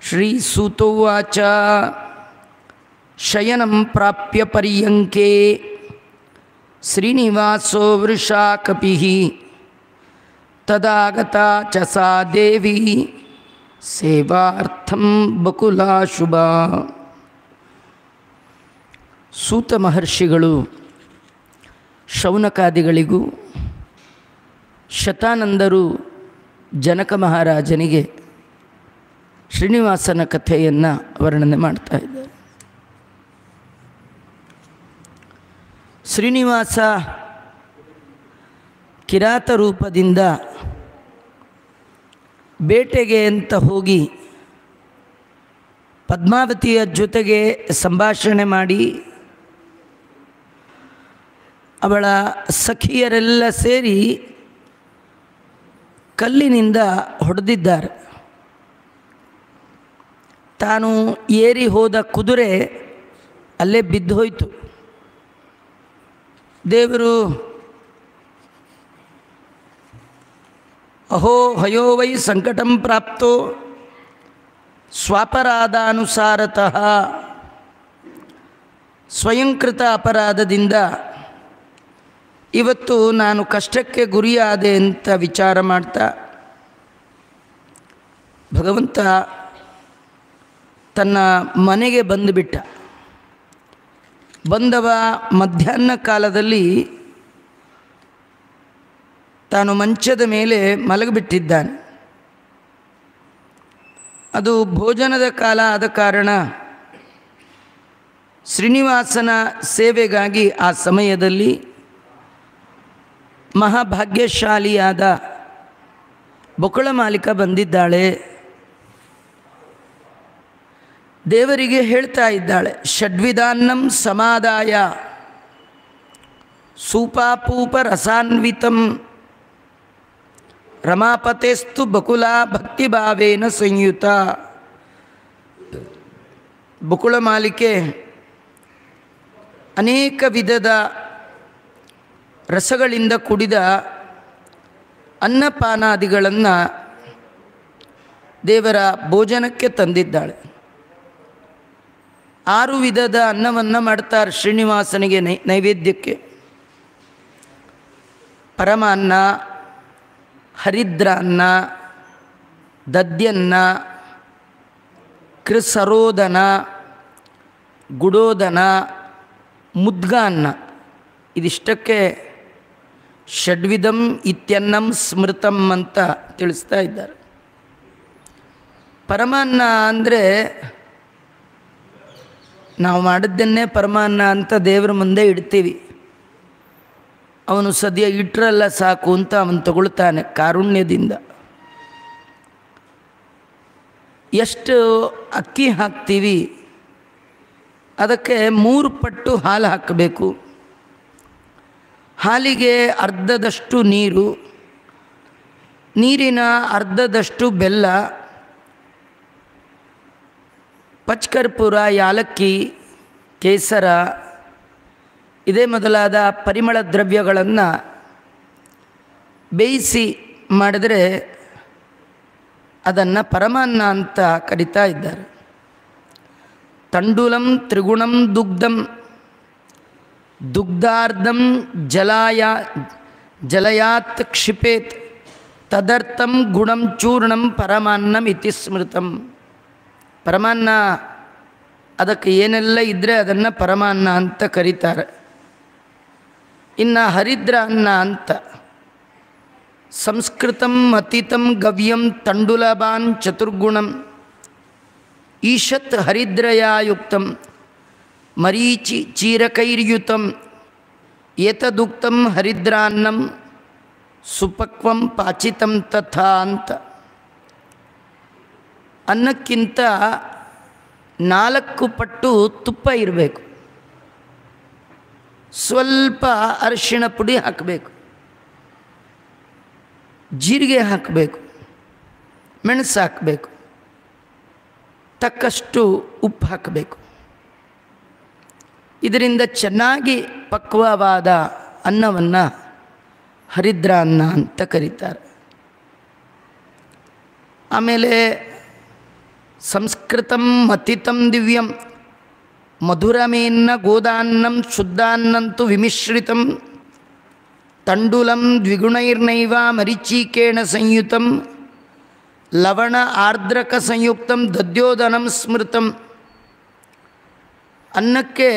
ಶ್ರೀಸೂತೋವಾಚ ಶಯನಂ ಪ್ರಾಪ್ಯ ಪರ್ಯಂಕೆ ಶ್ರೀನಿವಾಸೋ ವೃಷಾ ಕಪಿಃ ತದಾಗತಾ ಚ ಸಾ ದೇವಿ ಸೇವಾರ್ಥಂ ಬಕುಲಾಶುಭಾ. ಸೂತ ಮಹರ್ಷಿಗಳು ಶೌನಕಾದಿಗಳಿಗೂ ಶತಾನಂದರು ಜನಕ ಮಹಾರಾಜನಿಗೆ ಶ್ರೀನಿವಾಸನ ಕಥೆಯನ್ನು ವರ್ಣನೆ ಮಾಡ್ತಾ ಇದ್ದಾರೆ. ಶ್ರೀನಿವಾಸ ಕಿರಾತ ರೂಪದಿಂದ ಬೇಟೆಗೆ ಅಂತ ಹೋಗಿ ಪದ್ಮಾವತಿಯ ಜೊತೆಗೆ ಸಂಭಾಷಣೆ ಮಾಡಿ ಅವಳ ಸಖಿಯರೆಲ್ಲ ಸೇರಿ ಕಲ್ಲಿನಿಂದ ಹೊಡೆದಿದ್ದಾರೆ. ತಾನು ಏರಿ ಹೋದ ಕುದುರೆ ಅಲ್ಲೇ ಬಿದ್ದು ಹೋಯಿತು. ದೇವರು ಅಹೋ ಹಯೋ ವೈ ಸಂಕಟಂ ಪ್ರಾಪ್ತೋ ಸ್ವಾಪರಾಧಾನುಸಾರತಃ, ಸ್ವಯಂಕೃತ ಅಪರಾಧದಿಂದ ಇವತ್ತು ನಾನು ಕಷ್ಟಕ್ಕೆ ಗುರಿಯಾದೆ ಅಂತ ವಿಚಾರ ಮಾಡ್ತಾ ಭಗವಂತ ತನ್ನ ಮನೆಗೆ ಬಂದುಬಿಟ್ಟ. ಬಂದವ ಮಧ್ಯಾಹ್ನ ಕಾಲದಲ್ಲಿ ತಾನು ಮಂಚದ ಮೇಲೆ ಮಲಗಿಬಿಟ್ಟಿದ್ದಾನೆ. ಅದು ಭೋಜನದ ಕಾಲ ಆದ ಕಾರಣ ಶ್ರೀನಿವಾಸನ ಸೇವೆಗಾಗಿ ಆ ಸಮಯದಲ್ಲಿ ಮಹಾಭಾಗ್ಯಶಾಲಿಯಾದ ಬಕುಳ ಮಾಲಿಕ ಬಂದಿದ್ದಾಳೆ. ದೇವರಿಗೆ ಹೇಳ್ತಾ ಇದ್ದಾಳೆ, ಷಡ್ವಿಧಾನ್ನಂ ಸಮಾದಾಯ ಸೂಪಾಪೂಪ ರಸಾನ್ವಿತಂ ರಮಾಪತೆಸ್ತು ಬಕುಲಾ ಭಕ್ತಿಭಾವೇನ ಸಂಯುತ. ಬಕುಳ ಮಾಲಿಕೆ ಅನೇಕ ವಿಧದ ರಸಗಳಿಂದ ಕುಡಿದ ಅನ್ನಪಾನಾದಿಗಳನ್ನು ದೇವರ ಭೋಜನಕ್ಕೆ ತಂದಿದ್ದಾಳೆ. 6 ವಿಧದ ಅನ್ನವನ್ನು ಮಾಡ್ತಾರೆ ಶ್ರೀನಿವಾಸನಿಗೆ ನೈವೇದ್ಯಕ್ಕೆ. ಪರಮಾನ್ನ, ಹರಿದ್ರಾನ್ನ, ದದ್ಯನ್ನ, ಕೃಸರೋದನ, ಗುಡೋದನ, ಮುದ್ಗಾನ್ನ. ಇದಿಷ್ಟಕ್ಕೆ ಷಡ್ವಿಧಂ ಇತ್ಯನ್ನಂ ಸ್ಮೃತಂ ಅಂತ ತಿಳಿಸ್ತಾ ಇದ್ದಾರೆ. ಪರಮಾನ್ನ ಅಂದರೆ ನಾವು ಮಾಡಿದ್ದನ್ನೇ ಪರಮಾನ್ನ ಅಂತ ದೇವರ ಮುಂದೆ ಇಡ್ತೀವಿ. ಅವನು ಸದ್ಯ ಇಟ್ಟರಲ್ಲ ಸಾಕು ಅಂತ ಅವನು ತಗೊಳ್ತಾನೆ ಕಾರುಣ್ಯದಿಂದ. ಎಷ್ಟು ಅಕ್ಕಿ ಹಾಕ್ತೀವಿ ಅದಕ್ಕೆ 3 ಪಟ್ಟು ಹಾಲು ಹಾಕಬೇಕು. ಹಾಲಿಗೆ ಅರ್ಧದಷ್ಟು ನೀರು, ನೀರಿನ ಅರ್ಧದಷ್ಟು ಬೆಲ್ಲ, ಪಚ್ಕರ್ಪೂರ, ಯಾಲಕ್ಕಿ, ಕೇಸರ ಇದೇ ಮೊದಲಾದ ಪರಿಮಳ ದ್ರವ್ಯಗಳನ್ನು ಬೇಯಿಸಿ ಮಾಡಿದರೆ ಅದನ್ನು ಪರಮಾನ್ನ ಅಂತ ಕರಿತಾ ಇದ್ದಾರೆ. ತಂಡುಲಂ ತ್ರಿಗುಣಂ ದುಗ್ಧಂ ದುಗ್ಧಾರ್ಧಂ ಜಲಯಾತ್ ಕ್ಷಿಪೇತ್ ತದರ್ಥಂ ಗುಣಂ ಚೂರ್ಣಂ ಪರಮಾನ್ನಂ ಇತಿ ಸ್ಮೃತಂ. ಪರಮಾನ್ನ ಅದಕ್ಕೆ ಏನೆಲ್ಲ ಇದ್ದರೆ ಅದನ್ನು ಪರಮಾನ್ನ ಅಂತ ಕರೀತಾರೆ. ಇನ್ನು ಹರಿದ್ರ ಅನ್ನ ಅಂತ ಸಂಸ್ಕೃತಂ ಅತೀತಂ ಗವ್ಯಂ ತಂಡುಲಭಾನ್ ಚತುರ್ಗುಣಂ ಈಶತ್ ಹರಿದ್ರಯಾಯುಕ್ತಂ ಮರೀಚಿ ಚೀರಕೈರ್ಯುತಂ ಏತದುಕ್ತಂ ಹರಿದ್ರಾನ್ನಂ ಸುಪಕ್ವಂ ಪಾಚಿತಂ ತಥಾ ಅಂತ. ಅನ್ನಕ್ಕಿಂತ 4 ಪಟ್ಟು ತುಪ್ಪ ಇರಬೇಕು. ಸ್ವಲ್ಪ ಅರಿಶಿಣ ಪುಡಿ ಹಾಕಬೇಕು, ಜೀರಿಗೆ ಹಾಕಬೇಕು, ಮೆಣಸು ಹಾಕಬೇಕು, ತಕ್ಕಷ್ಟು ಉಪ್ಪು ಹಾಕಬೇಕು. ಇದರಿಂದ ಚೆನ್ನಾಗಿ ಪಕ್ವವಾದ ಅನ್ನವನ್ನು ಹರಿದ್ರ ಅನ್ನ ಅಂತ ಕರೀತಾರೆ. ಆಮೇಲೆ ಸಂಸ್ಕೃತಂ ಮಥಿತಂ ದಿವ್ಯಂ ಮಧುರಮೇನ್ನ ಗೋದಾನ್ನಂ ಶುದ್ಧಾನ್ನಂತು ವಿಮಿಶ್ರಿತಂ ತಂಡುಲಂ ದ್ವಿಗುಣೈರ್ನೈವ ಮರೀಚಿಕೇಣ ಸಂಯುತಂ ಲವಣ ಆರ್ದ್ರಕ ಸಂಯುಕ್ತಂ ದದ್ಯೋದನಂ ಸ್ಮೃತಂ. ಅನ್ನಕ್ಕೆ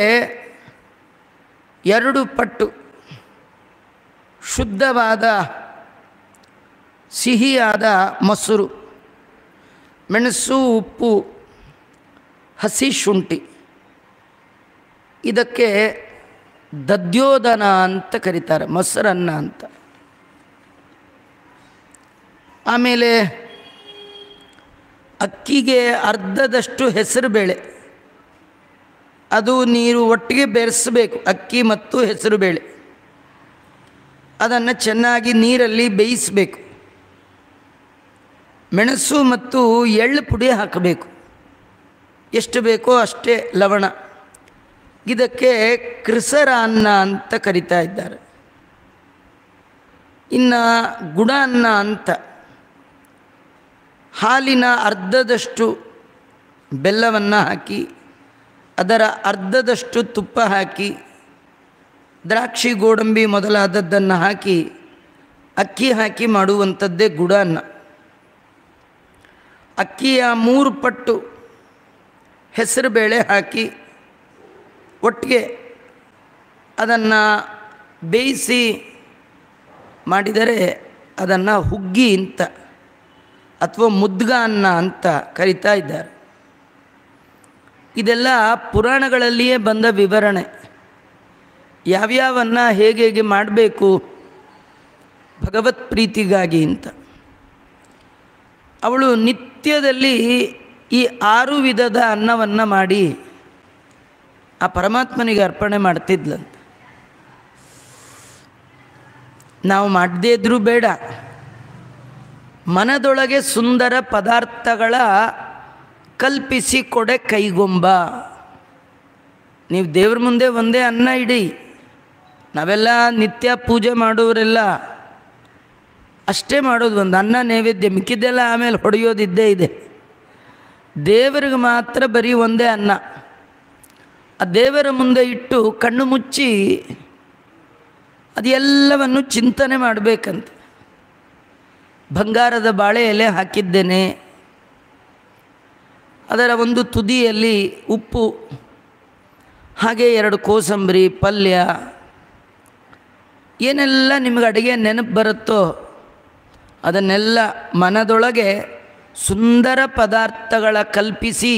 2 ಪಟ್ಟು ಶುದ್ಧವಾದ ಸಿಹಿಯಾದ ಮೊಸರು, ಮೆಣಸು, ಉಪ್ಪು, ಹಸಿ ಶುಂಠಿ, ಇದಕ್ಕೆ ದದ್ಯೋದನ ಅಂತ ಕರೀತಾರೆ, ಮೊಸರನ್ನ ಅಂತ. ಆಮೇಲೆ ಅಕ್ಕಿಗೆ ಅರ್ಧದಷ್ಟು ಹೆಸರುಬೇಳೆ, ಅದು ನೀರು ಒಟ್ಟಿಗೆ ಬೆರೆಸಬೇಕು, ಅಕ್ಕಿ ಮತ್ತು ಹೆಸರುಬೇಳೆ. ಅದನ್ನು ಚೆನ್ನಾಗಿ ನೀರಲ್ಲಿ ಬೇಯಿಸಬೇಕು. ಮೆಣಸು ಮತ್ತು ಎಳ್ಳು ಪುಡಿ ಹಾಕಬೇಕು, ಎಷ್ಟು ಬೇಕೋ ಅಷ್ಟೇ ಲವಣ. ಇದಕ್ಕೆ ಕೃಸರಾನ್ನ ಅಂತ ಕರಿತಾ ಇದ್ದಾರೆ. ಇನ್ನು ಗುಡಾನ್ನ ಅಂತ, ಹಾಲಿನ ಅರ್ಧದಷ್ಟು ಬೆಲ್ಲವನ್ನು ಹಾಕಿ ಅದರ ಅರ್ಧದಷ್ಟು ತುಪ್ಪ ಹಾಕಿ ದ್ರಾಕ್ಷಿ, ಗೋಡಂಬಿ ಮೊದಲಾದದ್ದನ್ನು ಹಾಕಿ ಅಕ್ಕಿ ಹಾಕಿ ಮಾಡುವಂಥದ್ದೇ ಗುಡಾನ್ನ. ಅಕ್ಕಿಯ 3 ಪಟ್ಟು ಹೆಸರುಬೇಳೆ ಹಾಕಿ ಒಟ್ಟಿಗೆ ಅದನ್ನು ಬೇಯಿಸಿ ಮಾಡಿದರೆ ಅದನ್ನು ಹುಗ್ಗಿ ಅಂತ ಅಥವಾ ಮುದ್ಗಾನ್ನ ಅಂತ ಕರಿತಾ ಇದ್ದಾರೆ. ಇದೆಲ್ಲ ಪುರಾಣಗಳಲ್ಲಿಯೇ ಬಂದ ವಿವರಣೆ. ಯಾವ್ಯಾವನ್ನು ಹೇಗೆ ಮಾಡಬೇಕು ಭಗವತ್ ಪ್ರೀತಿಗಾಗಿ ಅಂತ. ಅವಳು ನಿತ್ಯದಲ್ಲಿ ಈ 6 ವಿಧದ ಅನ್ನವನ್ನು ಮಾಡಿ ಆ ಪರಮಾತ್ಮನಿಗೆ ಅರ್ಪಣೆ ಮಾಡ್ತಿದ್ಲಂತ. ನಾವು ಮಾಡದೇ ಇದ್ರೂ ಬೇಡ, ಮನದೊಳಗೆ ಸುಂದರ ಪದಾರ್ಥಗಳ ಕಲ್ಪಿಸಿ ಕೊಡೆ ಕೈಗೊಂಬ. ನೀವು ದೇವ್ರ ಮುಂದೆ ಒಂದೇ ಅನ್ನ ಇಡಿ. ನಾವೆಲ್ಲ ನಿತ್ಯ ಪೂಜೆ ಮಾಡೋರೆಲ್ಲ ಅಷ್ಟೇ ಮಾಡೋದು, ಒಂದು ಅನ್ನ ನೈವೇದ್ಯ, ಮಿಕ್ಕಿದ್ದೆಲ್ಲ ಆಮೇಲೆ ಹೊಡೆಯೋದಿದ್ದೇ ಇದೆ. ದೇವರಿಗೆ ಮಾತ್ರ ಬರೀ ಒಂದೇ ಅನ್ನ. ಆ ದೇವರ ಮುಂದೆ ಇಟ್ಟು ಕಣ್ಣು ಮುಚ್ಚಿ ಅದೆಲ್ಲವನ್ನು ಚಿಂತನೆ ಮಾಡಬೇಕಂತೆ. ಬಂಗಾರದ ಬಾಳೆ ಎಲೆ ಹಾಕಿದ್ದೇನೆ, ಅದರ ಒಂದು ತುದಿಯಲ್ಲಿ ಉಪ್ಪು, ಹಾಗೆ 2 ಕೋಸಂಬರಿ, ಪಲ್ಯ, ಏನೆಲ್ಲ ನಿಮಗೆ ಅಡುಗೆ ನೆನಪು ಬರುತ್ತೋ ಅದನ್ನೆಲ್ಲ ಮನದೊಳಗೆ ಸುಂದರ ಪದಾರ್ಥಗಳ ಕಲ್ಪಿಸಿ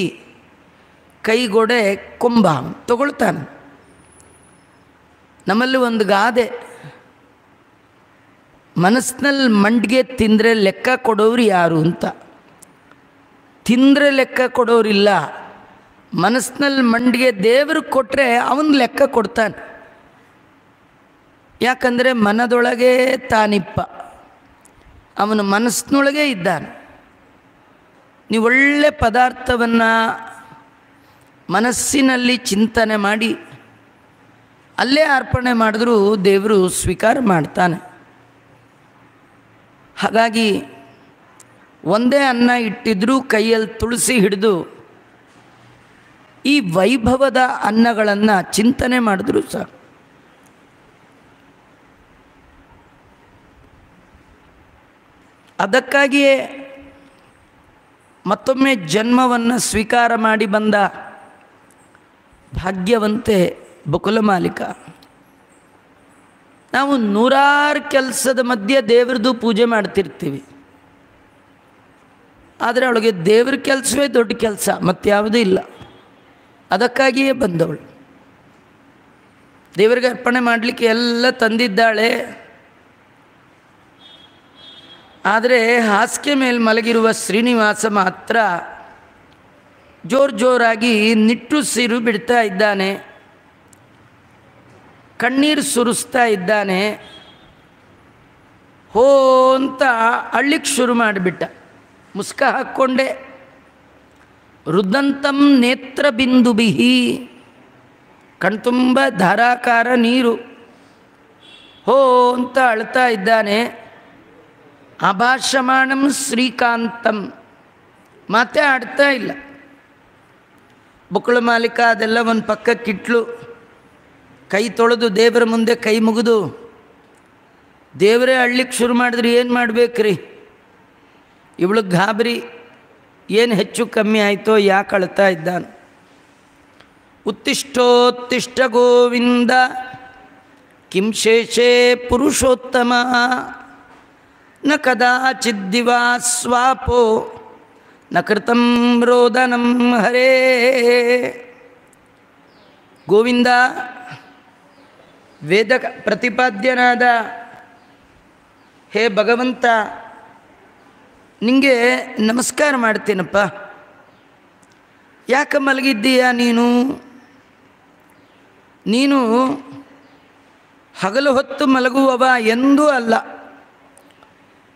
ಕೈಗೊಡೆ ಕೊಂಬ ತಗೊಳ್ತಾನೆ. ನಮ್ಮಲ್ಲಿ ಒಂದು ಗಾದೆ, ಮನಸ್ಸಿನಲ್ಲಿ ಮಂಡಿಗೆ ತಿಂದರೆ ಲೆಕ್ಕ ಕೊಡೋರು ಯಾರು ಅಂತ. ತಿಂದರೆ ಲೆಕ್ಕ ಕೊಡೋರಿಲ್ಲ, ಮನಸ್ಸಿನಲ್ಲಿ ಮಂಡಿಗೆ ದೇವರು ಕೊಟ್ಟರೆ ಅವನು ಲೆಕ್ಕ ಕೊಡ್ತಾನೆ. ಯಾಕಂದರೆ ಮನದೊಳಗೆ ತಾನಿಪ್ಪ, ಅವನು ಮನಸ್ಸಿನೊಳಗೆ ಇದ್ದಾನೆ. ನೀವು ಒಳ್ಳೆ ಪದಾರ್ಥವನ್ನು ಮನಸ್ಸಿನಲ್ಲಿ ಚಿಂತನೆ ಮಾಡಿ ಅಲ್ಲೇ ಅರ್ಪಣೆ ಮಾಡಿದ್ರೂ ದೇವರು ಸ್ವೀಕಾರ ಮಾಡ್ತಾನೆ. ಹಾಗಾಗಿ ಒಂದೇ ಅನ್ನ ಇಟ್ಟಿದ್ರೂ ಕೈಯಲ್ಲಿ ತುಳಸಿ ಹಿಡಿದು ಈ ವೈಭವದ ಅನ್ನಗಳನ್ನು ಚಿಂತನೆ ಮಾಡಿದ್ರು ಸಾಕು. ಅದಕ್ಕಾಗಿಯೇ ಮತ್ತೊಮ್ಮೆ ಜನ್ಮವನ್ನು ಸ್ವೀಕಾರ ಮಾಡಿ ಬಂದ ಭಾಗ್ಯವಂತೆ ಬಕುಲಮಾಲಿಕ. ನಾವು 100 ಕೆಲಸದ ಮಧ್ಯೆ ದೇವ್ರದ್ದು ಪೂಜೆ ಮಾಡ್ತಿರ್ತೀವಿ, ಆದರೆ ಅವಳಿಗೆ ದೇವ್ರ ಕೆಲಸವೇ ದೊಡ್ಡ ಕೆಲಸ, ಮತ್ತಾವುದೂ ಇಲ್ಲ. ಅದಕ್ಕಾಗಿಯೇ ಬಂದವಳು. ದೇವರಿಗೆ ಅರ್ಪಣೆ ಮಾಡಲಿಕ್ಕೆ ಎಲ್ಲ ತಂದಿದ್ದಾಳೆ. ಆದರೆ ಹಾಸಿಗೆ ಮೇಲೆ ಮಲಗಿರುವ ಶ್ರೀನಿವಾಸ ಮಾತ್ರ ಜೋರಾಗಿ ನಿಟ್ಟುಸಿರು ಬಿಡ್ತಾ ಇದ್ದಾನೆ, ಕಣ್ಣೀರು ಸುರಿಸ್ತಾ ಇದ್ದಾನೆ. ಹೋ ಅಂತ ಅಳ್ಳಿಕ್ಕೆ ಶುರು ಮಾಡಿಬಿಟ್ಟ, ಮುಸ್ಕ ಹಾಕ್ಕೊಂಡೆ. ರುದಂತಂ ನೇತ್ರ ಬಿಂದುಬಿಹಿ, ಕಣ್ತುಂಬ ಧಾರಾಕಾರ ನೀರು. ಹೋ ಅಂತ ಅಳ್ತಾ ಇದ್ದಾನೆ. ಆಭಾಷಮಾಣಂ ಶ್ರೀಕಾಂತಂ, ಮಾತೇ ಆಡ್ತಾ ಇಲ್ಲ. ಬುಕ್ಕಳ ಮಾಲೀಕ ಅದೆಲ್ಲ ಒಂದು ಪಕ್ಕಕ್ಕಿಟ್ಲು, ಕೈ ತೊಳೆದು ದೇವರ ಮುಂದೆ ಕೈ ಮುಗಿದು ದೇವರೇ ಅಳ್ಲಿಕ್ಕೆ ಶುರು ಮಾಡಿದ್ರಿ, ಏನು ಮಾಡಬೇಕ್ರಿ? ಇವಳು ಗಾಬರಿ, ಏನು ಹೆಚ್ಚು ಕಮ್ಮಿ ಆಯಿತೋ, ಯಾಕೆ ಅಳ್ತಾ ಇದ್ದಾನೆ? ಉತ್ತಿಷ್ಟೋತ್ತಿಷ್ಟ ಗೋವಿಂದ ಕಿಂ ಶೇಷೇ ಪುರುಷೋತ್ತಮ ನ ಕದಾಚಿದ್ದಿವಾ ಸ್ವಾಪೋ ನ ಕೃತಂ ರೋದನಂ ಹರೇ. ಗೋವಿಂದ, ವೇದ ಪ್ರತಿಪಾದ್ಯನಾದ ಹೇ ಭಗವಂತ, ನಿಂಗೆ ನಮಸ್ಕಾರ ಮಾಡ್ತೀನಪ್ಪ. ಯಾಕೆ ಮಲಗಿದ್ದೀಯಾ ನೀನು ಹಗಲು ಹೊತ್ತು ಮಲಗುವವ ಎಂದೂ ಅಲ್ಲ.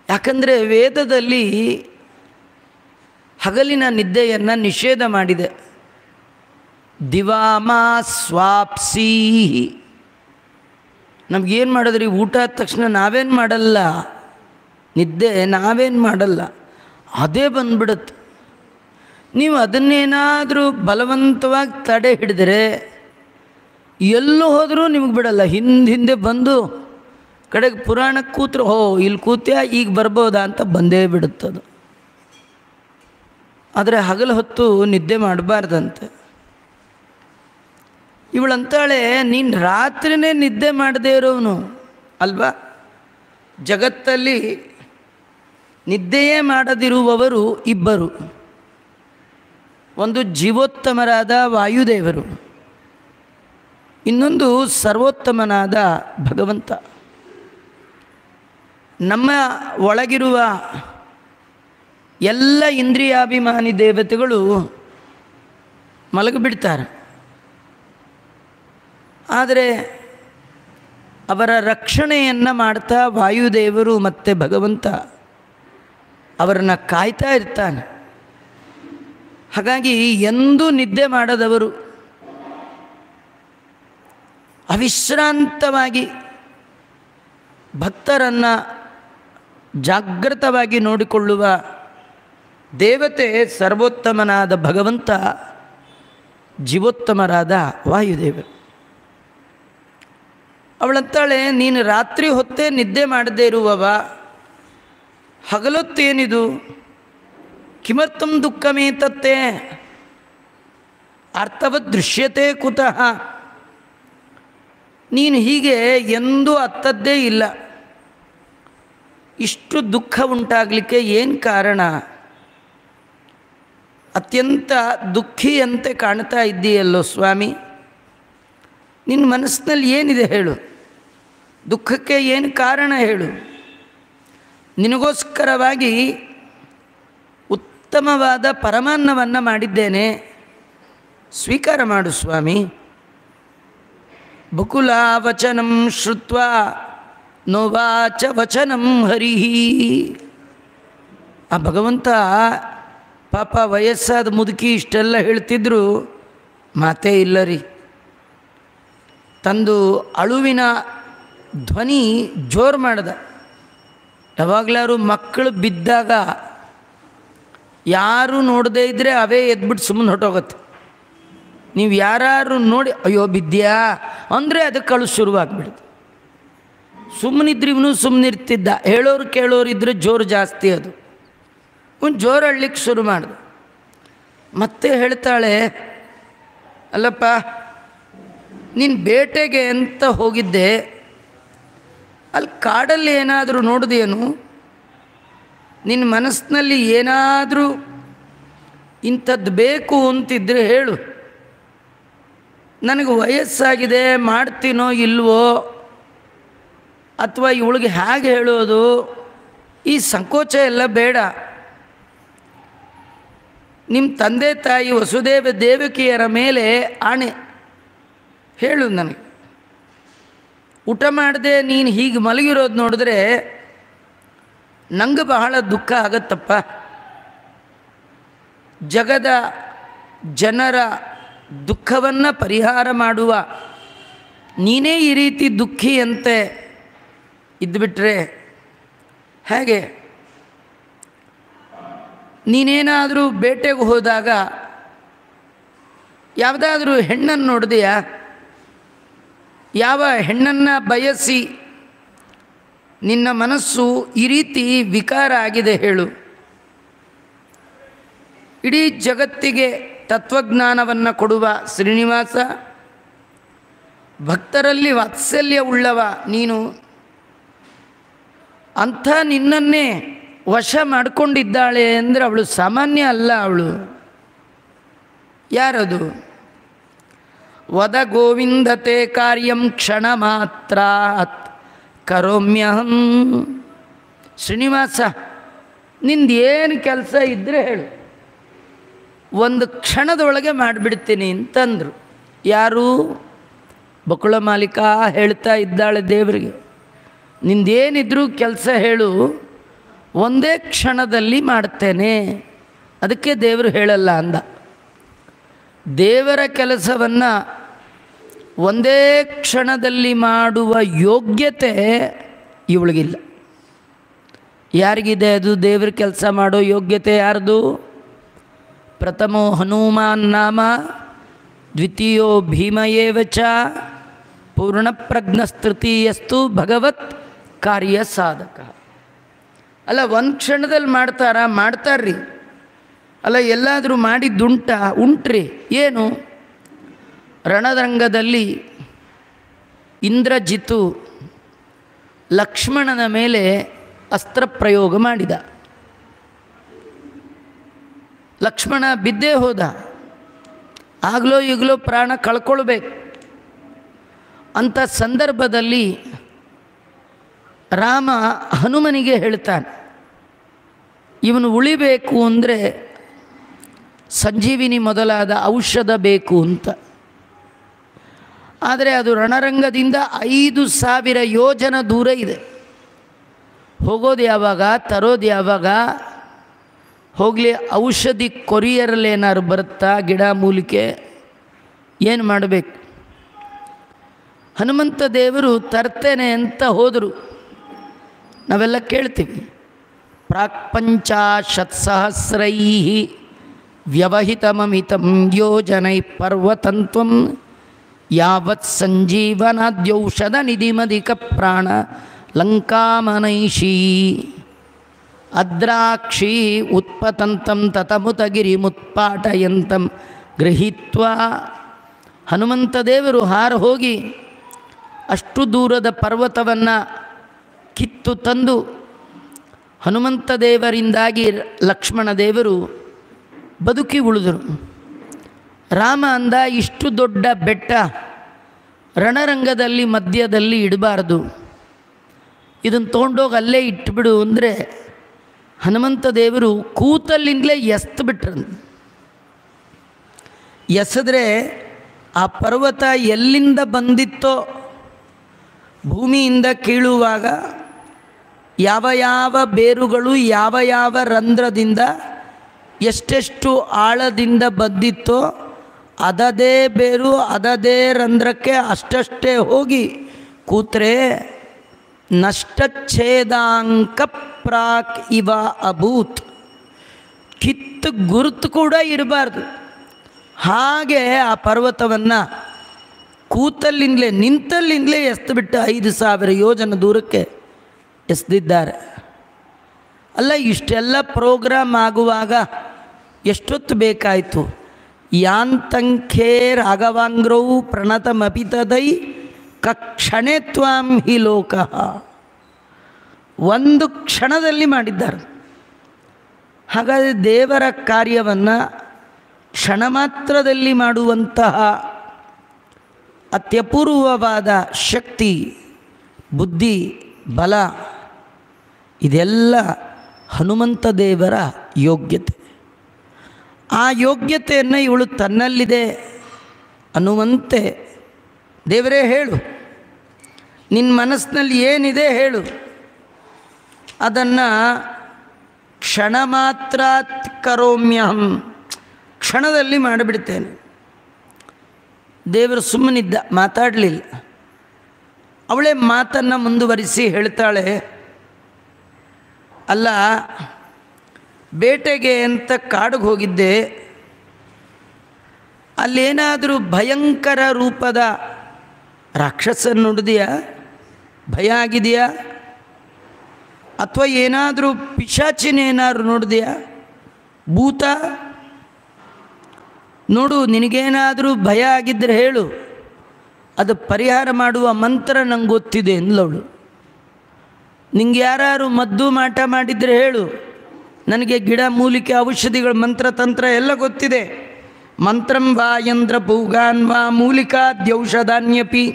ಯಾಕಂದರೆ ವೇದದಲ್ಲಿ ಹಗಲಿನ ನಿದ್ದೆಯನ್ನು ನಿಷೇಧ ಮಾಡಿದೆ. ದಿವಾಮಾ ಸ್ವಾಪ್ಸಿ. ನಮಗೇನು ಮಾಡಿದ್ರಿ? ಊಟ ಆದ ತಕ್ಷಣ ನಾವೇನು ಮಾಡಲ್ಲ, ನಿದ್ದೆ ನಾವೇನು ಮಾಡಲ್ಲ, ಅದೇ ಬಂದ್ಬಿಡುತ್ತೆ. ನೀವು ಅದನ್ನೇನಾದರೂ ಬಲವಂತವಾಗಿ ತಡೆ ಹಿಡಿದ್ರೆ ಎಲ್ಲೂ ಹೋದರೂ ನಿಮಗೆ ಬಿಡಲ್ಲ. ಹಿಂದೆ ಬಂದು ಕಡೆಗೆ ಪುರಾಣಕ್ಕೆ ಕೂತ್ರು, ಇಲ್ಲಿ ಕೂತ್ಯಾ, ಈಗ ಬರ್ಬೋದಾ ಅಂತ ಬಂದೇ ಬಿಡುತ್ತದು. ಆದರೆ ಹಗಲು ಹೊತ್ತು ನಿದ್ದೆ ಮಾಡಬಾರ್ದಂತೆ. ಇವಳಂತಾಳೆ, ನೀನು ರಾತ್ರಿನೇ ನಿದ್ದೆ ಮಾಡದೇ ಇರೋನು ಅಲ್ವಾ? ಜಗತ್ತಲ್ಲಿ ನಿದ್ದೆಯೇ ಮಾಡದಿರುವವರು ಇಬ್ಬರು. ಒಂದು ಜೀವೋತ್ತಮರಾದ ವಾಯುದೇವರು, ಇನ್ನೊಂದು ಸರ್ವೋತ್ತಮನಾದ ಭಗವಂತ. ನಮ್ಮ ಒಳಗಿರುವ ಎಲ್ಲ ಇಂದ್ರಿಯಾಭಿಮಾನಿ ದೇವತೆಗಳು ಮಲಗಿಬಿಡ್ತಾರೆ. ಆದರೆ ಅವರ ರಕ್ಷಣೆಯನ್ನು ಮಾಡ್ತಾ ವಾಯುದೇವರು ಮತ್ತು ಭಗವಂತ ಅವರನ್ನು ಕಾಯ್ತಾ ಇರ್ತಾನೆ. ಹಾಗಾಗಿ ಎಂದೂ ನಿದ್ದೆ ಮಾಡದವರು ಅವಿಶ್ರಾಂತವಾಗಿ ಭಕ್ತರನ್ನು ಜಾಗೃತವಾಗಿ ನೋಡಿಕೊಳ್ಳುವ ದೇವತೆ ಸರ್ವೋತ್ತಮನಾದ ಭಗವಂತ, ಜೀವೋತ್ತಮರಾದ ವಾಯುದೇವರು. ಅವಳಂತಾಳೆ, ನೀನು ರಾತ್ರಿ ಹೊತ್ತೇ ನಿದ್ದೆ ಮಾಡದೇ ಇರುವವ, ಹಗಲೊತ್ತೇನಿದು? ಕಿಮರ್ಥಂ ದುಃಖಮೇತತ್ತೆ ಅರ್ಥವತ್ ದೃಶ್ಯತೆ ಕುತಃ. ನೀನು ಹೀಗೆ ಎಂದೂ ಅತ್ತದ್ದೇ ಇಲ್ಲ. ಇಷ್ಟು ದುಃಖ ಉಂಟಾಗಲಿಕ್ಕೆ ಏನು ಕಾರಣ? ಅತ್ಯಂತ ದುಃಖಿಯಂತೆ ಕಾಣ್ತಾ ಇದ್ದೀಯಲ್ಲೋ ಸ್ವಾಮಿ, ನಿನ್ನ ಮನಸ್ಸಿನಲ್ಲಿ ಏನಿದೆ ಹೇಳು? ದುಃಖಕ್ಕೆ ಏನು ಕಾರಣ ಹೇಳು? ನಿನಗೋಸ್ಕರವಾಗಿ ಉತ್ತಮವಾದ ಪರಮಾನ್ನವನ್ನು ಮಾಡಿದ್ದೇನೆ, ಸ್ವೀಕಾರ ಮಾಡು ಸ್ವಾಮಿ. ಬಕುಲ ವಚನಂ ಶ್ರುತ್ವಾ ನೋವಾಚ ವಚನಂ ಹರಿಹಿ. ಆ ಭಗವಂತ ಪಾಪ ವಯಸ್ಸಾದ ಮುದುಕಿ ಇಷ್ಟೆಲ್ಲ ಹೇಳ್ತಿದ್ರು, ಮಾತೇ ಇಲ್ಲ ರೀ. ತಂದು ಅಳುವಿನ ಧ್ವನಿ ಜೋರು ಮಾಡ್ದ. ಯಾವಾಗಲಾರು ಮಕ್ಕಳು ಬಿದ್ದಾಗ ಯಾರು ನೋಡದೇ ಇದ್ದರೆ ಅವೇ ಎದ್ಬಿಟ್ಟು ಸುಮ್ಮನೆ ಹೊಟ್ಟೋಗುತ್ತೆ. ನೀವು ಯಾರು ನೋಡಿ ಅಯ್ಯೋ ಬಿದ್ದ್ಯಾ ಅಂದರೆ ಅದಕ್ಕೆ ಅಳು ಶುರುವಾಗ್ಬಿಡುತ್ತೆ. ಸುಮ್ಮನಿದ್ರೆ ಇವನು ಸುಮ್ಮನಿರ್ತಿದ್ದ, ಹೇಳೋರು ಕೇಳೋರು ಇದ್ದರೆ ಜೋರು ಜಾಸ್ತಿ. ಅದು ಒಂದು ಜೋರು ಅಳ್ಲಿಕ್ಕೆ ಶುರು ಮಾಡ್ದು. ಮತ್ತೆ ಹೇಳ್ತಾಳೆ, ಅಲ್ಲಪ್ಪ ನೀನು ಬೇಟೆಗೆ ಅಂತ ಹೋಗಿದ್ದೆ, ಅಲ್ಲಿ ಕಾಡಲ್ಲಿ ಏನಾದರೂ ನೋಡಿದೇನು? ನಿನ್ನ ಮನಸ್ಸಿನಲ್ಲಿ ಏನಾದರೂ ಇಂಥದ್ದು ಬೇಕು ಅಂತಿದ್ರೆ ಹೇಳು. ನನಗೆ ವಯಸ್ಸಾಗಿದೆ, ಮಾಡ್ತೀನೋ ಇಲ್ವೋ, ಅಥವಾ ಇವಳಿಗೆ ಹೇಗೆ ಹೇಳೋದು, ಈ ಸಂಕೋಚ ಎಲ್ಲ ಬೇಡ. ನಿಮ್ಮ ತಂದೆ ತಾಯಿ ವಸುದೇವ ದೇವಕಿಯರ ಮೇಲೆ ಆಣೆ, ಹೇಳು ನನಗೆ. ಊಟ ಮಾಡದೆ ನೀನು ಹೀಗೆ ಮಲಗಿರೋದು ನೋಡಿದ್ರೆ ನಂಗೆ ಬಹಳ ದುಃಖ ಆಗತ್ತಪ್ಪ. ಜಗದ ಜನರ ದುಃಖವನ್ನು ಪರಿಹಾರ ಮಾಡುವ ನೀನೇ ಈ ರೀತಿ ದುಃಖಿಯಂತೆ ಇದ್ದುಬಿಟ್ರೆ ಹೇಗೆ? ನೀನೇನಾದರೂ ಬೇಟೆಗೆ ಹೋದಾಗ ಯಾವುದಾದ್ರೂ ಹೆಣ್ಣನ್ನು ನೋಡಿದೆಯಾ? ಯಾವ ಹೆಣ್ಣನ್ನು ಬಯಸಿ ನಿನ್ನ ಮನಸ್ಸು ಈ ರೀತಿ ವಿಕಾರ ಆಗಿದೆ ಹೇಳು? ಇಡೀ ಜಗತ್ತಿಗೆ ತತ್ವಜ್ಞಾನವನ್ನು ಕೊಡುವ ಶ್ರೀನಿವಾಸ, ಭಕ್ತರಲ್ಲಿ ವಾತ್ಸಲ್ಯ ಉಳ್ಳವ ನೀನು, ಅಂಥ ನಿನ್ನನ್ನೇ ವಶ ಮಾಡಿಕೊಂಡಿದ್ದಾಳೆ ಅಂದರೆ ಅವಳು ಸಾಮಾನ್ಯ ಅಲ್ಲ. ಅವಳು ಯಾರದು? ವದ ಗೋವಿಂದತೆ ಕಾರ್ಯಂ ಕ್ಷಣ ಮಾತ್ರಾತ್ ಕರೋಮ್ಯಹಂ. ಶ್ರೀನಿವಾಸ, ನಿಂದೇನು ಕೆಲಸ ಇದ್ದರೆ ಹೇಳು, ಒಂದು ಕ್ಷಣದೊಳಗೆ ಮಾಡಿಬಿಡ್ತೀನಿ ಅಂತಂದರು. ಯಾರು? ಬಕುಳ ಮಾಲೀಕ ಹೇಳ್ತಾ ಇದ್ದಾಳೆ ದೇವರಿಗೆ, ನಿಂದೇನಿದ್ರೂ ಕೆಲಸ ಹೇಳು, ಒಂದೇ ಕ್ಷಣದಲ್ಲಿ ಮಾಡ್ತೇನೆ. ಅದಕ್ಕೆ ದೇವರು ಹೇಳಲ್ಲ ಅಂದ. ದೇವರ ಕೆಲಸವನ್ನು ಒಂದೇ ಕ್ಷಣದಲ್ಲಿ ಮಾಡುವ ಯೋಗ್ಯತೆ ಇವಳಿಗಿಲ್ಲ. ಯಾರಿಗಿದೆ ಅದು? ದೇವರ ಕೆಲಸ ಮಾಡೋ ಯೋಗ್ಯತೆ ಯಾರ್ದು? ಪ್ರಥಮೋ ಹನುಮಾನ್ ನಾಮ ದ್ವಿತೀಯೋ ಭೀಮ ಏವ ಚ ಪೂರ್ಣಪ್ರಜ್ಞಸ್ತೃತೀಯಸ್ತು ಭಗವತ್ ಕಾರ್ಯ ಸಾಧಕ. ಅಲ್ಲ, ಒಂದು ಕ್ಷಣದಲ್ಲಿ ಮಾಡ್ತಾರ್ರಿ. ಅಲ್ಲ, ಎಲ್ಲಾದರೂ ಉಂಟ್ರಿ? ಏನು? ರಣರಂಗದಲ್ಲಿ ಇಂದ್ರಜಿತು ಲಕ್ಷ್ಮಣನ ಮೇಲೆ ಅಸ್ತ್ರ ಪ್ರಯೋಗ ಮಾಡಿದ. ಲಕ್ಷ್ಮಣ ಬಿದ್ದೇ ಹೋದ. ಆಗಲೋ ಈಗಲೋ ಪ್ರಾಣ ಕಳ್ಕೊಳ್ಬೇಕು ಅಂಥ ಸಂದರ್ಭದಲ್ಲಿ ರಾಮ ಹನುಮನಿಗೆ ಹೇಳ್ತಾನೆ, ಇವನು ಉಳಿಬೇಕು ಅಂದರೆ ಸಂಜೀವಿನಿ ಮೊದಲಾದ ಔಷಧ ಬೇಕು ಅಂತ. ಆದರೆ ಅದು ರಣರಂಗದಿಂದ 5,000 ಯೋಜನ ದೂರ ಇದೆ. ಹೋಗೋದು ಯಾವಾಗ? ತರೋದು ಯಾವಾಗ? ಹೋಗಲಿ, ಔಷಧಿ ಕೊರಿಯರಲ್ಲಿ ಏನಾದ್ರು ಬರುತ್ತಾ? ಗಿಡ ಮೂಲಿಕೆ ಏನು ಮಾಡಬೇಕು? ಹನುಮಂತ ದೇವರು ತರ್ತೇನೆ ಅಂತ ಹೋದರು. ನಾವೆಲ್ಲ ಕೇಳ್ತೀವಿ, ಪ್ರಾಕ್ಪಂಚಾಶತ್ಸಹಸ್ರೈ ವ್ಯವಹಿತಮಮಿತಂ ಯೋಜನೈ ಪರ್ವತಂತ್ವಂ ಯಾವತ್ ಸಂಜೀವನಾದ್ಯೌಷಧ ನಿಧಿಮಧಿಕ ಪ್ರಾಣ ಲಂಕಾಮನೈಷೀ ಅದ್ರಾಕ್ಷಿ ಉತ್ಪತಂತಂ ತತಮುತಗಿರಿಮುತ್ಪಾಟಯಂತಂ ಗೃಹೀತ್ವಾ. ಹನುಮಂತ ದೇವರು ಹೋಗಿ ಅಷ್ಟು ದೂರದ ಪರ್ವತವನ್ನು ಕಿತ್ತು ತಂದು, ಹನುಮಂತ ದೇವರಿಂದಾಗಿ ಲಕ್ಷ್ಮಣ ದೇವರು ಬದುಕಿ ಉಳಿದರು. ರಾಮ ಅಂದ, ಇಷ್ಟು ದೊಡ್ಡ ಬೆಟ್ಟ ರಣರಂಗದಲ್ಲಿ ಮಧ್ಯದಲ್ಲಿ ಇಡಬಾರ್ದು, ಇದನ್ನು ತೊಗೊಂಡೋಗಿ ಅಲ್ಲೇ ಇಟ್ಬಿಡು ಅಂದರೆ ಹನುಮಂತ ದೇವರು ಕೂತಲ್ಲಿಂದಲೇ ಎಸ್ತು ಬಿಟ್ರು. ಎಸೆದ್ರೆ ಆ ಪರ್ವತ ಎಲ್ಲಿಂದ ಬಂದಿತ್ತೋ, ಭೂಮಿಯಿಂದ ಕೀಳುವಾಗ ಯಾವ ಯಾವ ಬೇರುಗಳು ಯಾವ ಯಾವ ರಂಧ್ರದಿಂದ ಎಷ್ಟೆಷ್ಟು ಆಳದಿಂದ ಬಂದಿತ್ತೋ ಅದದೇ ಬೇರು ಅದದೇ ರಂಧ್ರಕ್ಕೆ ಅಷ್ಟಷ್ಟೇ ಹೋಗಿ ಕೂತ್ರೆ ನಷ್ಟಚ್ಛೇದಾಂಕ ಪ್ರಾಕ್ ಇವ ಅಭೂತ್. ಕಿತ್ತು ಗುರುತು ಕೂಡ ಇರಬಾರ್ದು. ಹಾಗೆ ಆ ಪರ್ವತವನ್ನು ಕೂತಲ್ಲಿಂದಲೇ ನಿಂತಲ್ಲಿಂದಲೇ ಎಸ್ದು ಬಿಟ್ಟು 5,000 ಯೋಜನ ದೂರಕ್ಕೆ ಎಸ್ದಿದ್ದಾರೆ. ಅಲ್ಲ, ಇಷ್ಟೆಲ್ಲ ಪ್ರೋಗ್ರಾಮ್ ಆಗುವಾಗ ಎಷ್ಟೊತ್ತು ಬೇಕಾಯಿತು? ಯಾಂತಂಖೇ ರಾಘವಾಂಗ್ರೌ ಪ್ರಣತಮಪಿತದೈ ಕಕ್ಷಣೆ ತ್ವಾಂ ಹಿ ಲೋಕಃ. ಒಂದು ಕ್ಷಣದಲ್ಲಿ ಮಾಡಿದ್ದಾರೆ. ಹಾಗಾದರೆ ದೇವರ ಕಾರ್ಯವನ್ನು ಕ್ಷಣ ಮಾತ್ರದಲ್ಲಿ ಮಾಡುವಂತಹ ಅತ್ಯಪೂರ್ವವಾದ ಶಕ್ತಿ, ಬುದ್ಧಿ, ಬಲ ಇದೆಲ್ಲ ಹನುಮಂತ ದೇವರ ಯೋಗ್ಯತೆ. ಆ ಯೋಗ್ಯತೆಯನ್ನು ಇವಳು ತನ್ನಲ್ಲಿದೆ ಅನ್ನುವಂತೆ ದೇವರೇ ಹೇಳು, ನಿನ್ನ ಮನಸ್ಸಿನಲ್ಲಿ ಏನಿದೆ ಹೇಳು, ಅದನ್ನು ಕ್ಷಣ ಮಾತ್ರ ಕರೋಮ್ಯಹಂ, ಕ್ಷಣದಲ್ಲಿ ಮಾಡಿಬಿಡ್ತೇನೆ. ದೇವರು ಸುಮ್ಮನಿದ್ದ, ಮಾತಾಡಲಿಲ್ಲ. ಅವಳೇ ಮಾತನ್ನು ಮುಂದುವರಿಸಿ ಹೇಳ್ತಾಳೆ, ಅಲ್ಲ ಬೇಟೆಗೆ ಅಂತ ಕಾಡಿಗೆ ಹೋಗಿದ್ದೆ. ಅಲ್ಲೇನಾದರೂ ಭಯಂಕರ ರೂಪದ ರಾಕ್ಷಸನ ನೋಡಿದೆಯಾ? ಭಯ ಆಗಿದೆಯಾ? ಅಥವಾ ಏನಾದರೂ ಪಿಶಾಚಿನ ಏನಾದ್ರು ನೋಡಿದೆಯಾ? ಭೂತ ನೋಡು, ನಿನಗೇನಾದರೂ ಭಯ ಆಗಿದ್ದರೆ ಹೇಳು, ಅದು ಪರಿಹಾರ ಮಾಡುವ ಮಂತ್ರ ನಂಗೆ ಗೊತ್ತಿದೆ ಅಂದ್ಲವಳು. ನಿಂಗೆ ಯಾರು ಮದ್ದು ಮಾಟ ಮಾಡಿದರೆ ಹೇಳು, ನನಗೆ ಗಿಡ ಮೂಲಿಕೆ ಔಷಧಿಗಳ ಮಂತ್ರತಂತ್ರ ಎಲ್ಲ ಗೊತ್ತಿದೆ. ಮಂತ್ರಂ ವಾ ಯಂತ್ರ ಪೂಗಾನ್ ವಾ ಮೂಲಿಕಾದ್ಯೌಷಧಾನ್ಯಪಿ,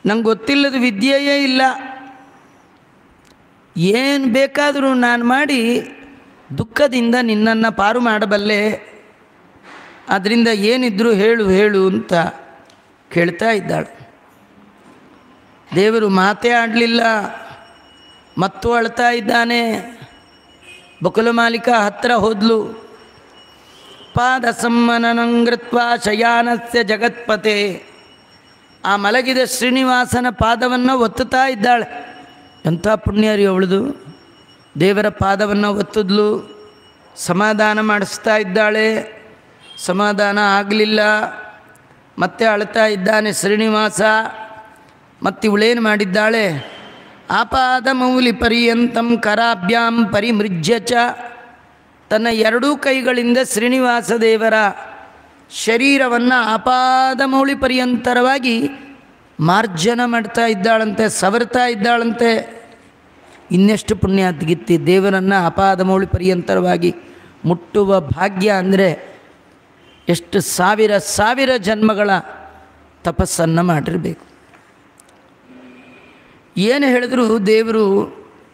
ನಂಗೆ ಗೊತ್ತಿಲ್ಲದ ವಿದ್ಯೆಯೇ ಇಲ್ಲ. ಏನು ಬೇಕಾದರೂ ನಾನು ಮಾಡಿ ದುಃಖದಿಂದ ನಿನ್ನನ್ನು ಪಾರು ಮಾಡಬಲ್ಲೆ. ಅದರಿಂದ ಏನಿದ್ರೂ ಹೇಳು ಹೇಳು ಅಂತ ಕೇಳ್ತಾ ಇದ್ದಾಳು. ದೇವರು ಮಾತೇ ಆಡಲಿಲ್ಲ, ಮತ್ತು ಅಳ್ತಾ ಇದ್ದಾನೆ. ಬಕುಲ ಮಾಲಿಕ ಹತ್ತಿರ ಹೋದ್ಲು. ಪಾದ ಸಮ್ಮನನಂಗೃತ್ವ ಶಯಾನಸ್ಯ ಜಗತ್ಪತೆ, ಆ ಮಲಗಿದ ಶ್ರೀನಿವಾಸನ ಪಾದವನ್ನು ಒತ್ತುತ್ತಾ ಇದ್ದಾಳೆ. ಎಂಥ ಪುಣ್ಯರಿ ಅವಳದು. ದೇವರ ಪಾದವನ್ನು ಒತ್ತಿದ್ಲು, ಸಮಾಧಾನ ಮಾಡಿಸ್ತಾ ಇದ್ದಾಳೆ. ಸಮಾಧಾನ ಆಗಲಿಲ್ಲ, ಮತ್ತೆ ಅಳ್ತಾ ಇದ್ದಾನೆ ಶ್ರೀನಿವಾಸ. ಮತ್ತು ಇವಳೇನು ಮಾಡಿದ್ದಾಳೆ? ಆಪಾದ ಮೌಲಿ ಪರ್ಯಂತಂ ಕರಾಭ್ಯಾಂ ಪರಿಮೃಜ್ಯ ಚ, ತನ್ನ ಎರಡೂ ಕೈಗಳಿಂದ ಶ್ರೀನಿವಾಸ ದೇವರ ಶರೀರವನ್ನು ಆಪಾದ ಮೌಳಿ ಪರ್ಯಂತರವಾಗಿ ಮಾರ್ಜನ ಮಾಡ್ತಾ ಇದ್ದಾಳಂತೆ, ಸವರ್ತಾ ಇದ್ದಾಳಂತೆ. ಇನ್ನೆಷ್ಟು ಪುಣ್ಯಾತ್ಗಿತ್ತಿ ದೇವರನ್ನು ಅಪಾದ ಮೌಳಿ ಪರ್ಯಂತರವಾಗಿ ಮುಟ್ಟುವ ಭಾಗ್ಯ ಅಂದರೆ ಎಷ್ಟು ಸಾವಿರ ಸಾವಿರ ಜನ್ಮಗಳ ತಪಸ್ಸನ್ನು ಮಾಡಿರಬೇಕು. ಏನು ಹೇಳಿದ್ರು ದೇವರು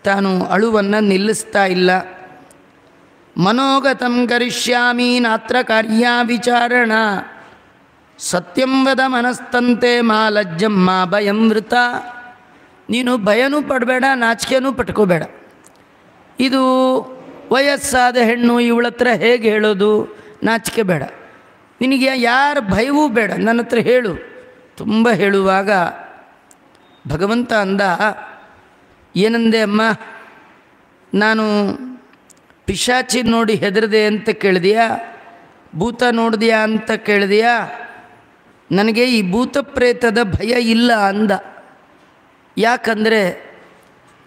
ತಾನು ಅಳುವನ್ನು ನಿಲ್ಲಿಸ್ತಾ ಇಲ್ಲ. ಮನೋಗತಂ ಕರಿಷ್ಯಾಮಿ ನಾತ್ರ ಕಾರ್ಯ ವಿಚಾರಣ, ಸತ್ಯಂ ವದ ಮನಸ್ತಂತೆ ಮಾ ಲಜ್ಜಂ ಮಾ ಭಯಂ ವೃತ. ನೀನು ಭಯನೂ ಪಡಬೇಡ, ನಾಚಿಕೆನೂ ಪಟ್ಕೋಬೇಡ. ಇದು ವಯಸ್ಸಾದ ಹೆಣ್ಣು, ಇವಳ ಹತ್ರ ಹೇಗೆ ಹೇಳೋದು? ನಾಚಿಕೆ ಬೇಡ ನಿನಗೆ, ಯಾರ ಭಯವೂ ಬೇಡ, ನನ್ನ ಹತ್ರ ಹೇಳು. ತುಂಬ ಹೇಳುವಾಗ ಭಗವಂತ ಅಂದ, ಏನಂದೆ ಅಮ್ಮ? ನಾನು ಪಿಶಾಚಿ ನೋಡಿ ಹೆದರದೆ ಅಂತ ಕೇಳಿದೆಯಾ? ಭೂತ ನೋಡಿದೆಯಾ ಅಂತ ಕೇಳಿದೆಯಾ? ನನಗೆ ಈ ಭೂತ ಪ್ರೇತದ ಭಯ ಇಲ್ಲ ಅಂದ. ಯಾಕಂದರೆ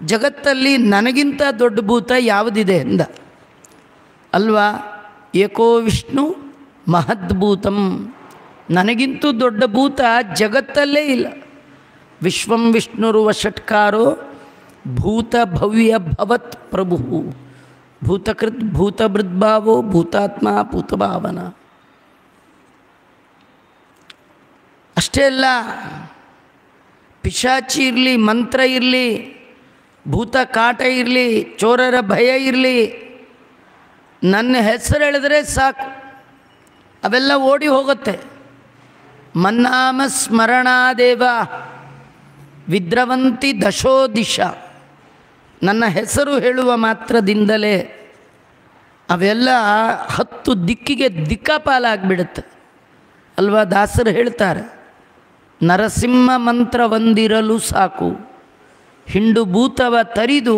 ಜಗತ್ತಲ್ಲಿ ನನಗಿಂತ ದೊಡ್ಡ ಭೂತ ಯಾವುದಿದೆ ಅಂದ ಅಲ್ವಾ? ಏಕೋ ವಿಷ್ಣು ಮಹದ್ಭೂತಂ, ನನಗಿಂತೂ ದೊಡ್ಡ ಭೂತ ಜಗತ್ತಲ್ಲೇ ಇಲ್ಲ. ವಿಶ್ವಂ ವಿಷ್ಣುರುವ ಷಟ್ಕಾರೋ ಭೂತ ಭವ್ಯ ಭವತ್ ಪ್ರಭು, ಭೂತಕೃತ್ ಭೂತಭೃದ್ಭಾವೋ ಭೂತಾತ್ಮ ಭೂತಭಾವನ. ಅಷ್ಟೇ ಅಲ್ಲ, ಪಿಶಾಚಿ ಇರಲಿ, ಮಂತ್ರ ಇರಲಿ, ಭೂತ ಕಾಟ ಇರಲಿ, ಚೋರರ ಭಯ ಇರಲಿ, ನನ್ನ ಹೆಸರು ಹೇಳಿದ್ರೆ ಸಾಕು, ಅವೆಲ್ಲ ಓಡಿ ಹೋಗುತ್ತೆ. ಮನ್ನಾಮ ಸ್ಮರಣಾದೇವ ವಿದ್ರವಂತಿ ದಶೋ ದಿಶ, ನನ್ನ ಹೆಸರು ಹೇಳುವ ಮಾತ್ರದಿಂದಲೇ ಅವೆಲ್ಲ 10 ದಿಕ್ಕಿಗೆ ದಿಕ್ಕಾಪಾಲಾಗಿಬಿಡುತ್ತೆ ಅಲ್ವಾ? ದಾಸರು ಹೇಳ್ತಾರೆ, ನರಸಿಂಹ ಮಂತ್ರ ಒಂದಿರಲು ಸಾಕು, ಹಿಂಡು ಭೂತವ ತರಿದು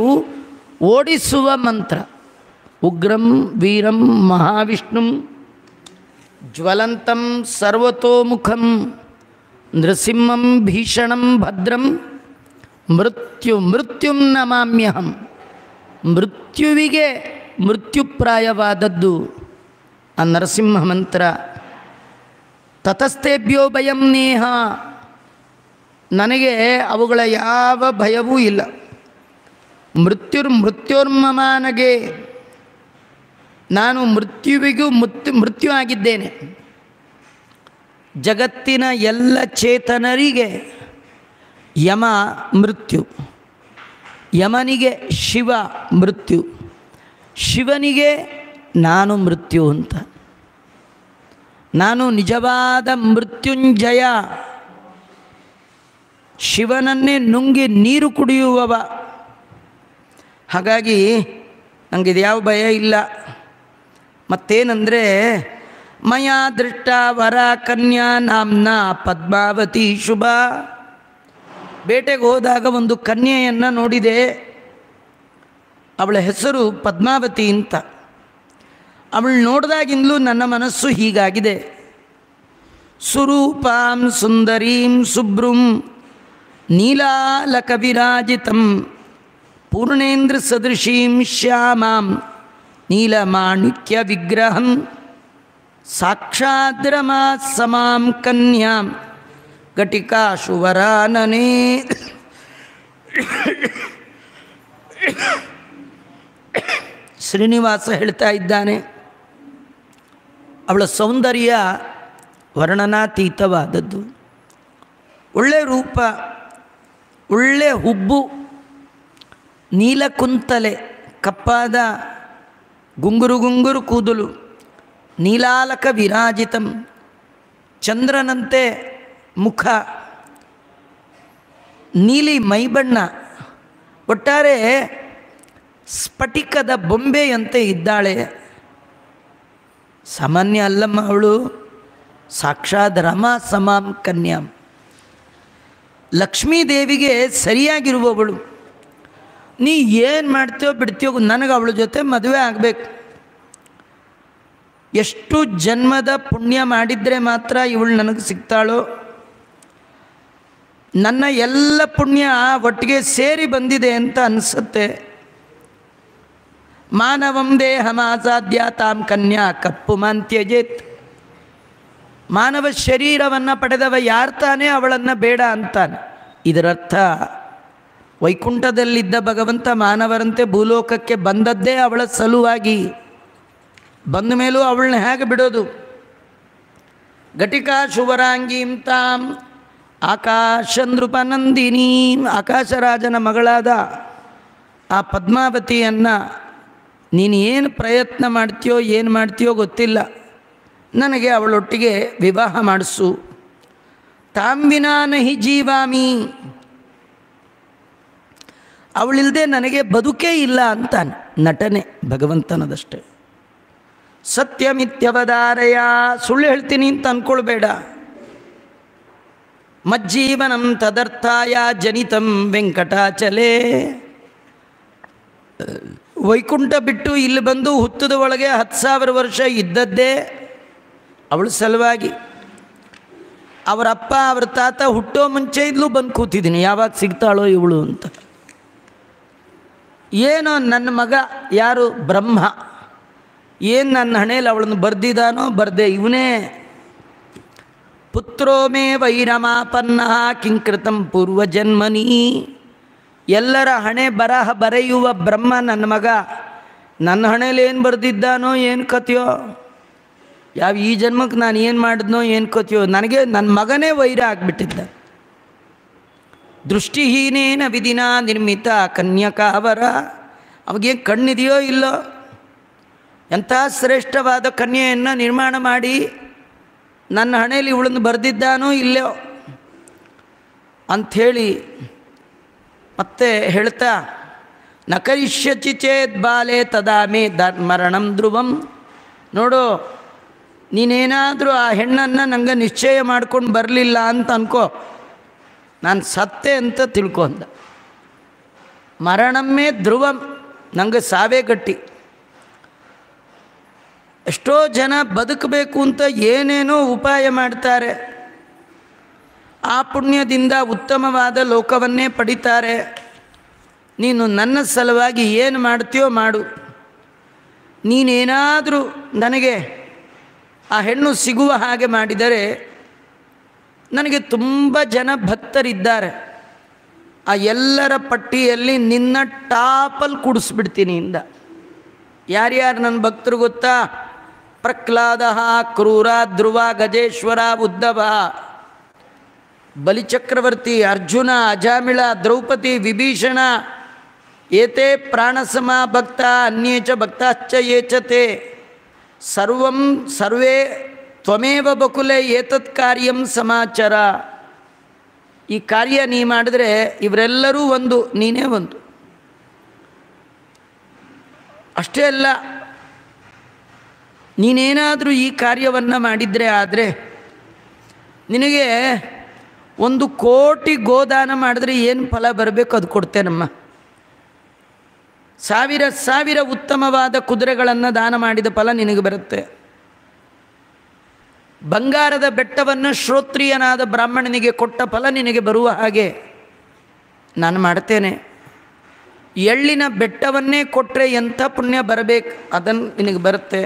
ಓಡಿಸುವ ಮಂತ್ರ. ಉಗ್ರಂ ವೀರಂ ಮಹಾವಿಷ್ಣುಂ ಜ್ವಲಂತಂ ಸರ್ವತೋಮುಖಂ ನೃಸಿಂಹಂ ಭೀಷಣಂ ಭದ್ರಂ ಮೃತ್ಯುಂ ನಮಾಮ್ಯಹಂ. ಮೃತ್ಯುವಿಗೆ ಮೃತ್ಯುಪ್ರಾಯವಾದದ್ದು ಆ ನರಸಿಂಹ ಮಂತ್ರ. ತತಸ್ಥೇಭ್ಯೋ ಭಯಂ ನೇಹ, ನನಗೆ ಅವುಗಳ ಯಾವ ಭಯವೂ ಇಲ್ಲ. ಮೃತ್ಯುರ್ಮಮಾನಗೆ, ನಾನು ಮೃತ್ಯುವಿಗೂ ಮೃತ್ಯು ಆಗಿದ್ದೇನೆ. ಜಗತ್ತಿನ ಎಲ್ಲ ಚೇತನರಿಗೆ ಯಮ ಮೃತ್ಯು, ಯಮನಿಗೆ ಶಿವ ಮೃತ್ಯು, ಶಿವನಿಗೆ ನಾನು ಮೃತ್ಯು ಅಂತ. ನಾನು ನಿಜವಾದ ಮೃತ್ಯುಂಜಯ, ಶಿವನನ್ನೇ ನುಂಗಿ ನೀರು ಕುಡಿಯುವವ. ಹಾಗಾಗಿ ನನಗಿದು ಯಾವ ಭಯ ಇಲ್ಲ. ಮತ್ತೇನೆಂದರೆ, ಮಯಾ ದೃಷ್ಟ ವರ ಕನ್ಯಾ ನಾಮ್ನ ಪದ್ಮಾವತಿ ಶುಭ. ಬೇಟೆಗೆ ಹೋದಾಗ ಒಂದು ಕನ್ಯೆಯನ್ನು ನೋಡಿದೆ. ಅವಳ ಹೆಸರು ಪದ್ಮಾವತಿ ಅಂತ. ಅವಳು ನೋಡಿದಾಗಿಂದಲೂ ನನ್ನ ಮನಸ್ಸು ಹೀಗಾಗಿದೆ. ಸುರೂಪಾಂ ಸುಂದರೀಂ ಶುಭ್ರಂ ನೀಲಾಲಕವಿರಾಜಿತಂ ಪೂರ್ಣೇಂದ್ರ ಸದೃಶೀಂ ಶ್ಯಾಮಾಂ ನೀಲಮಾಣಿಕ್ಯ ವಿಗ್ರಹಂ ಸಾಕ್ಷಾದ್ರಮಾ ಸಮಾಂ ಕನ್ಯಾಂ ಘಟಿಕಾಶುವರಾನನೇ. ಶ್ರೀನಿವಾಸ ಹೇಳ್ತಾ ಇದ್ದಾನೆ, ಅವಳ ಸೌಂದರ್ಯ ವರ್ಣನಾತೀತವಾದದ್ದು. ಒಳ್ಳೆ ರೂಪ, ಒಳ್ಳೆ ಹುಬ್ಬು, ನೀಲಕುಂತಲೆ, ಕಪ್ಪಾದ ಗುಂಗುರು ಗುಂಗುರು ಕೂದಲು, ನೀಲಾಲಕ ವಿರಾಜಿತಂ, ಚಂದ್ರನಂತೆ ಮುಖ, ನೀಲಿ ಮೈಬಣ್ಣ, ಒಟ್ಟಾರೆ ಸ್ಫಟಿಕದ ಬೊಂಬೆಯಂತೆ ಇದ್ದಾಳೆ. ಸಾಮಾನ್ಯ ಅಲ್ಲಮ್ಮ ಅವಳು, ಸಾಕ್ಷಾತ್ ರಮಾ ಸಮಾಂ ಕನ್ಯಾಂ, ಲಕ್ಷ್ಮೀದೇವಿಗೆ ಸರಿಯಾಗಿರುವವಳು. ನೀ ಏನು ಮಾಡ್ತೀಯೋ ಬಿಡ್ತೀಯೋ, ನನಗೆ ಅವಳ ಜೊತೆ ಮದುವೆ ಆಗಬೇಕು. ಎಷ್ಟು ಜನ್ಮದ ಪುಣ್ಯ ಮಾಡಿದರೆ ಮಾತ್ರ ಇವಳು ನನಗೆ ಸಿಗ್ತಾಳೋ, ನನ್ನ ಎಲ್ಲ ಪುಣ್ಯ ಒಟ್ಟಿಗೆ ಸೇರಿ ಬಂದಿದೆ ಅಂತ ಅನಿಸುತ್ತೆ. ಮಾನವಂ ದೇಹಮಾಸಾಧ್ಯ ತಾಂ ಕನ್ಯಾ ಕಪ್ಪು ಮಾಂತ್ಯಜೇತ್. ಮಾನವ ಶರೀರವನ್ನು ಪಡೆದವ ಯಾರು ತಾನೇ ಅವಳನ್ನು ಬೇಡ ಅಂತಾನೆ. ಇದರರ್ಥ ವೈಕುಂಠದಲ್ಲಿದ್ದ ಭಗವಂತ ಮಾನವರಂತೆ ಭೂಲೋಕಕ್ಕೆ ಬಂದದ್ದೇ ಅವಳ ಸಲುವಾಗಿ. ಬಂದ ಮೇಲೂ ಅವಳನ್ನ ಹೇಗೆ ಬಿಡೋದು? ಘಟಿಕಾ ಶುವರಾಂಗೀಂ ತಾಂ ಆಕಾಶನೃಪನಂದಿನೀಂ, ಆಕಾಶರಾಜನ ಮಗಳಾದ ಆ ಪದ್ಮಾವತಿಯನ್ನು ನೀನು ಏನು ಪ್ರಯತ್ನ ಮಾಡ್ತೀಯೋ ಏನು ಮಾಡ್ತೀಯೋ ಗೊತ್ತಿಲ್ಲ, ನನಗೆ ಅವಳೊಟ್ಟಿಗೆ ವಿವಾಹ ಮಾಡಿಸು. ತಾಂ ವಿನಾ ನಹಿ ಜೀವಾಮಿ, ಅವಳಿಲ್ಲದೆ ನನಗೆ ಬದುಕೇ ಇಲ್ಲ ಅಂತಾನೆ. ನಟನೆ ಭಗವಂತನದಷ್ಟೇ. ಸತ್ಯಮಿತ್ಯವಧಾರಯ, ಸುಳ್ಳು ಹೇಳ್ತೀನಿ ಅಂತ ಅಂದ್ಕೊಳ್ಬೇಡ. ಮಜ್ಜೀವನಂ ತದರ್ಥಾಯ ಜನಿತಂ ವೆಂಕಟಾಚಲೇ. ವೈಕುಂಠ ಬಿಟ್ಟು ಇಲ್ಲಿ ಬಂದು ಹುತ್ತದ ಒಳಗೆ 10,000 ವರ್ಷ ಇದ್ದದ್ದೇ ಅವಳ ಸಲುವಾಗಿ. ಅವರಪ್ಪ ಅವ್ರ ತಾತ ಹುಟ್ಟೋ ಮುಂಚೆ ಇದ್ಲೂ ಬಂದು ಕೂತಿದ್ದೀನಿ, ಯಾವಾಗ ಸಿಗ್ತಾಳೋ ಇವಳು ಅಂತ. ಏನೋ ನನ್ನ ಮಗ ಯಾರು ಬ್ರಹ್ಮ, ಏನು ನನ್ನ ಹಣೆಯಲ್ಲಿ ಅವಳನ್ನು ಬರ್ದಿದ್ದಾನೋ ಬರ್ದೆ ಇವನೇ. ಪುತ್ರೋ ಮೇ ವೈರಮಾಪನ್ನ ಕಿಂಕೃತಂ ಪೂರ್ವಜನ್ಮನಿ. ಎಲ್ಲರ ಹಣೆ ಬರಹ ಬರೆಯುವ ಬ್ರಹ್ಮ ನನ್ನ ಮಗ, ನನ್ನ ಹಣೆಯಲ್ಲಿ ಏನು ಬರೆದಿದ್ದಾನೋ ಏನು ಕಥೆಯೋ, ಯಾವ ಈ ಜನ್ಮಕ್ಕೆ ನಾನು ಏನು ಮಾಡಿದ್ನೋ ಏನು ಕಥೆಯೋ, ನನಗೆ ನನ್ನ ಮಗನೇ ವೈರ ಆಗಿಬಿಟ್ಟಿದ್ದ. ದೃಷ್ಟಿಹೀನೇನ ವಿಧಿನ ನಿರ್ಮಿತ ಕನ್ಯಕಾವರ. ಅವಾಗೇನು ಕಣ್ಣಿದೆಯೋ ಇಲ್ಲೋ, ಎಂಥ ಶ್ರೇಷ್ಠವಾದ ಕನ್ಯೆಯನ್ನು ನಿರ್ಮಾಣ ಮಾಡಿ ನನ್ನ ಹಣೆಯಲ್ಲಿ ಇವಳನ್ನು ಬರೆದಿದ್ದಾನೋ ಇಲ್ಲೋ ಅಂಥೇಳಿ ಮತ್ತೆ ಹೇಳ್ತಾ, ನ ಕರಿಷ್ಯಚಿ ಚೇತ್ ಬಾಲೆ ತದಾ ಮೇ ಮರಣಂ ಧ್ರುವಂ. ನೋಡು, ನೀನೇನಾದರೂ ಆ ಹೆಣ್ಣನ್ನು ನಂಗೆ ನಿಶ್ಚಯ ಮಾಡ್ಕೊಂಡು ಬರಲಿಲ್ಲ ಅಂತ ಅನ್ಕೋ, ನಾನು ಸತ್ತೆ ಅಂತ ತಿಳ್ಕೊ ಅಂದ. ಮರಣಮ್ಮೇ ಧ್ರುವಂ, ನಂಗೆ ಸಾವೇ ಗಟ್ಟಿ. ಎಷ್ಟೋ ಜನ ಬದುಕಬೇಕು ಅಂತ ಏನೇನೋ ಉಪಾಯ ಮಾಡ್ತಾರೆ, ಆ ಪುಣ್ಯದಿಂದ ಉತ್ತಮವಾದ ಲೋಕವನ್ನೇ ಪಡಿತಾರೆ. ನೀನು ನನ್ನ ಸಲುವಾಗಿ ಏನು ಮಾಡ್ತೀಯೋ ಮಾಡು. ನೀನೇನಾದರೂ ನನಗೆ ಆ ಹೆಣ್ಣು ಸಿಗುವ ಹಾಗೆ ಮಾಡಿದರೆ, ನನಗೆ ತುಂಬ ಜನ ಭಕ್ತರಿದ್ದಾರೆ, ಆ ಎಲ್ಲರ ಪಟ್ಟಿಯಲ್ಲಿ ನಿನ್ನ ಟಾಪಲ್ಲಿ ಕೂಡಿಸ್ಬಿಡ್ತೀನಿ ಇಂದ. ಯಾರ್ಯಾರು ನನ್ನ ಭಕ್ತರು ಗೊತ್ತಾ? ಪ್ರಹ್ಲಾದ, ಕ್ರೂರ, ಧ್ರುವ, ಗಜೇಶ್ವರ, ಉದ್ಧವ, ಬಲಿಚಕ್ರವರ್ತಿ, ಅರ್ಜುನ, ಅಜಾಮಿಳ, ದ್ರೌಪದಿ, ವಿಭೀಷಣ. ಏತೆ ಪ್ರಾಣಸಮ ಭಕ್ತ ಅನ್ಯೇ ಚ ಭಕ್ತಾಶ್ಚ ಏಚತೆ ಸರ್ವೇ ತ್ವಮೇವ ಬಕುಲೆ ಏತತ್ ಕಾರ್ಯಂ ಸಮಾಚಾರ. ಈ ಕಾರ್ಯ ನೀ ಮಾಡಿದ್ರೆ ಇವರೆಲ್ಲರೂ ಒಂದು, ನೀನೇ ಒಂದು. ಅಷ್ಟೇ ಅಲ್ಲ, ನೀನೇನಾದರೂ ಈ ಕಾರ್ಯವನ್ನು ಮಾಡಿದರೆ ಆದರೆ ನಿನಗೆ 1,000,000 ಗೋದಾನ ಮಾಡಿದ್ರೆ ಏನು ಫಲ ಬರಬೇಕು ಅದು ಕೊಡ್ತೇನಮ್ಮ. ಸಾವಿರ ಸಾವಿರ ಉತ್ತಮವಾದ ಕುದುರೆಗಳನ್ನು ದಾನ ಮಾಡಿದ ಫಲ ನಿನಗೆ ಬರುತ್ತೆ. ಬಂಗಾರದ ಬೆಟ್ಟವನ್ನು ಶ್ರೋತ್ರಿಯನಾದ ಬ್ರಾಹ್ಮಣನಿಗೆ ಕೊಟ್ಟ ಫಲ ನಿನಗೆ ಬರುವ ಹಾಗೆ ನಾನು ಮಾಡ್ತೇನೆ. ಎಳ್ಳಿನ ಬೆಟ್ಟವನ್ನೇ ಕೊಟ್ಟರೆ ಎಂಥ ಪುಣ್ಯ ಬರಬೇಕು, ಅದನ್ನು ನಿನಗೆ ಬರುತ್ತೆ.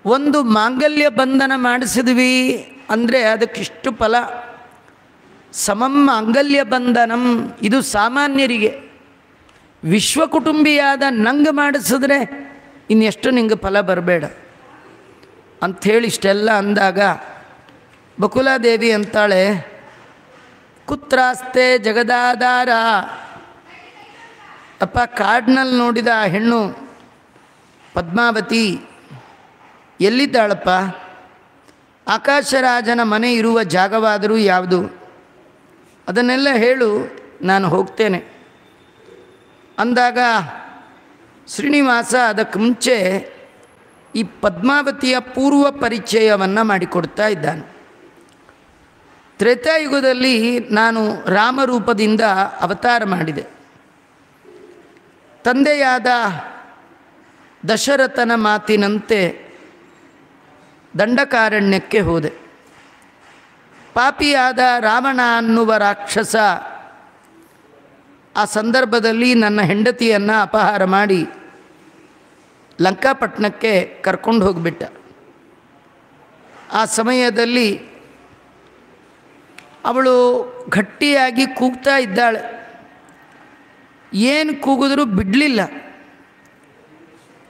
ಒಂದು ಮಾಂಗಲ್ಯ ಬಂಧನ ಮಾಡಿಸಿದ್ವಿ ಅಂದರೆ ಅದಕ್ಕಿಷ್ಟು ಫಲ. ಸಮಂ ಮಾಂಗಲ್ಯ ಬಂಧನಂ, ಇದು ಸಾಮಾನ್ಯರಿಗೆ. ವಿಶ್ವಕುಟುಂಬಿಯಾದ ನಂಗೆ ಮಾಡಿಸಿದ್ರೆ ಇನ್ನೆಷ್ಟು ನಿಂಗೆ ಫಲ ಬರಬೇಡ ಅಂಥೇಳಿ ಇಷ್ಟೆಲ್ಲ ಅಂದಾಗ ಬಕುಲಾದೇವಿ ಅಂತಾಳೆ, ಕುತ್ರಾಸ್ತೆ ಜಗದಾಧಾರ. ಅಪ್ಪ, ಕಾಡಿನಲ್ಲಿ ನೋಡಿದ ಆ ಹೆಣ್ಣು ಪದ್ಮಾವತಿ ಎಲ್ಲಿದ್ದಾಳಪ್ಪ? ಆಕಾಶರಾಜನ ಮನೆ ಇರುವ ಜಾಗವಾದರೂ ಯಾವುದು? ಅದನ್ನೆಲ್ಲ ಹೇಳು, ನಾನು ಹೋಗ್ತೇನೆ ಅಂದಾಗ ಶ್ರೀನಿವಾಸ ಅದಕ್ಕೆ ಮುಂಚೆ ಈ ಪದ್ಮಾವತಿಯ ಪೂರ್ವ ಪರಿಚಯವನ್ನು ಮಾಡಿಕೊಡ್ತಾ ಇದ್ದಾನೆ. ತ್ರೇತಾಯುಗದಲ್ಲಿ ನಾನು ರಾಮರೂಪದಿಂದ ಅವತಾರ ಮಾಡಿದೆ. ತಂದೆಯಾದ ದಶರಥನ ಮಾತಿನಂತೆ ದಂಡಕಾರಣ್ಯಕ್ಕೆ ಹೋದೆ. ಪಾಪಿಯಾದ ರಾವಣ ಅನ್ನುವ ರಾಕ್ಷಸ ಆ ಸಂದರ್ಭದಲ್ಲಿ ನನ್ನ ಹೆಂಡತಿಯನ್ನು ಅಪಹಾರ ಮಾಡಿ ಲಂಕಾಪಟ್ಟಣಕ್ಕೆ ಕರ್ಕೊಂಡು ಹೋಗಿಬಿಟ್ಟ. ಆ ಸಮಯದಲ್ಲಿ ಅವಳು ಗಟ್ಟಿಯಾಗಿ ಕೂಗ್ತಾ ಇದ್ದಾಳೆ. ಏನು ಕೂಗಿದ್ರೂ ಬಿಡಲಿಲ್ಲ.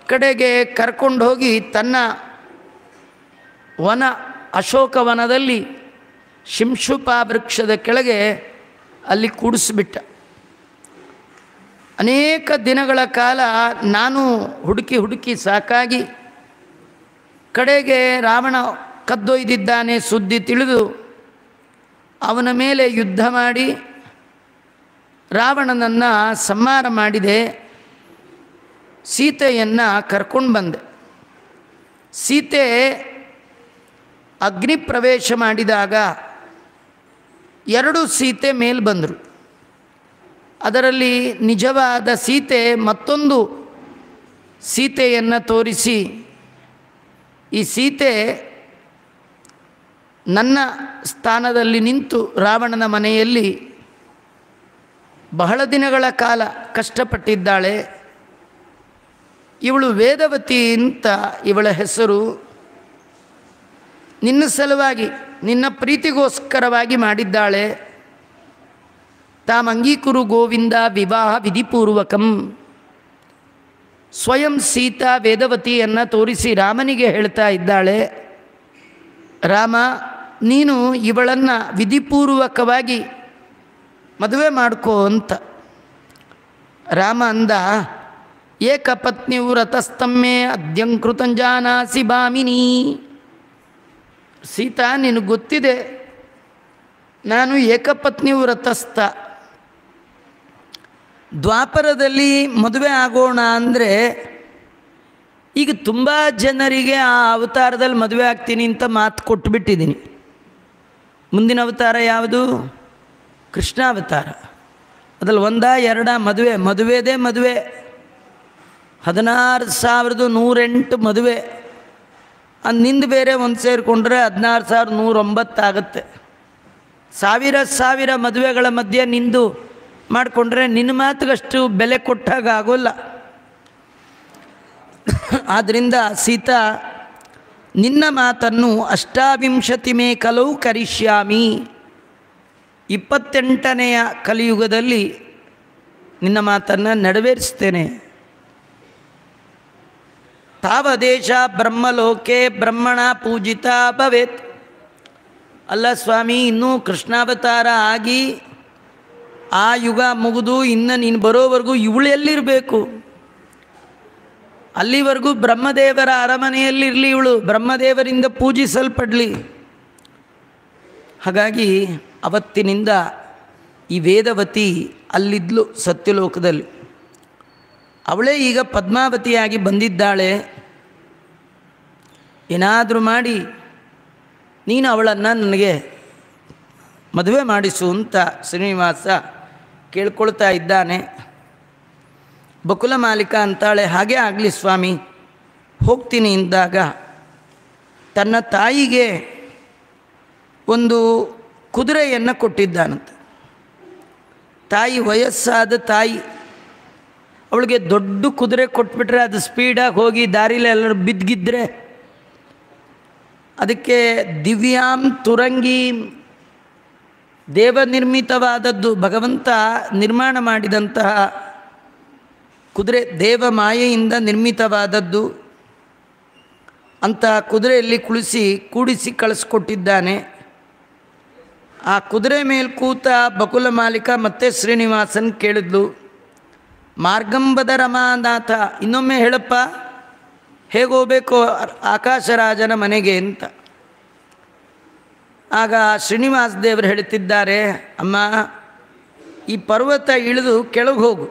ಕಡೆಗೆ ಕರ್ಕೊಂಡು ಹೋಗಿ ತನ್ನ ವನ ಅಶೋಕವನದಲ್ಲಿ ಶಿಂಶುಪ ವೃಕ್ಷದ ಕೆಳಗೆ ಅಲ್ಲಿ ಕೂಡಿಸ್ಬಿಟ್ಟ. ಅನೇಕ ದಿನಗಳ ಕಾಲ ನಾನು ಹುಡುಕಿ ಸಾಕಾಗಿ ಕಡೆಗೆ ರಾವಣ ಕದ್ದೊಯ್ದಿದ್ದಾನೆ ಸುದ್ದಿ ತಿಳಿದು ಅವನ ಮೇಲೆ ಯುದ್ಧ ಮಾಡಿ ರಾವಣನನ್ನು ಸಂಹಾರ ಮಾಡಿದೆ. ಸೀತೆಯನ್ನು ಕರ್ಕೊಂಡು ಬಂದೆ. ಸೀತೆ ಅಗ್ನಿ ಪ್ರವೇಶ ಮಾಡಿದಾಗ 2 ಸೀತೆ ಮೇಲೆ ಬಂದರು. ಅದರಲ್ಲಿ ನಿಜವಾದ ಸೀತೆ ಮತ್ತೊಂದು ಸೀತೆಯನ್ನು ತೋರಿಸಿ, ಈ ಸೀತೆ ನನ್ನ ಸ್ಥಾನದಲ್ಲಿ ನಿಂತು ರಾವಣನ ಮನೆಯಲ್ಲಿ ಬಹಳ ದಿನಗಳ ಕಾಲ ಕಷ್ಟಪಟ್ಟಿದ್ದಾಳೆ. ಇವಳು ವೇದವತಿ ಅಂತ ಇವಳ ಹೆಸರು. ನಿನ್ನ ಸಲುವಾಗಿ ನಿನ್ನ ಪ್ರೀತಿಗೋಸ್ಕರವಾಗಿ ಮಾಡಿದ್ದಾಳೆ. ತಾಮಂಗೀಕುರು ಗೋವಿಂದ ವಿವಾಹ ವಿಧಿಪೂರ್ವಕಂ. ಸ್ವಯಂ ಸೀತಾ ವೇದವತಿಯನ್ನು ತೋರಿಸಿ ರಾಮನಿಗೆ ಹೇಳ್ತಾ ಇದ್ದಾಳೆ, ರಾಮ ನೀನು ಇವಳನ್ನು ವಿಧಿಪೂರ್ವಕವಾಗಿ ಮದುವೆ ಮಾಡ್ಕೋ ಅಂತ. ರಾಮ ಅಂದ, ಏಕಪತ್ನಿ ವ್ರತಸ್ತಮ್ಮೆ ಅದ್ಯಂಕೃತಂಜಾನಾಸಿ ಭಾಮಿನಿ. ಸೀತಾ, ನಿನಗೆ ಗೊತ್ತಿದೆ ನಾನು ಏಕಪತ್ನಿ ವ್ರತಸ್ಥ. ದ್ವಾಪರದಲ್ಲಿ ಮದುವೆ ಆಗೋಣ ಅಂದರೆ ಈಗ ತುಂಬ ಜನರಿಗೆ ಆ ಅವತಾರದಲ್ಲಿ ಮದುವೆ ಆಗ್ತೀನಿ ಅಂತ ಮಾತು ಕೊಟ್ಟುಬಿಟ್ಟಿದ್ದೀನಿ. ಮುಂದಿನ ಅವತಾರ ಯಾವುದು? ಕೃಷ್ಣಾವತಾರ. ಅದ್ರಲ್ಲಿ 1 2 ಮದುವೆದೇ ಮದುವೆ. 16,108 ಮದುವೆ. ಅದು ನಿಂದು ಬೇರೆ ಒಂದು ಸೇರಿಕೊಂಡ್ರೆ 16,109 ಆಗುತ್ತೆ. ಸಾವಿರ ಮದುವೆಗಳ ಮಧ್ಯೆ ನಿಂದು ಮಾಡಿಕೊಂಡ್ರೆ ನಿನ್ನ ಮಾತಿಗಷ್ಟು ಬೆಲೆ ಕೊಟ್ಟಾಗ ಆಗೋಲ್ಲ. ಆದ್ದರಿಂದ ಸೀತಾ, ನಿನ್ನ ಮಾತನ್ನು 28 ಮೇ ಕಲವು ಕರಿಷ್ಯಾಮಿ. 28ನೆಯ ಕಲಿಯುಗದಲ್ಲಿ ನಿನ್ನ ಮಾತನ್ನು ನೆರವೇರಿಸ್ತೇನೆ. ತಾವದೇಶ ಬ್ರಹ್ಮಲೋಕೆ ಬ್ರಹ್ಮಣ ಪೂಜಿತ ಭವೇತ್. ಅಲ್ಲ ಸ್ವಾಮಿ, ಇನ್ನೂ ಕೃಷ್ಣಾವತಾರ ಆಗಿ ಆ ಯುಗ ಮುಗಿದು ಇನ್ನು ನೀನು ಬರೋವರೆಗೂ ಇವಳು ಎಲ್ಲಿರಬೇಕು? ಅಲ್ಲಿವರೆಗೂ ಬ್ರಹ್ಮದೇವರ ಅರಮನೆಯಲ್ಲಿರಲಿ ಇವಳು, ಬ್ರಹ್ಮದೇವರಿಂದ ಪೂಜಿಸಲ್ಪಡಲಿ. ಹಾಗಾಗಿ ಅವತ್ತಿನಿಂದ ಈ ವೇದವತಿ ಅಲ್ಲಿದ್ಲು ಸತ್ಯಲೋಕದಲ್ಲಿ. ಅವಳೇ ಈಗ ಪದ್ಮಾವತಿಯಾಗಿ ಬಂದಿದ್ದಾಳೆ. ಏನಾದರೂ ಮಾಡಿ ನೀನು ಅವಳನ್ನು ನನಗೆ ಮದುವೆ ಮಾಡಿಸು ಅಂತ ಶ್ರೀನಿವಾಸ ಕೇಳ್ಕೊಳ್ತಾ ಇದ್ದಾನೆ. ಬಕುಲ ಮಾಲಿಕ ಅಂತಾಳೆ, ಹಾಗೇ ಆಗಲಿ ಸ್ವಾಮಿ, ಹೋಗ್ತೀನಿ ಎಂದಾಗ ತನ್ನ ತಾಯಿಗೆ ಒಂದು ಕುದುರೆಯನ್ನು ಕೊಟ್ಟಿದ್ದಾನಂತೆ. ತಾಯಿ ವಯಸ್ಸಾದ ತಾಯಿ, ಅವಳಿಗೆ ದೊಡ್ಡ ಕುದುರೆ ಕೊಟ್ಬಿಟ್ರೆ ಅದು ಸ್ಪೀಡಾಗಿ ಹೋಗಿ ದಾರಿಲಿ ಎಲ್ಲರೂ ಬಿದ್ದಿದ್ರೆ, ಅದಕ್ಕೆ ದಿವ್ಯಾಂ ತುರಂಗಿ, ದೇವನಿರ್ಮಿತವಾದದ್ದು, ಭಗವಂತ ನಿರ್ಮಾಣ ಮಾಡಿದಂತಹ ಕುದುರೆ, ದೇವ ಮಾಯೆಯಿಂದ ನಿರ್ಮಿತವಾದದ್ದು. ಅಂತಹ ಕುದುರೆಯಲ್ಲಿ ಕೂಡಿಸಿ ಕಳಿಸ್ಕೊಟ್ಟಿದ್ದಾನೆ. ಆ ಕುದುರೆ ಮೇಲೆ ಕೂತ ಬಕುಲ ಮಾಲಿಕ ಮತ್ತೆ ಶ್ರೀನಿವಾಸನ್ ಕೇಳಿದ್ಲು, ಮಾರ್ಗಂಬದ ರಮಾನಾಥ, ಇನ್ನೊಮ್ಮೆ ಹೇಳಪ್ಪ, ಹೇಗೆ ಹೋಗಬೇಕು ಆಕಾಶರಾಜನ ಮನೆಗೆ ಅಂತ. ಆಗ ಶ್ರೀನಿವಾಸ ದೇವರು ಹೇಳ್ತಿದ್ದಾರೆ, ಅಮ್ಮ, ಈ ಪರ್ವತ ಇಳಿದು ಕೆಳಗೆ ಹೋಗು.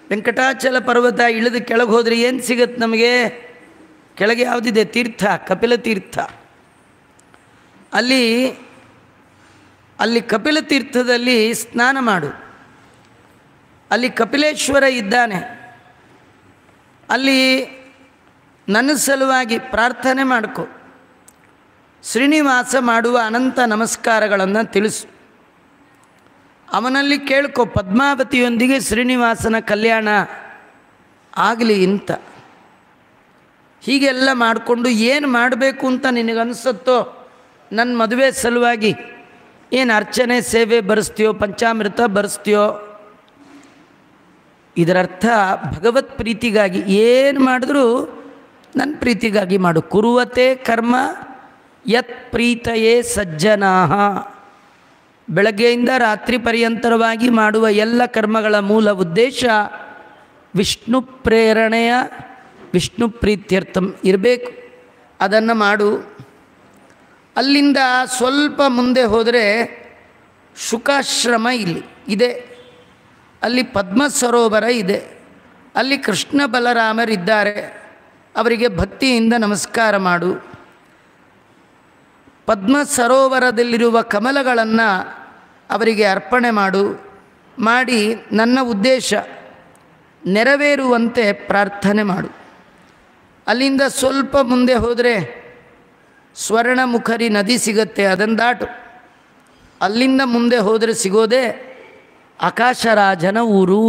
ವೆಂಕಟಾಚಲ ಪರ್ವತ ಇಳಿದು ಕೆಳಗೆ ಹೋದರೆ ಏನು ಸಿಗುತ್ತೆ ನಮಗೆ? ಕೆಳಗೆ ಯಾವುದಿದೆ? ತೀರ್ಥ, ಕಪಿಲ ತೀರ್ಥ. ಅಲ್ಲಿ ಕಪಿಲ ತೀರ್ಥದಲ್ಲಿ ಸ್ನಾನ ಮಾಡು. ಅಲ್ಲಿ ಕಪಿಲೇಶ್ವರ ಇದ್ದಾನೆ. ಅಲ್ಲಿ ನನ್ನ ಸಲುವಾಗಿ ಪ್ರಾರ್ಥನೆ ಮಾಡ್ಕೊ. ಶ್ರೀನಿವಾಸ ಮಾಡುವ ಅನಂತ ನಮಸ್ಕಾರಗಳನ್ನು ತಿಳಿಸು. ಅವನಲ್ಲಿ ಕೇಳ್ಕೊ, ಪದ್ಮಾವತಿಯೊಂದಿಗೆ ಶ್ರೀನಿವಾಸನ ಕಲ್ಯಾಣ ಆಗಲಿ ಅಂತ. ಹೀಗೆಲ್ಲ ಮಾಡಿಕೊಂಡು ಏನು ಮಾಡಬೇಕು ಅಂತ ನಿನಗನ್ಸುತ್ತೋ, ನನ್ನ ಮದುವೆ ಸಲುವಾಗಿ ಏನು ಅರ್ಚನೆ ಸೇವೆ ಬರೆಸ್ತೀಯೋ, ಪಂಚಾಮೃತ ಬರೆಸ್ತೀಯೋ, ಇದರರ್ಥ ಭಗವತ್ ಪ್ರೀತಿಗಾಗಿ ಏನು ಮಾಡಿದ್ರೂ ನನ್ನ ಪ್ರೀತಿಗಾಗಿ ಮಾಡು. ಕುರುವತೆ ಕರ್ಮ ಯತ್ ಪ್ರೀತಯೇ ಸಜ್ಜನಾಹ. ಬೆಳಗ್ಗೆಯಿಂದ ರಾತ್ರಿ ಪರ್ಯಂತರವಾಗಿ ಮಾಡುವ ಎಲ್ಲ ಕರ್ಮಗಳ ಮೂಲ ಉದ್ದೇಶ ವಿಷ್ಣು ಪ್ರೇರಣೆಯ, ವಿಷ್ಣು ಪ್ರೀತ್ಯರ್ಥಂ ಇರಬೇಕು. ಅದನ್ನು ಮಾಡು. ಅಲ್ಲಿಂದ ಸ್ವಲ್ಪ ಮುಂದೆ ಹೋದರೆ ಶುಕಾಶ್ರಮ ಇಲ್ಲಿ ಇದೆ. ಅಲ್ಲಿ ಪದ್ಮ ಸರೋವರ ಇದೆ. ಅಲ್ಲಿ ಕೃಷ್ಣ ಬಲರಾಮರಿದ್ದಾರೆ. ಅವರಿಗೆ ಭಕ್ತಿಯಿಂದ ನಮಸ್ಕಾರ ಮಾಡು. ಪದ್ಮ ಸರೋವರದಲ್ಲಿರುವ ಕಮಲಗಳನ್ನು ಅವರಿಗೆ ಅರ್ಪಣೆ ಮಾಡಿ ನನ್ನ ಉದ್ದೇಶ ನೆರವೇರುವಂತೆ ಪ್ರಾರ್ಥನೆ ಮಾಡು. ಅಲ್ಲಿಂದ ಸ್ವಲ್ಪ ಮುಂದೆ ಹೋದರೆ ಸ್ವರ್ಣಮುಖರಿ ನದಿ ಸಿಗತ್ತೆ, ಅದನ್ನು ದಾಟು. ಅಲ್ಲಿಂದ ಮುಂದೆ ಹೋದರೆ ಸಿಗೋದೇ ಆಕಾಶರಾಜನ ಊರು.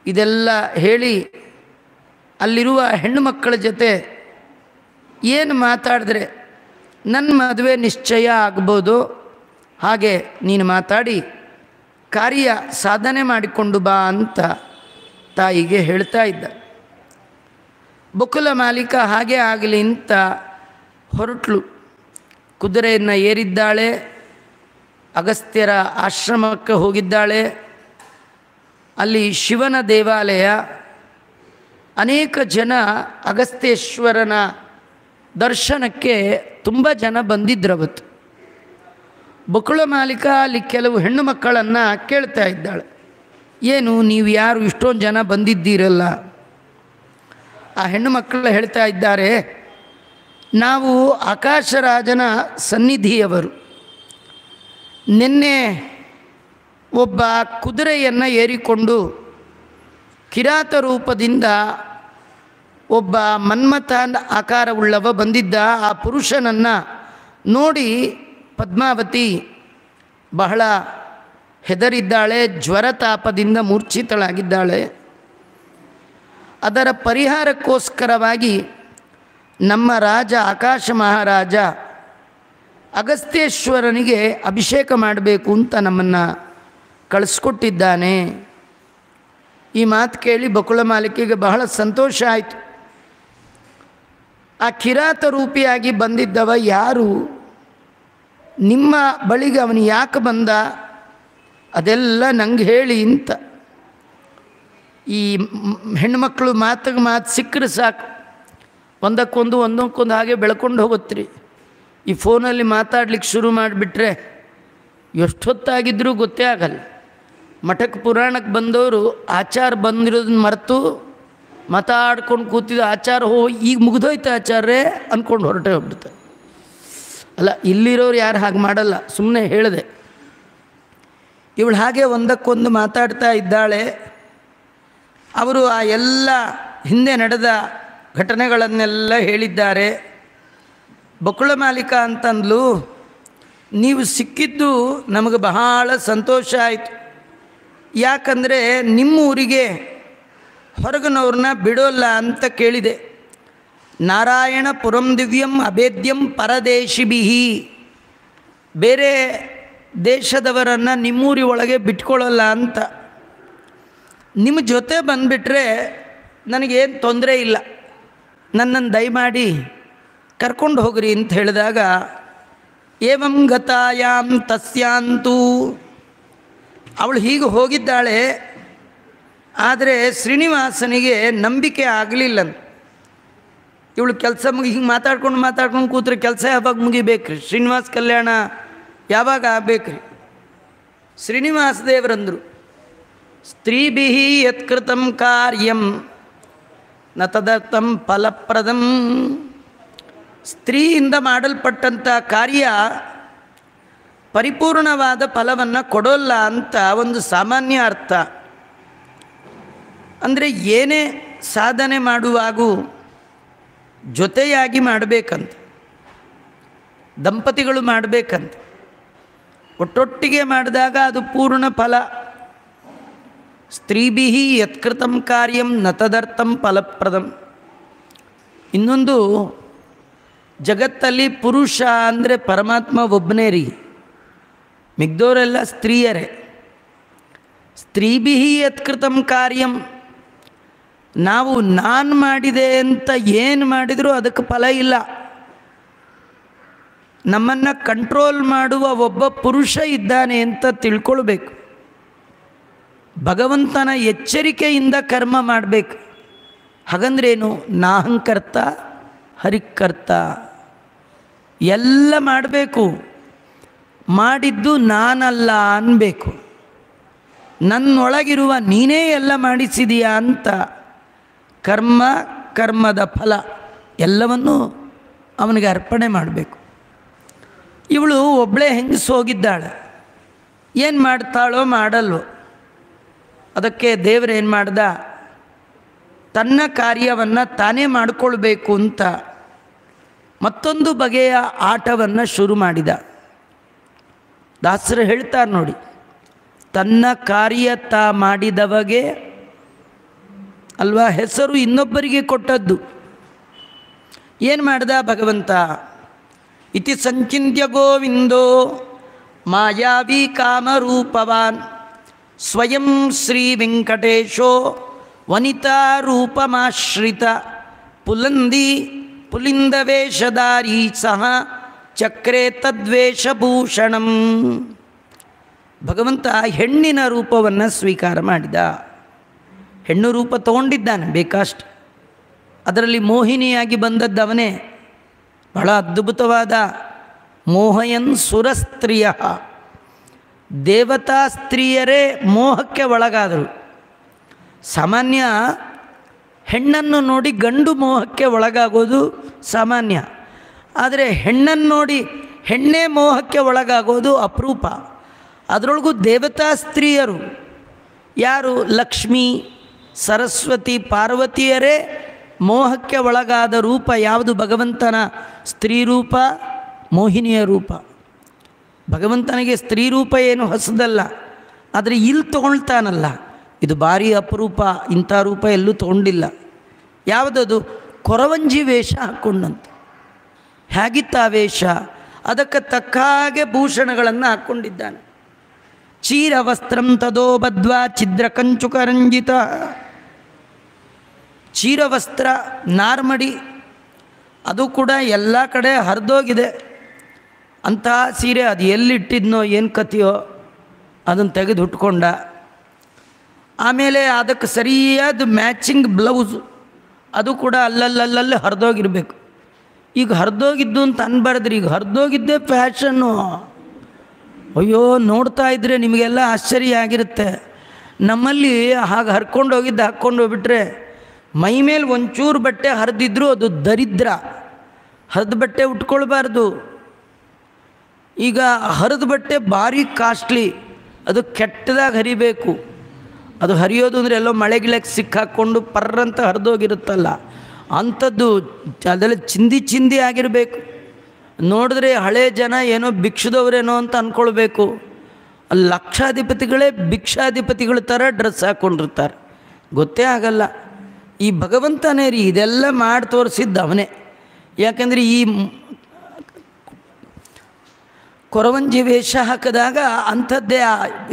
ಇದೆಲ್ಲ ಹೇಳಿ ಅಲ್ಲಿರುವ ಹೆಣ್ಣು ಮಕ್ಕಳ ಜೊತೆ ಏನು ಮಾತಾಡಿದ್ರೆ ನನ್ನ ಮದುವೆ ನಿಶ್ಚಯ ಆಗ್ಬೋದು, ಹಾಗೆ ನೀನು ಮಾತಾಡಿ ಕಾರ್ಯ ಸಾಧನೆ ಮಾಡಿಕೊಂಡು ಬಾ ಅಂತ ತಾಯಿಗೆ ಹೇಳ್ತಾ ಇದ್ದ. ಬಕುಲ ಮಾಲಿಕ ಹಾಗೆ ಆಗಲಿ ಅಂತ ಹೊರಟ್ಲು. ಕುದುರೆಯನ್ನು ಏರಿದ್ದಾಳೆ. ಅಗಸ್ತ್ಯರ ಆಶ್ರಮಕ್ಕೆ ಹೋಗಿದ್ದಾಳೆ. ಅಲ್ಲಿ ಶಿವನ ದೇವಾಲಯ. ಅನೇಕ ಜನ ಅಗಸ್ತ್ಯೇಶ್ವರನ ದರ್ಶನಕ್ಕೆ ತುಂಬ ಜನ ಬಂದಿದ್ರವತ್ತು. ಬಕುಳ ಮಾಲಿಕ ಅಲ್ಲಿ ಕೆಲವು ಹೆಣ್ಣು ಮಕ್ಕಳನ್ನು ಕೇಳ್ತಾ ಇದ್ದಾಳೆ, ಏನು ನೀವು ಯಾರು ಇಷ್ಟೊಂದು ಜನ ಬಂದಿದ್ದೀರಲ್ಲ? ಆ ಹೆಣ್ಣು ಮಕ್ಕಳು ಹೇಳ್ತಾ ಇದ್ದಾರೆ, ನಾವು ಆಕಾಶರಾಜನ ಸನ್ನಿಧಿಯವರು. ನಿನ್ನೆ ಒಬ್ಬ ಕುದುರೆಯನ್ನು ಏರಿಕೊಂಡು ಕಿರಾತ ರೂಪದಿಂದ ಒಬ್ಬ ಮನ್ಮಥ ಆಕಾರವುಳ್ಳವ ಬಂದಿದ್ದ. ಆ ಪುರುಷನನ್ನು ನೋಡಿ ಪದ್ಮಾವತಿ ಬಹಳ ಹೆದರಿದ್ದಾಳೆ. ಜ್ವರ ತಾಪದಿಂದ ಮೂರ್ಛಿತಳಾಗಿದ್ದಾಳೆ. ಅದರ ಪರಿಹಾರಕ್ಕೋಸ್ಕರವಾಗಿ ನಮ್ಮ ರಾಜ ಆಕಾಶ ಮಹಾರಾಜ ಅಗಸ್ತ್ಯೇಶ್ವರನಿಗೆ ಅಭಿಷೇಕ ಮಾಡಬೇಕು ಅಂತ ನಮ್ಮನ್ನು ಕಳಿಸ್ಕೊಟ್ಟಿದ್ದಾನೆ. ಈ ಮಾತು ಕೇಳಿ ಬಕುಳ ಮಾಲಿಕೆಗೆ ಬಹಳ ಸಂತೋಷ ಆಯಿತು. ಆ ಕಿರಾತ ರೂಪಿಯಾಗಿ ಬಂದಿದ್ದವ ಯಾರು? ನಿಮ್ಮ ಬಳಿಗೆ ಅವನು ಯಾಕೆ ಬಂದ? ಅದೆಲ್ಲ ನಂಗೆ ಹೇಳಿ ಅಂತ. ಈ ಹೆಣ್ಣುಮಕ್ಕಳು ಮಾತಿಗೆ ಮಾತು ಸಿಕ್ಕರೆ ಸಾಕು, ಒಂದಕ್ಕೊಂದು ಹಾಗೆ ಬೆಳ್ಕೊಂಡು ಹೋಗುತ್ತೀರಿ. ಈ ಫೋನಲ್ಲಿ ಮಾತಾಡ್ಲಿಕ್ಕೆ ಶುರು ಮಾಡಿಬಿಟ್ರೆ ಎಷ್ಟೊತ್ತಾಗಿದ್ರೂ ಗೊತ್ತೇ ಆಗಲ್ಲ. ಮಠಕ್ಕೆ ಪುರಾಣಕ್ಕೆ ಬಂದವರು ಆಚಾರ ಬಂದಿರೋದನ್ನ ಮರೆತು ಮಾತಾಡ್ಕೊಂಡು ಕೂತಿದ್ದು, ಆಚಾರ ಈಗ ಮುಗಿದೋಯ್ತು ಆಚಾರ್ಯೇ ಅಂದ್ಕೊಂಡು ಹೊರಟೆ ಹೋಗ್ಬಿಡ್ತಾರೆ. ಅಲ್ಲ, ಇಲ್ಲಿರೋರು ಯಾರು ಹಾಗೆ ಮಾಡಲ್ಲ, ಸುಮ್ಮನೆ ಹೇಳಿದೆ. ಇವಳು ಹಾಗೆ ಒಂದಕ್ಕೊಂದು ಮಾತಾಡ್ತಾ ಇದ್ದಾಳೆ. ಅವರು ಆ ಎಲ್ಲ ಹಿಂದೆ ನಡೆದ ಘಟನೆಗಳನ್ನೆಲ್ಲ ಹೇಳಿದ್ದಾರೆ. ಬಕುಳ ಮಾಲಿಕ ಅಂತಂದ್ಲು, ನೀವು ಸಿಕ್ಕಿದ್ದು ನಮಗೆ ಬಹಳ ಸಂತೋಷ ಆಯಿತು. ಯಾಕಂದರೆ ನಿಮ್ಮ ಊರಿಗೆ ಹೊರಗಿನವ್ರನ್ನ ಬಿಡೋಲ್ಲ ಅಂತ ಕೇಳಿದೆ. ನಾರಾಯಣ ಪುರಂ ದಿವ್ಯಂ ಅಭೇದ್ಯಂ ಪರದೇಶಿಬಿಹಿ, ಬೇರೆ ದೇಶದವರನ್ನು ನಿಮ್ಮೂರಿ ಒಳಗೆ ಬಿಟ್ಕೊಳ್ಳಲ್ಲ ಅಂತ. ನಿಮ್ಮ ಜೊತೆ ಬಂದುಬಿಟ್ರೆ ನನಗೇನು ತೊಂದರೆ ಇಲ್ಲ, ನನ್ನನ್ನು ದಯಮಾಡಿ ಕರ್ಕೊಂಡು ಹೋಗ್ರಿ ಅಂತ ಹೇಳಿದಾಗ, ಏವಂ ಗತಾಯಾಂ ತಸ್ಯಾಂತೂ, ಅವಳು ಹೀಗೆ ಹೋಗಿದ್ದಾಳೆ. ಆದರೆ ಶ್ರೀನಿವಾಸನಿಗೆ ನಂಬಿಕೆ ಆಗಲಿಲ್ಲ. ಇವಳು ಕೆಲಸ ಹಿಂಗೆ ಮಾತಾಡ್ಕೊಂಡು ಕೂತ್ರೆ ಕೆಲಸ ಯಾವಾಗ ಮುಗಿಬೇಕ್ರಿ? ಶ್ರೀನಿವಾಸ ಕಲ್ಯಾಣ ಯಾವಾಗ ಆಗಬೇಕ್ರಿ? ಶ್ರೀನಿವಾಸ ದೇವರಂದರು, ಸ್ತ್ರೀಭಿ ಯತ್ಕೃತಂ ಕಾರ್ಯಂ ನ ತದರ್ಥಂ ಫಲಪ್ರದಂ. ಸ್ತ್ರೀಯಿಂದ ಮಾಡಲ್ಪಟ್ಟಂಥ ಕಾರ್ಯ ಪರಿಪೂರ್ಣವಾದ ಫಲವನ್ನು ಕೊಡೋಲ್ಲ ಅಂತ ಒಂದು ಸಾಮಾನ್ಯ ಅರ್ಥ. ಅಂದರೆ ಏನೇ ಸಾಧನೆ ಮಾಡುವಾಗೂ ಜೊತೆಯಾಗಿ ಮಾಡಬೇಕಂತ, ದಂಪತಿಗಳು ಮಾಡಬೇಕಂತ. ಒಟ್ಟೊಟ್ಟಿಗೆ ಮಾಡಿದಾಗ ಅದು ಪೂರ್ಣ ಫಲ. ಸ್ತ್ರೀಭಿ ಯತ್ಕೃತಂ ಕಾರ್ಯಂ ನ ತದರ್ಥಂ ಫಲಪ್ರದಂ. ಇನ್ನೊಂದು, ಜಗತ್ತಲ್ಲಿ ಪುರುಷ ಅಂದರೆ ಪರಮಾತ್ಮ ಒಬ್ಬನೇ ರೀ, ಮಿಗ್ದವರೆಲ್ಲ ಸ್ತ್ರೀಯರೇ. ಸ್ತ್ರೀಭಿ ಯತ್ಕೃತಂ ಕಾರ್ಯಂ, ನಾವು ನಾನು ಮಾಡಿದೆ ಅಂತ ಏನು ಮಾಡಿದರೂ ಅದಕ್ಕೆ ಫಲ ಇಲ್ಲ. ನಮ್ಮನ್ನು ಕಂಟ್ರೋಲ್ ಮಾಡುವ ಒಬ್ಬ ಪುರುಷ ಇದ್ದಾನೆ ಅಂತ ತಿಳ್ಕೊಳ್ಬೇಕು. ಭಗವಂತನ ಎಚ್ಚರಿಕೆಯಿಂದ ಕರ್ಮ ಮಾಡಬೇಕು. ಹಾಗಂದ್ರೇನು? ನಾಹಂಕರ್ತ ಹರಿಕರ್ತ, ಎಲ್ಲ ಮಾಡಬೇಕು. ಮಾಡಿದ್ದು ನಾನಲ್ಲ ಅನ್ನಬೇಕು. ನನ್ನೊಳಗಿರುವ ನೀನೇ ಎಲ್ಲ ಮಾಡಿಸಿದೀಯಾ ಅಂತ ಕರ್ಮದ ಫಲ ಎಲ್ಲವನ್ನೂ ಅವನಿಗೆ ಅರ್ಪಣೆ ಮಾಡಬೇಕು. ಇವಳು ಒಬ್ಬಳೇ ಹೆಂಗಸು ಹೋಗಿದ್ದಾಳೆ, ಏನು ಮಾಡ್ತಾಳೋ ಮಾಡಲ್ವೋ. ಅದಕ್ಕೆ ದೇವರೇನು ಮಾಡ್ದ? ತನ್ನ ಕಾರ್ಯವನ್ನು ತಾನೇ ಮಾಡಿಕೊಳ್ಬೇಕು ಅಂತ ಮತ್ತೊಂದು ಬಗೆಯ ಆಟವನ್ನು ಶುರು ಮಾಡಿದ. ದಾಸರು ಹೇಳ್ತಾರೆ ನೋಡಿ, ತನ್ನ ಕಾರ್ಯ ತಾ ಮಾಡಿದವಗೆ ಅಲ್ವಾ ಹೆಸರು ಇನ್ನೊಬ್ಬರಿಗೆ ಕೊಟ್ಟದ್ದು. ಏನು ಮಾಡ್ದ ಭಗವಂತ? ಇತಿ ಸಂಚಿಂತ್ಯ ಗೋವಿಂದೋ ಮಾಯಾವಿ ಕಾಮರೂಪವಾನ್ ಸ್ವಯಂ ಶ್ರೀ ವೆಂಕಟೇಶೋ ವನಿತಾ ರೂಪಮಾಶ್ರಿತ ಪುಲಿಂದವೇಷಧಾರಿ ಸಹ ಚಕ್ರೇ ತದ್ವೇಷಭೂಷಣಂ. ಭಗವಂತ ಹೆಣ್ಣಿನ ರೂಪವನ್ನು ಸ್ವೀಕಾರ ಮಾಡಿದ. ಹೆಣ್ಣು ರೂಪ ತಗೊಂಡಿದ್ದಾನೆ ಬೇಕಷ್ಟು. ಅದರಲ್ಲಿ ಮೋಹಿನಿಯಾಗಿ ಬಂದದ್ದವನೇ. ಬಹಳ ಅದ್ಭುತವಾದ ಮೋಹಯನ್ ಸುರಸ್ತ್ರೀಯ, ದೇವತಾ ಸ್ತ್ರೀಯರೇ ಮೋಹಕ್ಕೆ ಒಳಗಾದರು. ಸಾಮಾನ್ಯ ಹೆಣ್ಣನ್ನು ನೋಡಿ ಗಂಡು ಮೋಹಕ್ಕೆ ಒಳಗಾಗೋದು ಸಾಮಾನ್ಯ. ಆದರೆ ಹೆಣ್ಣನ್ನು ನೋಡಿ ಹೆಣ್ಣೇ ಮೋಹಕ್ಕೆ ಒಳಗಾಗೋದು ಅಪರೂಪ. ಅದರೊಳಗೂ ದೇವತಾ ಸ್ತ್ರೀಯರು ಯಾರು? ಲಕ್ಷ್ಮೀ, ಸರಸ್ವತಿ, ಪಾರ್ವತಿಯರೇ ಮೋಹಕ್ಕೆ ಒಳಗಾದ ರೂಪ ಯಾವುದು? ಭಗವಂತನ ಸ್ತ್ರೀ ರೂಪ, ಮೋಹಿನಿಯ ರೂಪ. ಭಗವಂತನಿಗೆ ಸ್ತ್ರೀ ರೂಪ ಏನು ಹೊಸದಲ್ಲ, ಆದರೆ ಇಲ್ಲಿ ತೊಗೊಳ್ತಾನಲ್ಲ, ಇದು ಭಾರಿ ಅಪರೂಪ. ಇಂಥ ರೂಪ ಎಲ್ಲೂ ತೊಗೊಂಡಿಲ್ಲ. ಯಾವುದದು? ಕೊರವಂಜಿ ವೇಷ ಹಾಕ್ಕೊಂಡಂತೆ. ಹೇಗಿತ್ತ ಆ ವೇಷ? ಅದಕ್ಕೆ ತಕ್ಕ ಹಾಗೆ ಭೂಷಣಗಳನ್ನು ಹಾಕ್ಕೊಂಡಿದ್ದಾನೆ. ಚೀರವಸ್ತ್ರಂ ತದೋ ಬದ್ವಾ ಛಿದ್ರ ಕಂಚುಕರಂಜಿತ. ಚೀರವಸ್ತ್ರ, ನಾರ್ಮಡಿ, ಅದು ಕೂಡ ಎಲ್ಲ ಕಡೆ ಹರಿದೋಗಿದೆ. ಅಂತಹ ಸೀರೆ ಅದು ಎಲ್ಲಿಟ್ಟಿದ್ನೋ ಏನು ಕಥೆಯೋ ಅದನ್ನು ತೆಗೆದು ಉಟ್ಕೊಂಡ. ಆಮೇಲೆ ಅದಕ್ಕೆ ಸರಿಯಾದ ಮ್ಯಾಚಿಂಗ್ ಬ್ಲೌಸು, ಅದು ಕೂಡ ಅಲ್ಲಲ್ಲಿ ಹರಿದೋಗಿರಬೇಕು. ಈಗ ಹರಿದೋಗಿದ್ದು ಅಂತ ಅನ್ಬಾರ್ದ್ರಿ, ಈಗ ಹರಿದೋಗಿದ್ದೇ ಫ್ಯಾಷನ್ನು. ಅಯ್ಯೋ, ನೋಡ್ತಾ ಇದ್ದರೆ ನಿಮಗೆಲ್ಲ ಆಶ್ಚರ್ಯ ಆಗಿರುತ್ತೆ. ನಮ್ಮಲ್ಲಿ ಹಾಗೆ ಹರ್ಕೊಂಡು ಹೋಗಿದ್ದು ಹಾಕ್ಕೊಂಡು ಹೋಗ್ಬಿಟ್ರೆ ಮೈ ಮೇಲೆ ಒಂಚೂರು ಬಟ್ಟೆ ಹರಿದಿದ್ರು ಅದು ದರಿದ್ರ. ಹರಿದ ಬಟ್ಟೆ ಉಟ್ಕೊಳ್ಬಾರ್ದು. ಈಗ ಹರಿದ ಬಟ್ಟೆ ಭಾರಿ ಕಾಸ್ಟ್ಲಿ. ಅದು ಕೆಟ್ಟದಾಗಿ ಹರಿಬೇಕು. ಅದು ಹರಿಯೋದು ಅಂದರೆ ಎಲ್ಲೋ ಮಳೆಗಿಳಕ್ಕೆ ಸಿಕ್ಕಾಕ್ಕೊಂಡು ಪರ್ರಂತ ಹರಿದೋಗಿರುತ್ತಲ್ಲ ಅಂಥದ್ದು, ಅದೆಲ್ಲ ಚಿಂದಿ ಆಗಿರಬೇಕು. ನೋಡಿದ್ರೆ ಹಳೆ ಜನ ಏನೋ ಭಿಕ್ಷದವ್ರೇನೋ ಅಂತ ಅಂದ್ಕೊಳ್ಬೇಕು. ಅಲ್ಲಿ ಲಕ್ಷಾಧಿಪತಿಗಳೇ ಭಿಕ್ಷಾಧಿಪತಿಗಳ ಥರ ಡ್ರೆಸ್ ಹಾಕ್ಕೊಂಡಿರ್ತಾರೆ, ಗೊತ್ತೇ ಆಗಲ್ಲ. ಈ ಭಗವಂತನೇ ರೀ ಇದೆಲ್ಲ ಮಾಡಿ ತೋರಿಸಿದ್ದು ಅವನೇ. ಯಾಕಂದರೆ ಈ ಕೊರವಂಜಿ ವೇಷ ಹಾಕಿದಾಗ ಅಂಥದ್ದೇ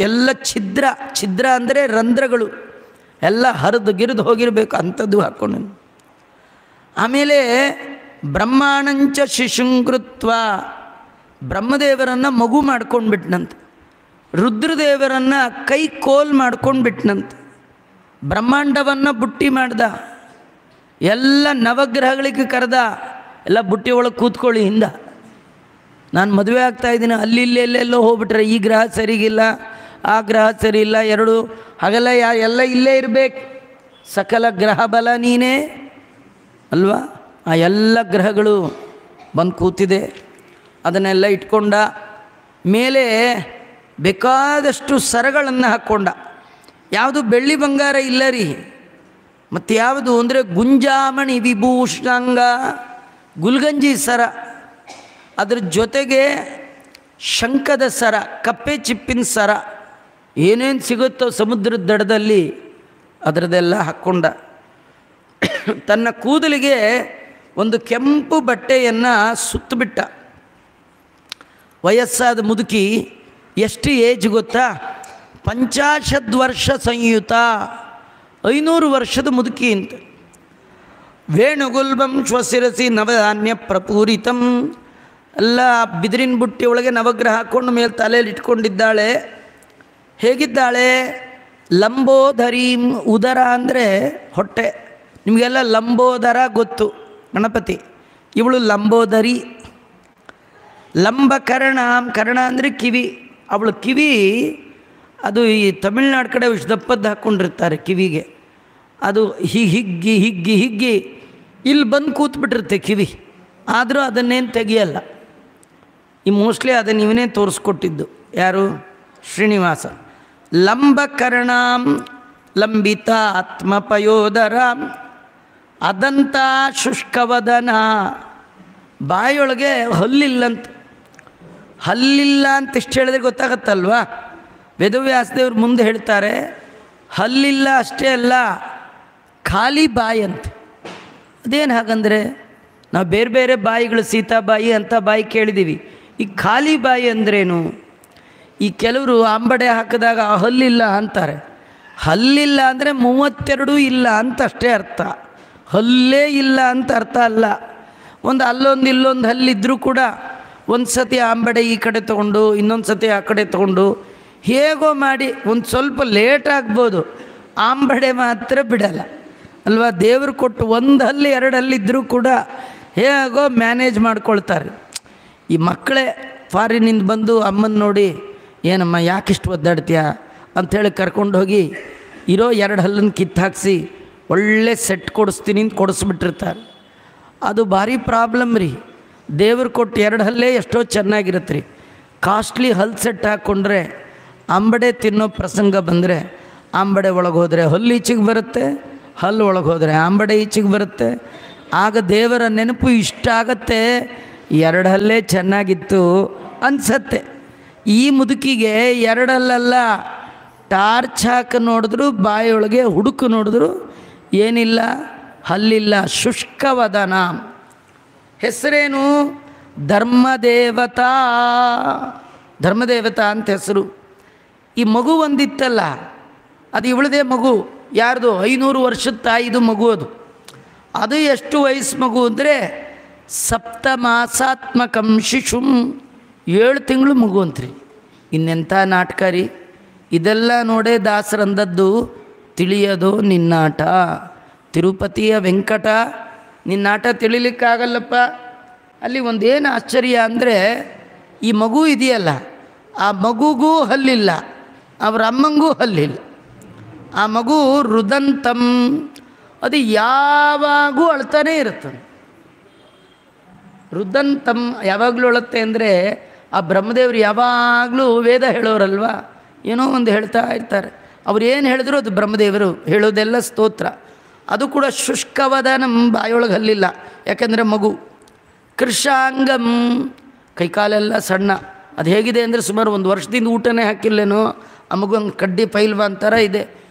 ಎಲ್ಲ ಛಿದ್ರ ಅಂದರೆ ರಂಧ್ರಗಳು ಎಲ್ಲ ಹರಿದು ಹೋಗಿರಬೇಕು, ಅಂಥದ್ದು ಹಾಕ್ಕೊಂಡು. ಆಮೇಲೆ ಬ್ರಹ್ಮಾಣಂಚ ಶಿಶುಂಕೃತ್ವ, ಬ್ರಹ್ಮದೇವರನ್ನು ಮಗು ಮಾಡ್ಕೊಂಡ್ಬಿಟ್ನಂತೆ, ರುದ್ರದೇವರನ್ನು ಕೈ ಕೋಲ್ ಮಾಡ್ಕೊಂಡ್ಬಿಟ್ನಂತೆ, ಬ್ರಹ್ಮಾಂಡವನ್ನು ಬುಟ್ಟಿ ಮಾಡ್ದ, ಎಲ್ಲ ನವಗ್ರಹಗಳಿಗೆ ಕರೆದ, ಎಲ್ಲ ಬುಟ್ಟಿ ಒಳಗೆ ಕೂತ್ಕೊಳ್ಳಿ ಹಿಂದ, ನಾನು ಮದುವೆ ಆಗ್ತಾಯಿದ್ದೀನಿ, ಅಲ್ಲಿ ಎಲ್ಲೆಲ್ಲೋ ಹೋಗ್ಬಿಟ್ರೆ ಈ ಗ್ರಹ ಸರಿಗಿಲ್ಲ, ಆ ಗ್ರಹ ಸರಿ ಇಲ್ಲ, ಎರಡು ಹಾಗೆಲ್ಲ ಎಲ್ಲ ಇಲ್ಲೇ ಇರಬೇಕು, ಸಕಲ ಗ್ರಹ ಬಲ ನೀನೇ ಅಲ್ವಾ. ಆ ಎಲ್ಲ ಗ್ರಹಗಳು ಬಂದು ಕೂತಿದೆ, ಅದನ್ನೆಲ್ಲ ಇಟ್ಕೊಂಡ. ಮೇಲೆ ಬೇಕಾದಷ್ಟು ಸರಗಳನ್ನು ಹಾಕ್ಕೊಂಡ. ಯಾವುದು ಬೆಳ್ಳಿ ಬಂಗಾರ ಇಲ್ಲ ರೀ, ಮತ್ತು ಯಾವುದು ಅಂದರೆ ಗುಂಜಾಮಣಿ ವಿಭೂಷಣಾಂಗ, ಗುಲ್ಗಂಜಿ ಸರ, ಅದ್ರ ಜೊತೆಗೆ ಶಂಖದ ಸರ, ಕಪ್ಪೆ ಚಿಪ್ಪಿನ ಸರ, ಏನೇನು ಸಿಗುತ್ತೋ ಸಮುದ್ರದ ದಡದಲ್ಲಿ ಅದರದೆಲ್ಲ ಹಾಕ್ಕೊಂಡ. ತನ್ನ ಕೂದಲಿಗೆ ಒಂದು ಕೆಂಪು ಬಟ್ಟೆಯನ್ನು ಸುತ್ತಬಿಟ್ಟ. ವಯಸ್ಸಾದ ಮುದುಕಿ, ಎಷ್ಟು ಏಜ್ ಗೊತ್ತಾ, 50 ವರ್ಷ ಸಂಯುತ, 500 ವರ್ಷದ ಮುದುಕಿ ಅಂತ. ವೇಣುಗುಲ್ಬಂ ಶ್ವಸಿರಸಿ ನವಧಾನ್ಯ ಪ್ರಪೂರಿತಂ, ಎಲ್ಲ ಬಿದಿರಿನ ಬುಟ್ಟಿ ಒಳಗೆ ನವಗ್ರಹ ಹಾಕ್ಕೊಂಡು ಮೇಲೆ ತಲೆಯಲ್ಲಿ ಇಟ್ಕೊಂಡಿದ್ದಾಳೆ. ಹೇಗಿದ್ದಾಳೆ, ಲಂಬೋದರೀಂ, ಉದರ ಅಂದರೆ ಹೊಟ್ಟೆ, ನಿಮಗೆಲ್ಲ ಲಂಬೋದರ ಗೊತ್ತು ಗಣಪತಿ, ಇವಳು ಲಂಬೋದರಿ. ಲಂಬಕರ್ಣ, ಕರ್ಣ ಅಂದರೆ ಕಿವಿ, ಅವಳು ಕಿವಿ ಅದು ಈ ತಮಿಳ್ನಾಡು ಕಡೆ ದಪ್ಪದ್ದು ಹಾಕ್ಕೊಂಡಿರ್ತಾರೆ ಕಿವಿಗೆ, ಅದು ಹಿಗ್ಗಿ ಇಲ್ಲಿ ಬಂದು ಕೂತ್ಬಿಟ್ಟಿರುತ್ತೆ ಕಿವಿ, ಆದರೂ ಅದನ್ನೇನು ತೆಗಿಯಲ್ಲ. ಈ ಮೋಸ್ಟ್ಲಿ ಅದನ್ನು ಇವನೇ ತೋರಿಸ್ಕೊಟ್ಟಿದ್ದು, ಯಾರು, ಶ್ರೀನಿವಾಸ. ಲಂಬಕರ್ಣಾಂ ಲಂಬಿತ ಆತ್ಮಪಯೋದರಾಂ ಅದಂತ ಶುಷ್ಕವದನ, ಬಾಯೊಳಗೆ ಹಲ್ಲಿಲ್ಲಂತ. ಹಲ್ಲಿಲ್ಲ ಅಂತ ಇಷ್ಟು ಹೇಳಿದ್ರೆ ಗೊತ್ತಾಗತ್ತಲ್ವಾ. ವೇದವ್ಯಾಸದೇವ್ರು ಮುಂದೆ ಹೇಳ್ತಾರೆ, ಹಲ್ಲಿಲ್ಲ ಅಷ್ಟೇ ಅಲ್ಲ, ಖಾಲಿ ಬಾಯಿ ಅಂತ. ಅದೇನು ಹಾಗಂದರೆ, ನಾವು ಬೇರೆ ಬೇರೆ ಬಾಯಿಗಳು, ಸೀತಾಬಾಯಿ ಅಂತ ಬಾಯಿ ಕೇಳಿದ್ದೀವಿ, ಈ ಖಾಲಿ ಬಾಯಿ ಅಂದ್ರೇನು? ಈ ಕೆಲವರು ಅಂಬಡೆ ಹಾಕಿದಾಗ ಹಲ್ಲಿಲ್ಲ ಅಂತಾರೆ. ಹಲ್ಲಿಲ್ಲ ಅಂದರೆ 32 ಇಲ್ಲ ಅಂತ ಅಷ್ಟೇ ಅರ್ಥ, ಹಲ್ಲೇ ಇಲ್ಲ ಅಂತ ಅರ್ಥ ಅಲ್ಲ. ಒಂದು ಅಲ್ಲೊಂದು ಇಲ್ಲೊಂದು ಹಲ್ಲಿದ್ದರೂ ಕೂಡ ಒಂದು ಸತಿ ಅಂಬಡೆ ಈ ಕಡೆ ತೊಗೊಂಡು ಇನ್ನೊಂದು ಸತಿ ಆ ಕಡೆ ತೊಗೊಂಡು ಹೇಗೋ ಮಾಡಿ ಒಂದು ಸ್ವಲ್ಪ ಲೇಟ್ ಆಗ್ಬೋದು, ಅಂಬಡೆ ಮಾತ್ರ ಬಿಡಲ್ಲ ಅಲ್ವಾ. ದೇವರು ಕೊಟ್ಟು 1 ಹಲ್ಲಿ 2 ಹಲ್ಲಿದ್ದರೂ ಕೂಡ ಹೇಗೋ ಮ್ಯಾನೇಜ್ ಮಾಡ್ಕೊಳ್ತಾರೆ. ಈ ಮಕ್ಕಳೇ ಫಾರಿನಿಂದ ಬಂದು ಅಮ್ಮನ ನೋಡಿ, ಏನಮ್ಮ ಯಾಕಿಷ್ಟು ಒದ್ದಾಡ್ತೀಯ ಅಂಥೇಳಿ ಕರ್ಕೊಂಡು ಹೋಗಿ ಇರೋ 2 ಹಲ್ಲನ್ನು ಕಿತ್ತಾಕ್ಸಿ ಒಳ್ಳೆ ಸೆಟ್ ಕೊಡಿಸ್ತೀನಿ ಅಂತ ಕೊಡಿಸ್ಬಿಟ್ಟಿರ್ತಾರೆ. ಅದು ಭಾರಿ ಪ್ರಾಬ್ಲಮ್ ರೀ. ದೇವ್ರು ಕೊಟ್ಟು 2 ಹಲ್ಲೇ ಎಷ್ಟೋ ಚೆನ್ನಾಗಿರುತ್ತೆ ರೀ. ಕಾಸ್ಟ್ಲಿ ಹಲ್ ಸೆಟ್ ಹಾಕ್ಕೊಂಡ್ರೆ ಅಂಬಡೆ ತಿನ್ನೋ ಪ್ರಸಂಗ ಬಂದರೆ ಅಂಬಡೆ ಒಳಗೆ ಹೋದರೆ ಹಲ್ಲು ಈಚೆಗೆ ಬರುತ್ತೆ, ಹಲ್ಲು ಒಳಗೆ ಹೋದರೆ ಅಂಬಡೆ ಈಚೆಗೆ ಬರುತ್ತೆ. ಆಗ ದೇವರ ನೆನಪು ಇಷ್ಟ ಆಗತ್ತೆ, 2 ಹಲ್ಲೇ ಚೆನ್ನಾಗಿತ್ತು ಅನ್ಸತ್ತೆ. ಈ ಮುದುಕಿಗೆ 2 ಹಲ್ಲಲ್ಲ, ಟಾರ್ಚ್ ಹಾಕಿ ನೋಡಿದ್ರು ಬಾಯಿಯೊಳಗೆ ಹುಡುಕು ನೋಡಿದ್ರು ಏನಿಲ್ಲ, ಹಲ್ಲಿಲ್ಲ. ಶುಷ್ಕವದನ. ಹೆಸರೇನು? ಧರ್ಮದೇವತಾ. ಧರ್ಮದೇವತಾ ಅಂತ ಹೆಸರು. ಈ ಮಗು ಒಂದಿತ್ತಲ್ಲ, ಅದು ಇವಳದೇ ಮಗು. ಯಾರ್ದು? 500 ವರ್ಷದ ತಾಯಿದು ಮಗು ಅದು. ಅದು ಎಷ್ಟು ವಯಸ್ಸು ಮಗು ಅಂದರೆ 7 ಮಾಸಾತ್ಮಕಂ ಶಿಶುಂ, 7 ತಿಂಗಳು ಮಗು ಅಂತ್ರಿ. ಇನ್ನೆಂಥ ನಾಟಕ ರೀ ಇದೆಲ್ಲ. ನೋಡೇ ದಾಸರಂದದ್ದು, ತಿಳಿಯೋದು ನಿನ್ನಾಟ, ತಿರುಪತಿಯ ವೆಂಕಟ, ನಿನ್ನಾಟ ತಿಳಿಲಿಕ್ಕಾಗಲ್ಲಪ್ಪ. ಅಲ್ಲಿ ಒಂದೇನು ಆಶ್ಚರ್ಯ ಅಂದರೆ, ಈ ಮಗು ಇದೆಯಲ್ಲ, ಆ ಮಗುಗೂ ಹಲ್ಲಿಲ್ಲ, ಅವರ ಅಮ್ಮಂಗೂ ಹಲ್ಲಿಲ್ಲ. ಆ ಮಗು ರುದಂತಂ, ಅದು ಯಾವಾಗೂ ಅಳ್ತಾನೇ ಇರುತ್ತೆ. ರುದಂತಂ ಯಾವಾಗಲೂ ಅಳುತ್ತೆ ಅಂದರೆ, ಆ ಬ್ರಹ್ಮದೇವರು ಯಾವಾಗಲೂ ವೇದ ಹೇಳೋರಲ್ವ, ಏನೋ ಒಂದು ಹೇಳ್ತಾ ಇರ್ತಾರೆ. ಅವ್ರು ಏನು ಹೇಳಿದ್ರು ಅದು ಬ್ರಹ್ಮದೇವರು ಹೇಳೋದೆಲ್ಲ ಸ್ತೋತ್ರ. ಅದು ಕೂಡ ಶುಷ್ಕವಾದ ನಮ್ಮ ಬಾಯೊಳಗೆ ಹಲ್ಲಿಲ್ಲ, ಯಾಕೆಂದರೆ ಮಗು. ಕೃಶಾಂಗಂ, ಕೈಕಾಲೆಲ್ಲ ಸಣ್ಣ. ಅದು ಹೇಗಿದೆ ಅಂದರೆ ಸುಮಾರು 1 ವರ್ಷದಿಂದ ಊಟನೇ ಹಾಕಿಲ್ಲೇನೋ ಆ ಮಗು, ಹಂಗೆ ಕಡ್ಡಿ ಪೈಲ್ವಾನ್ ಥರ ಇದೆ.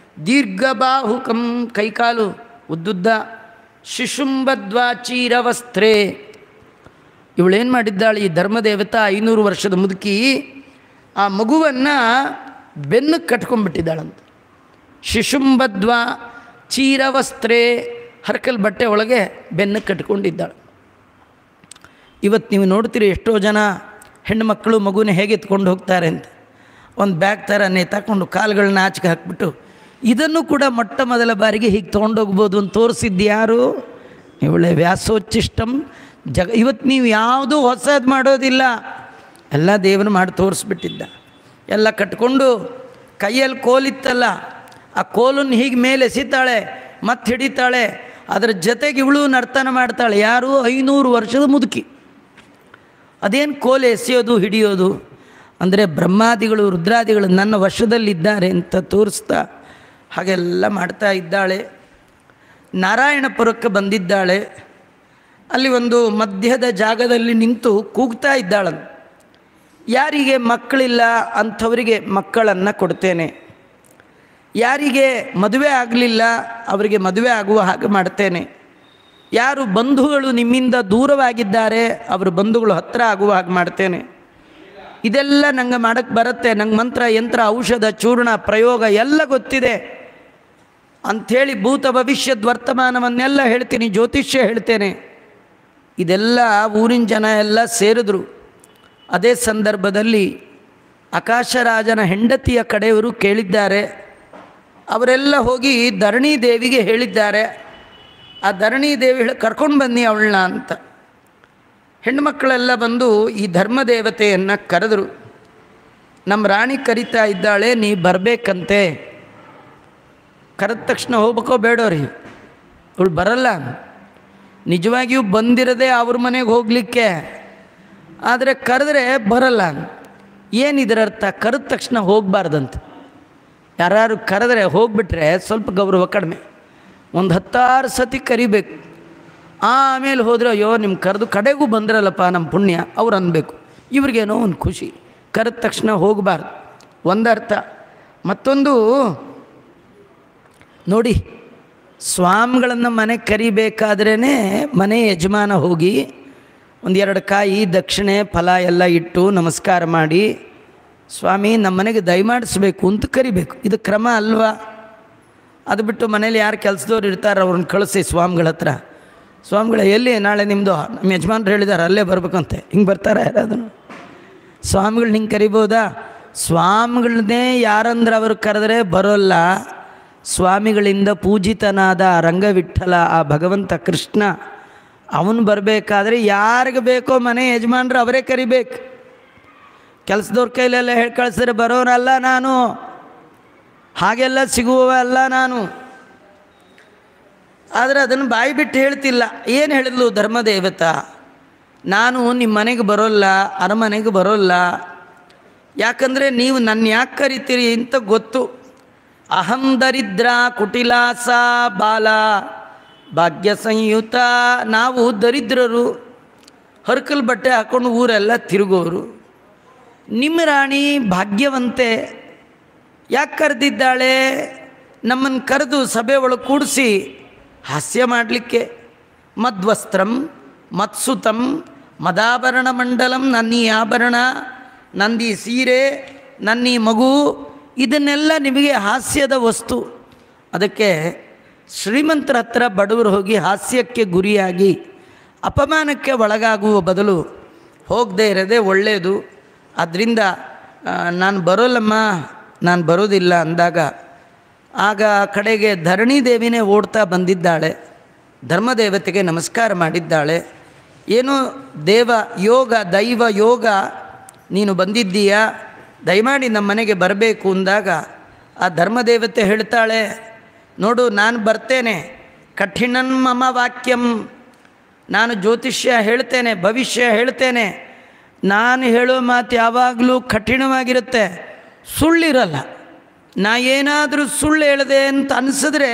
ದೀರ್ಘಬಾಹುಕಂ, ಕೈಕಾಲು ಉದ್ದುದ್ದ. ಶಿಶುಂಬದ್ವಾಚೀರವಸ್ತ್ರೇ, ಇವಳೇನು ಮಾಡಿದ್ದಾಳೆ ಈ ಧರ್ಮದೇವತಾ 500 ವರ್ಷದ ಮುದುಕಿ, ಆ ಮಗುವನ್ನು ಬೆನ್ನು ಕಟ್ಕೊಂಡ್ಬಿಟ್ಟಿದ್ದಾಳಂತ. ಶಿಶುಂಬದ್ವಾ ಚೀರವಸ್ತ್ರೇ, ಹರ್ಕಲ್ ಬಟ್ಟೆ ಒಳಗೆ ಬೆನ್ನು ಕಟ್ಕೊಂಡಿದ್ದಾಳೆ. ಇವತ್ತು ನೀವು ನೋಡ್ತೀರಿ ಎಷ್ಟೋ ಜನ ಹೆಣ್ಣುಮಕ್ಕಳು ಮಗುನ ಹೇಗೆ ಎತ್ಕೊಂಡು ಹೋಗ್ತಾರೆ ಅಂತ, ಒಂದು ಬ್ಯಾಗ್ ಥರ ನೇತಾಕೊಂಡು ಕಾಲುಗಳನ್ನ ಆಚೆಗೆ ಹಾಕ್ಬಿಟ್ಟು. ಇದನ್ನು ಕೂಡ ಮೊಟ್ಟ ಮೊದಲ ಬಾರಿಗೆ ಹೀಗೆ ತೊಗೊಂಡೋಗ್ಬೋದು ಅಂತ ತೋರಿಸಿದ್ದು ಯಾರು? ಇವಳೆ ವ್ಯಾಸೋಚ್ಚಿಷ್ಟಂ ಇವತ್ತು ನೀವು ಯಾವುದೂ ಹೊಸದು ಮಾಡೋದಿಲ್ಲ, ಎಲ್ಲ ದೇವರು ಮಾಡಿ ತೋರಿಸ್ಬಿಟ್ಟಿದ್ದ. ಎಲ್ಲ ಕಟ್ಕೊಂಡು ಕೈಯಲ್ಲಿ ಕೋಲಿತ್ತಲ್ಲ, ಆ ಕೋಲನ್ನು ಹೀಗೆ ಮೇಲೆ ಎಸಿತಾಳೆ, ಮತ್ತೆ ಹಿಡಿತಾಳೆ, ಅದರ ಜೊತೆಗೆ ಇವಳು ನರ್ತನ ಮಾಡ್ತಾಳೆ. ಯಾರು? 500 ವರ್ಷದ ಮುದುಕಿ. ಅದೇನು ಕೋಲು ಎಸೆಯೋದು ಹಿಡಿಯೋದು ಅಂದರೆ ಬ್ರಹ್ಮಾದಿಗಳು ರುದ್ರಾದಿಗಳು ನನ್ನ ವಶದಲ್ಲಿದ್ದಾರೆ ಅಂತ ತೋರಿಸ್ತಾ ಹಾಗೆಲ್ಲ ಮಾಡ್ತಾ ಇದ್ದಾಳೆ. ನಾರಾಯಣಪುರಕ್ಕೆ ಬಂದಿದ್ದಾಳೆ. ಅಲ್ಲಿ ಒಂದು ಮಧ್ಯದ ಜಾಗದಲ್ಲಿ ನಿಂತು ಕೂಗ್ತಾ ಇದ್ದಾಳಂತ. ಯಾರಿಗೆ ಮಕ್ಕಳಿಲ್ಲ ಅಂಥವರಿಗೆ ಮಕ್ಕಳನ್ನು ಕೊಡ್ತೇನೆ, ಯಾರಿಗೆ ಮದುವೆ ಆಗಲಿಲ್ಲ ಅವರಿಗೆ ಮದುವೆ ಆಗುವ ಹಾಗೆ ಮಾಡ್ತೇನೆ, ಯಾರು ಬಂಧುಗಳು ನಿಮ್ಮಿಂದ ದೂರವಾಗಿದ್ದಾರೆ ಅವರ ಬಂಧುಗಳು ಹತ್ತಿರ ಆಗುವ ಹಾಗೆ ಮಾಡ್ತೇನೆ. ಇದೆಲ್ಲ ನಂಗೆ ಮಾಡೋಕ್ಕೆ ಬರುತ್ತೆ, ನಂಗೆ ಮಂತ್ರ ಯಂತ್ರ ಔಷಧ ಚೂರ್ಣ ಪ್ರಯೋಗ ಎಲ್ಲ ಗೊತ್ತಿದೆ ಅಂಥೇಳಿ ಭೂತ ಭವಿಷ್ಯದ ವರ್ತಮಾನವನ್ನೆಲ್ಲ ಹೇಳ್ತೀನಿ, ಜ್ಯೋತಿಷ್ಯ ಹೇಳ್ತೇನೆ. ಇದೆಲ್ಲ ಊರಿನ ಜನ ಎಲ್ಲ ಸೇರಿದ್ರು. ಅದೇ ಸಂದರ್ಭದಲ್ಲಿ ಆಕಾಶರಾಜನ ಹೆಂಡತಿಯ ಕಡೆಯವರು ಕೇಳಿದ್ದಾರೆ. ಅವರೆಲ್ಲ ಹೋಗಿ ಧರಣಿ ದೇವಿಗೆ ಹೇಳಿದ್ದಾರೆ. ಆ ಧರಣಿ ದೇವಿ ಕರ್ಕೊಂಡು ಬನ್ನಿ ಅವಳನ್ನ ಅಂತ. ಹೆಣ್ಣುಮಕ್ಕಳೆಲ್ಲ ಬಂದು ಈ ಧರ್ಮದೇವತೆಯನ್ನು ಕರೆದರು. ನಮ್ಮ ರಾಣಿ ಕರಿತಾ ಇದ್ದಾಳೆ, ನೀ ಬರಬೇಕಂತೆ. ಕರೆದ ತಕ್ಷಣ ಹೋಗ್ಬೇಕೋ ಬೇಡೋರಿ, ಅವಳು ಬರಲ್ಲ. ನಿಜವಾಗಿಯೂ ಬಂದಿರದೆ ಅವ್ರ ಮನೆಗೆ ಹೋಗಲಿಕ್ಕೆ, ಆದರೆ ಕರೆದ್ರೆ ಬರಲ್ಲ. ಏನಿದರ ಅರ್ಥ? ಕರೆದ ತಕ್ಷಣ ಹೋಗಬಾರ್ದಂತ. ಯಾರು ಕರೆದ್ರೆ ಹೋಗ್ಬಿಟ್ರೆ ಸ್ವಲ್ಪ ಗೌರವ ಕಡಿಮೆ. ಒಂದು 10 ಸತಿ ಕರಿಬೇಕು, ಆಮೇಲೆ ಹೋದರೆ ಅಯ್ಯೋ ನಿಮ್ಮ ಕರೆದು ಕಡೆಗೂ ಬಂದ್ರಲ್ಲಪ್ಪ ನಮ್ಮ ಪುಣ್ಯ ಅವ್ರು ಅನ್ಬೇಕು. ಇವ್ರಿಗೇನೋ ಒಂದು ಖುಷಿ. ಕರೆದ ತಕ್ಷಣ ಹೋಗಬಾರ್ದು ಒಂದರ್ಥ. ಮತ್ತೊಂದು ನೋಡಿ, ಸ್ವಾಮಿಗಳನ್ನು ಮನೆಗೆ ಕರಿಬೇಕಾದ್ರೇ ಮನೆ ಯಜಮಾನ ಹೋಗಿ 1-2 ಕಾಯಿ ದಕ್ಷಿಣೆ ಫಲ ಎಲ್ಲ ಇಟ್ಟು ನಮಸ್ಕಾರ ಮಾಡಿ, ಸ್ವಾಮಿ ನಮ್ಮ ಮನೆಗೆ ದಯಮಾಡಿಸ್ಬೇಕು ಅಂತ ಕರಿಬೇಕು. ಇದು ಕ್ರಮ ಅಲ್ವಾ? ಅದು ಬಿಟ್ಟು ಮನೇಲಿ ಯಾರು ಕೆಲಸದವ್ರು ಇರ್ತಾರೆ ಅವ್ರನ್ನ ಕಳಿಸಿ ಸ್ವಾಮಿಗಳ ಹತ್ರ. ಸ್ವಾಮಿಗಳ ಎಲ್ಲಿ ನಾಳೆ ನಿಮ್ಮದು ನಮ್ಮ ಯಜಮಾನ್ರು ಹೇಳಿದ್ದಾರೆ ಅಲ್ಲೇ ಬರ್ಬೇಕಂತೆ, ಹಿಂಗೆ ಬರ್ತಾರೆ ಯಾರಾದನು? ಸ್ವಾಮಿಗಳು ಹಿಂಗೆ ಕರಿಬೋದಾ? ಸ್ವಾಮಿಗಳನ್ನೇ ಯಾರಂದ್ರೆ ಅವರು ಕರೆದ್ರೆ ಬರೋಲ್ಲ. ಸ್ವಾಮಿಗಳಿಂದ ಪೂಜಿತನಾದ ರಂಗವಿಠಲ ಆ ಭಗವಂತ ಕೃಷ್ಣ ಅವನು ಬರಬೇಕಾದ್ರೆ ಯಾರಿಗೆ ಬೇಕೋ ಮನೆ ಯಜಮಾನ್ರು ಅವರೇ ಕರಿಬೇಕು. ಕೆಲಸದವ್ರ ಕೈಲೆಲ್ಲ ಹೇಳಿ ಕಳಿಸಿದ್ರೆ ಬರೋನಲ್ಲ ನಾನು, ಹಾಗೆಲ್ಲ ಸಿಗುವ ಅಲ್ಲ ನಾನು. ಆದರೆ ಅದನ್ನು ಬಾಯಿ ಬಿಟ್ಟು ಹೇಳ್ತಿಲ್ಲ. ಏನು ಹೇಳಿದ್ಲು ಧರ್ಮದೇವತಾ? ನಾನು ನಿಮ್ಮ ಮನೆಗೆ ಬರೋಲ್ಲ, ಅರಮನೆಗೆ ಬರೋಲ್ಲ. ಯಾಕಂದರೆ ನೀವು ನನ್ನ ಯಾಕೆ ಕರಿತೀರಿ ಅಂತ ಗೊತ್ತು. ಅಹಂ ದರಿದ್ರ ಕುಟಿಲಾಸ ಬಾಲ ಭಾಗ್ಯ ಸಂಯುತ. ನಾವು ದರಿದ್ರರು, ಹರ್ಕಲ್ ಬಟ್ಟೆ ಹಾಕ್ಕೊಂಡು ಊರೆಲ್ಲ ತಿರುಗೋರು. ನಿಮ್ಮ ರಾಣಿ ಭಾಗ್ಯವಂತೆ. ಯಾಕೆ ಕರೆದಿದ್ದಾಳೆ? ನಮ್ಮನ್ನು ಕರೆದು ಸಭೆ ಒಳಗೆ ಕೂಡಿಸಿ ಹಾಸ್ಯ ಮಾಡಲಿಕ್ಕೆ. ಮದ್ವಸ್ತ್ರಂ ಮತ್ಸುತಂ ಮದಾಭರಣ ಮಂಡಲಂ, ನನ್ನೀ ಆಭರಣ, ನಂದಿ ಸೀರೆ, ನನ್ನೀ ಮಗು, ಇದನ್ನೆಲ್ಲ ನಿಮಗೆ ಹಾಸ್ಯದ ವಸ್ತು. ಅದಕ್ಕೆ ಶ್ರೀಮಂತರ ಹತ್ರ ಬಡವರು ಹೋಗಿ ಹಾಸ್ಯಕ್ಕೆ ಗುರಿಯಾಗಿ ಅಪಮಾನಕ್ಕೆ ಒಳಗಾಗುವ ಬದಲು ಹೋಗದೇ ಇರೋದೇ ಒಳ್ಳೆಯದು. ಆದ್ದರಿಂದ ನಾನು ಬರೋಲ್ಲಮ್ಮ, ನಾನು ಬರೋದಿಲ್ಲ ಅಂದಾಗ ಆಗ ಕಡೆಗೆ ಧರಣಿ ದೇವಿನೇ ಓಡ್ತಾ ಬಂದಿದ್ದಾಳೆ. ಧರ್ಮದೇವತೆಗೆ ನಮಸ್ಕಾರ ಮಾಡಿದ್ದಾಳೆ. ಏನು ದೇವ ಯೋಗ ದೈವ ಯೋಗ, ನೀನು ಬಂದಿದ್ದೀಯಾ, ದಯಮಾಡಿ ನಮ್ಮ ಮನೆಗೆ ಬರಬೇಕು ಅಂದಾಗ ಆ ಧರ್ಮದೇವತೆ ಹೇಳ್ತಾಳೆ, ನೋಡು ನಾನು ಬರ್ತೇನೆ, ಕಠಿಣನ್ ಮಮ ವಾಕ್ಯಂ, ನಾನು ಜ್ಯೋತಿಷ್ಯ ಹೇಳ್ತೇನೆ, ಭವಿಷ್ಯ ಹೇಳ್ತೇನೆ. ನಾನು ಹೇಳೋ ಮಾತು ಯಾವಾಗಲೂ ಕಠಿಣವಾಗಿರುತ್ತೆ. ಸುಳ್ಳಿರಲ್ಲ. ನಾ ಏನಾದರೂ ಸುಳ್ಳು ಹೇಳಿದೆ ಅಂತ ಅನಿಸಿದ್ರೆ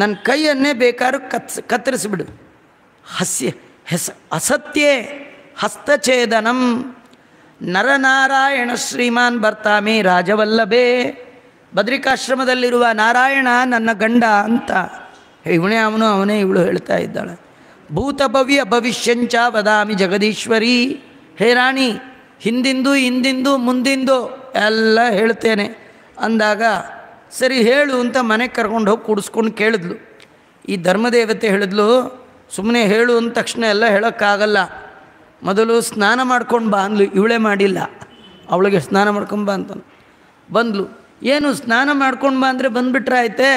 ನನ್ನ ಕೈಯನ್ನೇ ಬೇಕಾದ್ರೂ ಕತ್ತರಿಸಿಬಿಡು. ಅಸತ್ಯೇ ಹಸ್ತಛೇದನಂ ನರನಾರಾಯಣ ಶ್ರೀಮಾನ್ ಬರ್ತಾಮಿ ರಾಜವಲ್ಲಭೇ. ಬದ್ರಿಕಾಶ್ರಮದಲ್ಲಿರುವ ನಾರಾಯಣ ನನ್ನ ಗಂಡ ಅಂತ ಇವನೇ ಅವನೇ ಇವಳು ಹೇಳ್ತಾ ಇದ್ದಾಳೆ. ಭೂತಭವ್ಯ ಭವಿಷ್ಯಂಚ ವದಾಮಿ ಜಗದೀಶ್ವರಿ. ಹೇ ರಾಣಿ, ಹಿಂದಿಂದು ಮುಂದಿಂದು ಎಲ್ಲ ಹೇಳ್ತೇನೆ ಅಂದಾಗ ಸರಿ ಹೇಳು ಅಂತ ಮನೆಗೆ ಕರ್ಕೊಂಡು ಹೋಗಿ ಕೂಡಿಸ್ಕೊಂಡು ಕೇಳಿದ್ಲು. ಈ ಧರ್ಮದೇವತೆ ಹೇಳಿದ್ಲು, ಸುಮ್ಮನೆ ಹೇಳು ಅಂದ ತಕ್ಷಣ ಎಲ್ಲ ಹೇಳೋಕ್ಕಾಗಲ್ಲ, ಮೊದಲು ಸ್ನಾನ ಮಾಡ್ಕೊಂಡು ಬಾ ಅಂದ್ಲು. ಇವಳೇ ಮಾಡಿಲ್ಲ, ಅವಳಿಗೆ ಸ್ನಾನ ಮಾಡ್ಕೊಂಡು ಬಾ ಅಂತ ಬಂದ್ಲು. ಏನು ಸ್ನಾನ ಮಾಡ್ಕೊಂಡು ಬಾ ಅಂದರೆ ಬಂದುಬಿಟ್ರೆ ಆಯ್ತೆ,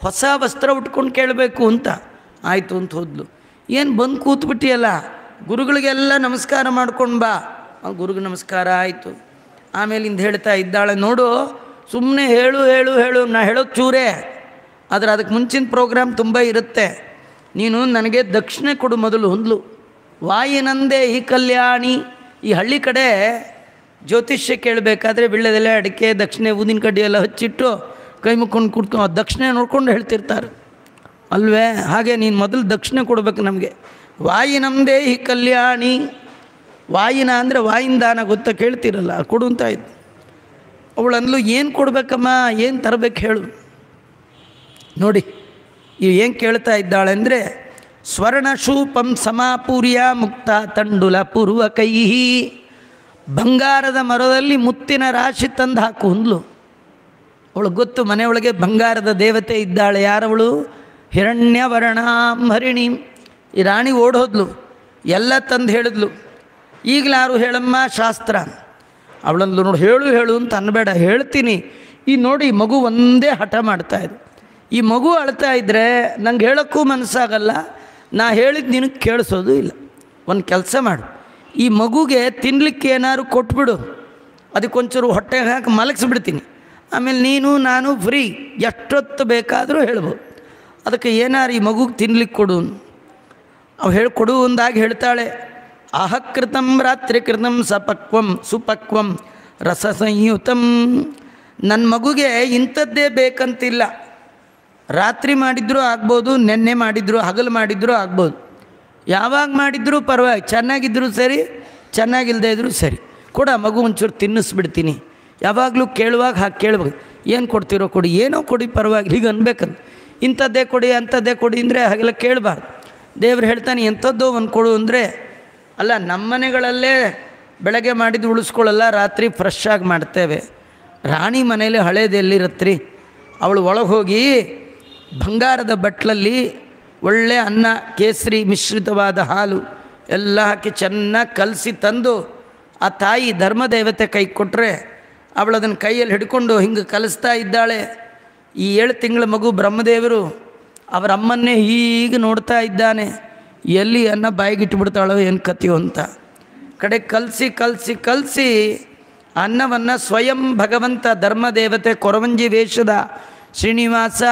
ಹೊಸ ವಸ್ತ್ರ ಉಟ್ಕೊಂಡು ಕೇಳಬೇಕು ಅಂತ. ಆಯಿತು ಅಂತ ಹೋದ್ಲು. ಏನು ಬಂದು ಕೂತ್ಬಿಟ್ಟಿಯಲ್ಲ, ಗುರುಗಳಿಗೆಲ್ಲ ನಮಸ್ಕಾರ ಮಾಡ್ಕೊಂಡು ಬಾ. ಗುರುಗೆ ನಮಸ್ಕಾರ ಆಯಿತು. ಆಮೇಲಿಂದ ಹೇಳ್ತಾ ಇದ್ದಾಳೆ, ನೋಡು ಸುಮ್ಮನೆ ಹೇಳು ಹೇಳು ಹೇಳು, ನಾ ಹೇಳೋದು ಚೂರೇ, ಆದರೆ ಅದಕ್ಕೆ ಮುಂಚಿನ ಪ್ರೋಗ್ರಾಮ್ ತುಂಬ ಇರುತ್ತೆ. ನೀನು ನನಗೆ ದಕ್ಷಿಣೆ ಕೊಡು ಮೊದಲು ಹೊಂದ್ಲು. ವಾಯಿನಂದೇ ಈ ಕಲ್ಯಾಣಿ. ಈ ಹಳ್ಳಿ ಕಡೆ ಜ್ಯೋತಿಷ್ಯ ಕೇಳಬೇಕಾದ್ರೆ ವಿಳ್ಯದೆಲೆ ಅಡಿಕೆ ದಕ್ಷಿಣೆ ಊದಿನ ಕಡ್ಡಿ ಎಲ್ಲ ಹಚ್ಚಿಟ್ಟು ಕೈ ಮುಕ್ಕೊಂಡು ಕೂತ್ಕೊಂಡು ದಕ್ಷಿಣೆ ನೋಡ್ಕೊಂಡು ಹೇಳ್ತಿರ್ತಾರೆ ಅಲ್ವೇ? ಹಾಗೆ ನೀನು ಮೊದಲು ದಕ್ಷಿಣೆ ಕೊಡಬೇಕು ನಮಗೆ. ವಾಯಿನಂದೇ ಈ ಕಲ್ಯಾಣಿ. ವಾಯಿನ ಅಂದರೆ ವಾಯಿನ ದಾನ ಗೊತ್ತಾ, ಕೇಳ್ತಿರಲ್ಲ, ಕೊಡು ಅಂತ ಇತ್ತು. ಅವಳಂದ್ಲು, ಏನು ಕೊಡಬೇಕಮ್ಮ, ಏನು ತರಬೇಕು ಹೇಳು. ನೋಡಿ ಇವು ಏನು ಕೇಳ್ತಾ ಇದ್ದಾಳೆ ಅಂದರೆ, ಸ್ವರ್ಣಶೂಪಂ ಸಮಾಪೂರ್ಯ ಮುಕ್ತ ತಂಡುಲ ಪೂರ್ವ ಕೈಹಿ. ಬಂಗಾರದ ಮರದಲ್ಲಿ ಮುತ್ತಿನ ರಾಶಿ ತಂದು ಹಾಕು ಅಂದ್ಲು. ಅವಳು ಗೊತ್ತು ಮನೆಯೊಳಗೆ ಬಂಗಾರದ ದೇವತೆ ಇದ್ದಾಳೆ. ಯಾರವಳು? ಹಿರಣ್ಯವರ್ಣಾಂ ಹರಿಣೀಂ. ಈ ರಾಣಿ ಓಡೋದ್ಲು, ಎಲ್ಲ ತಂದು ಹೇಳಿದ್ಲು. ಈಗಲಾರು ಹೇಳಮ್ಮ ಶಾಸ್ತ್ರ. ಅವಳಂದು ನೋಡಿ ಹೇಳು ಹೇಳು ಅಂತ ಅನ್ನಬೇಡ, ಹೇಳ್ತೀನಿ. ಈ ನೋಡಿ ಮಗು ಒಂದೇ ಹಠ ಮಾಡ್ತಾಯಿದ್ದು. ಈ ಮಗು ಅಳ್ತಾ ಇದ್ದರೆ ನಂಗೆ ಹೇಳೋಕ್ಕೂ ಮನಸ್ಸಾಗಲ್ಲ, ನಾ ಹೇಳಿದ್ದು ನಿನಗೆ ಕೇಳಿಸೋದು ಇಲ್ಲ. ಒಂದು ಕೆಲಸ ಮಾಡು, ಈ ಮಗುಗೆ ತಿನ್ನಲಿಕ್ಕೆ ಏನಾದ್ರು ಕೊಟ್ಬಿಡು, ಅದಕ್ಕೊಂಚೂರು ಹೊಟ್ಟೆಗೆ ಹಾಕಿ ಮಲಗಿಸ್ಬಿಡ್ತೀನಿ. ಆಮೇಲೆ ನೀನು ನಾನು ಫ್ರೀ, ಎಷ್ಟೊತ್ತು ಬೇಕಾದರೂ ಹೇಳ್ಬೋದು. ಅದಕ್ಕೆ ಏನಾರು ಈ ಮಗುಗೆ ತಿನ್ಲಿಕ್ಕೆ ಕೊಡು. ಅವು ಹೇಳಿಕೊಡು ಅಂದಾಗಿ ಹೇಳ್ತಾಳೆ, ಅಹಕೃತಂ ರಾತ್ರಿ ಕೃತಂ ಸಪಕ್ವಂ ಸುಪಕ್ವಂ ರಸ ಸಂಯುತಂ. ನನ್ನ ಮಗುಗೆ ಇಂಥದ್ದೇ ಬೇಕಂತಿಲ್ಲ, ರಾತ್ರಿ ಮಾಡಿದ್ರೂ ಆಗ್ಬೋದು, ನೆನ್ನೆ ಮಾಡಿದ್ರು, ಹಗಲು ಮಾಡಿದ್ರೂ ಆಗ್ಬೋದು, ಯಾವಾಗ ಮಾಡಿದ್ರೂ ಪರವಾಗಿ, ಚೆನ್ನಾಗಿದ್ದರೂ ಸರಿ ಚೆನ್ನಾಗಿಲ್ಲದೆ ಇದ್ದರೂ ಸರಿ, ಕೂಡ ಮಗು ಒಂಚೂರು ತಿನ್ನಿಸ್ಬಿಡ್ತೀನಿ. ಯಾವಾಗಲೂ ಕೇಳುವಾಗ ಹಾಗೆ ಕೇಳ್ಬೇಕು, ಏನು ಕೊಡ್ತಿರೋ ಕೊಡಿ, ಏನೋ ಕೊಡಿ ಪರವಾಗಿಲ್ಲ, ಹೀಗೆ ಅನ್ಬೇಕಂತ. ಇಂಥದ್ದೇ ಕೊಡಿ ಅಂಥದ್ದೇ ಕೊಡಿ ಅಂದರೆ ಹಾಗೆಲ್ಲ ಕೇಳಬಾರ್ದು. ದೇವ್ರು ಹೇಳ್ತಾನೆ ಎಂಥದ್ದೋ ಒಂದು ಕೊಡು ಅಂದರೆ, ಅಲ್ಲ ನಮ್ಮ ಮನೆಗಳಲ್ಲೇ ಬೆಳಗ್ಗೆ ಮಾಡಿದ್ದು ಉಳಿಸ್ಕೊಳ್ಳಲ್ಲ, ರಾತ್ರಿ ಫ್ರೆಶ್ ಆಗಿ ಮಾಡ್ತೇವೆ. ರಾಣಿ ಮನೇಲಿ ಹಳೇದು ಎಲ್ಲಿರತ್ರಿ? ಅವಳು ಒಳಗೆ ಹೋಗಿ ಬಂಗಾರದ ಬಟ್ಲಲ್ಲಿ ಒಳ್ಳೆ ಅನ್ನ, ಕೇಸರಿ ಮಿಶ್ರಿತವಾದ ಹಾಲು ಎಲ್ಲ ಹಾಕಿ ಚೆನ್ನಾಗಿ ಕಲಸಿ ತಂದು ಆ ತಾಯಿ ಧರ್ಮದೇವತೆ ಕೈ ಕೊಟ್ಟರೆ ಅವಳು ಅದನ್ನು ಕೈಯಲ್ಲಿ ಹಿಡ್ಕೊಂಡು ಹಿಂಗೆ ಕಲಿಸ್ತಾ ಇದ್ದಾಳೆ. ಈ 7 ತಿಂಗಳ ಮಗು ಬ್ರಹ್ಮದೇವರು ಅವರ ಅಮ್ಮನ್ನೇ ಹೀಗೆ ನೋಡ್ತಾ ಇದ್ದಾನೆ, ಎಲ್ಲಿ ಅನ್ನ ಬಾಯಿಗಿಟ್ಬಿಡ್ತಾಳೋ ಏನು ಕಥೆಯೋ ಅಂತ. ಕಡೆ ಕಲಸಿ ಕಲಸಿ ಕಲಸಿ ಅನ್ನವನ್ನು ಸ್ವಯಂ ಭಗವಂತ ಧರ್ಮದೇವತೆ ಕೊರವಂಜಿ ವೇಷದ ಶ್ರೀನಿವಾಸ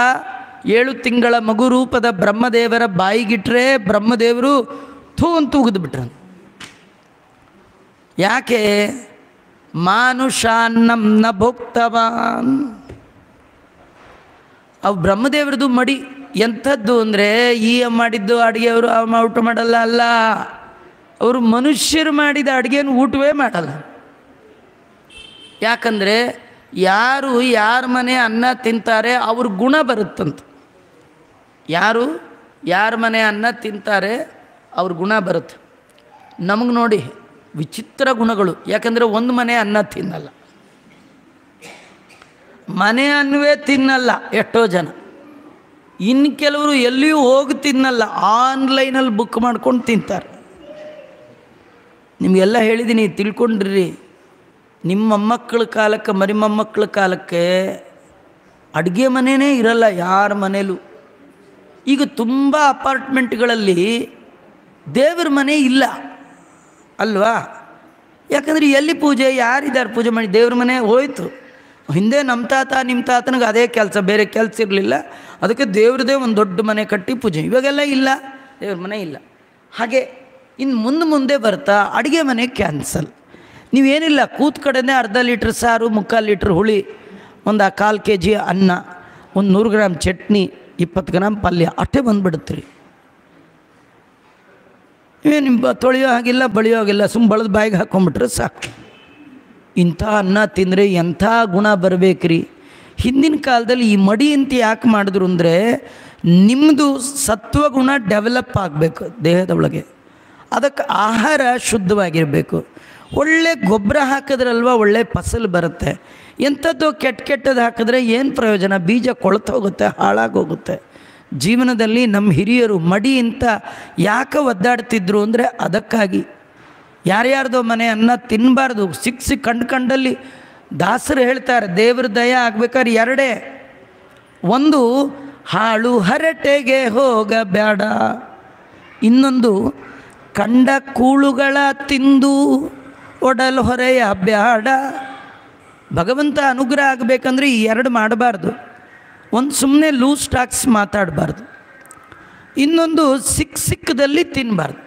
7 ತಿಂಗಳ ಮಗು ರೂಪದ ಬ್ರಹ್ಮದೇವರ ಬಾಯಿಗಿಟ್ರೆ ಬ್ರಹ್ಮದೇವರು ಥೂ ಅಂತ ಉಗಿದ್ಬಿಟ್ರು. ಯಾಕೆ? ಮಾನುಷಾನ್ನಂ ನ ಭೋಕ್ತವಾನ್. ಅವು ಬ್ರಹ್ಮದೇವ್ರದ್ದು ಮಡಿ ಎಂಥದ್ದು ಅಂದರೆ, ಈ ಮಾಡಿದ್ದು ಅಡುಗೆಯವರು ಊಟ ಮಾಡಲ್ಲ, ಅಲ್ಲ, ಅವರು ಮನುಷ್ಯರು ಮಾಡಿದ ಅಡುಗೆಯನ್ನು ಊಟವೇ ಮಾಡಲ್ಲ. ಯಾಕಂದರೆ ಯಾರು ಯಾರ ಮನೆ ಅನ್ನ ತಿಂತಾರೆ ಅವ್ರ ಗುಣ ಬರುತ್ತಂತ. ಯಾರು ಯಾರ ಮನೆ ಅನ್ನ ತಿಂತಾರೆ ಅವ್ರ ಗುಣ ಬರುತ್ತೆ. ನಮಗೆ ನೋಡಿ ವಿಚಿತ್ರ ಗುಣಗಳು. ಯಾಕಂದರೆ ಒಂದು ಮನೆ ಅನ್ನ ತಿನ್ನಲ್ಲ, ಮನೆ ಅನ್ನವೇ ತಿನ್ನಲ್ಲ ಎಷ್ಟೋ ಜನ. ಇನ್ನು ಕೆಲವರು ಎಲ್ಲಿಯೂ ಹೋಗಿ ತಿನ್ನಲ್ಲ, ಆನ್ಲೈನಲ್ಲಿ ಬುಕ್ ಮಾಡ್ಕೊಂಡು ತಿಂತಾರೆ. ನಿಮಗೆಲ್ಲ ಹೇಳಿದ್ದೀನಿ, ತಿಳ್ಕೊಂಡ್ರಿ. ನಿಮ್ಮ ಮೊಮ್ಮಕ್ಕಳ ಕಾಲಕ್ಕೆ, ಮರಿ ಮೊಮ್ಮಕ್ಕಳ ಕಾಲಕ್ಕೆ ಅಡುಗೆ ಮನೆಯೇ ಇರಲ್ಲ ಯಾರ ಮನೇಲೂ. ಈಗ ತುಂಬ ಅಪಾರ್ಟ್ಮೆಂಟ್ಗಳಲ್ಲಿ ದೇವ್ರ ಮನೆ ಇಲ್ಲ ಅಲ್ವಾ? ಯಾಕಂದರೆ ಎಲ್ಲಿ ಪೂಜೆ, ಯಾರಿದ್ದಾರೆ ಪೂಜೆ ಮಾಡಿ? ದೇವ್ರ ಮನೆ ಹೋಯ್ತು. ಹಿಂದೆ ನಮ್ಮ ತಾತ ನಿಮ್ಮ ತಾತನಿಗೆ ಅದೇ ಕೆಲಸ, ಬೇರೆ ಕೆಲಸ ಇರಲಿಲ್ಲ. ಅದಕ್ಕೆ ದೇವ್ರದೇ ಒಂದು ದೊಡ್ಡ ಮನೆ ಕಟ್ಟಿ ಪೂಜೆ. ಇವಾಗೆಲ್ಲ ಇಲ್ಲ, ದೇವ್ರ ಮನೆ ಇಲ್ಲ. ಹಾಗೆ ಇನ್ನು ಮುಂದೆ ಬರ್ತಾ ಅಡುಗೆ ಮನೆ ಕ್ಯಾನ್ಸಲ್. ನೀವೇನಿಲ್ಲ ಕೂತ್ ಕಡೆನೇ ಅರ್ಧ ಲೀಟ್ರ್ ಸಾರು, 3/4 ಲೀಟ್ರ್ ಹುಳಿ, ಒಂದು 1/4 kg ಅನ್ನ, ಒಂದು 100 ಗ್ರಾಮ್ ಚಟ್ನಿ, 20 ಗ್ರಾಮ್ ಪಲ್ಯ, ಅಷ್ಟೇ ಬಂದುಬಿಡುತ್ತೆ ರೀ. ಏನು ತೊಳೆಯೋ ಹಾಗಿಲ್ಲ, ಬಳಿಯೋ ಹಾಗಿಲ್ಲ, ಬಳದು ಬಾಯಿಗೆ ಹಾಕ್ಕೊಂಬಿಟ್ರೆ ಸಾಕು. ಇಂಥ ಅನ್ನ ತಿಂದರೆ ಎಂಥ ಗುಣ ಬರಬೇಕ್ರಿ. ಹಿಂದಿನ ಕಾಲದಲ್ಲಿ ಈ ಮಡಿ ಅಂತ ಯಾಕೆ ಮಾಡಿದ್ರು ಅಂದರೆ, ನಿಮ್ಮದು ಸತ್ವಗುಣ ಡೆವಲಪ್ ಆಗಬೇಕು ದೇಹದ ಒಳಗೆ. ಅದಕ್ಕೆ ಆಹಾರ ಶುದ್ಧವಾಗಿರಬೇಕು. ಒಳ್ಳೆ ಗೊಬ್ಬರ ಹಾಕಿದ್ರಲ್ವ ಒಳ್ಳೆ ಫಸಲು ಬರುತ್ತೆ. ಎಂಥದ್ದು ಕೆಟ್ಟದ್ದು ಹಾಕಿದ್ರೆ ಏನು ಪ್ರಯೋಜನ? ಬೀಜ ಕೊಳ್ತೋಗುತ್ತೆ, ಹಾಳಾಗೋಗುತ್ತೆ. ಜೀವನದಲ್ಲಿ ನಮ್ಮ ಹಿರಿಯರು ಮಡಿ ಅಂತ ಯಾಕೆ ಒದ್ದಾಡ್ತಿದ್ರು ಅಂದರೆ ಅದಕ್ಕಾಗಿ. ಯಾರ್ಯಾರ್ದೋ ಮನೆ ಅನ್ನ ತಿನ್ನಬಾರ್ದು. ಸಿಕ್ಕಿ ಕಂಡಲ್ಲಿ ದಾಸರು ಹೇಳ್ತಾರೆ, ದೇವ್ರ ದಯ ಆಗ್ಬೇಕಾದ್ರೆ ಎರಡೇ. ಒಂದು, ಹಾಳು ಹರಟೆಗೆ ಹೋಗಬೇಡ. ಇನ್ನೊಂದು, ಕಂಡ ಕೂಳುಗಳ ತಿಂದು ಒಡಲು ಹೊರೆಯ ಬ್ಯಾಡ. ಭಗವಂತ ಅನುಗ್ರಹ ಆಗಬೇಕಂದ್ರೆ ಈ ಎರಡು ಮಾಡಬಾರ್ದು. ಒಂದು, ಸುಮ್ಮನೆ ಲೂಸ್ ಟಾಕ್ಸ್ ಮಾತಾಡಬಾರ್ದು. ಇನ್ನೊಂದು, ಸಿಕ್ಕದಲ್ಲಿ ತಿನ್ನಬಾರ್ದು.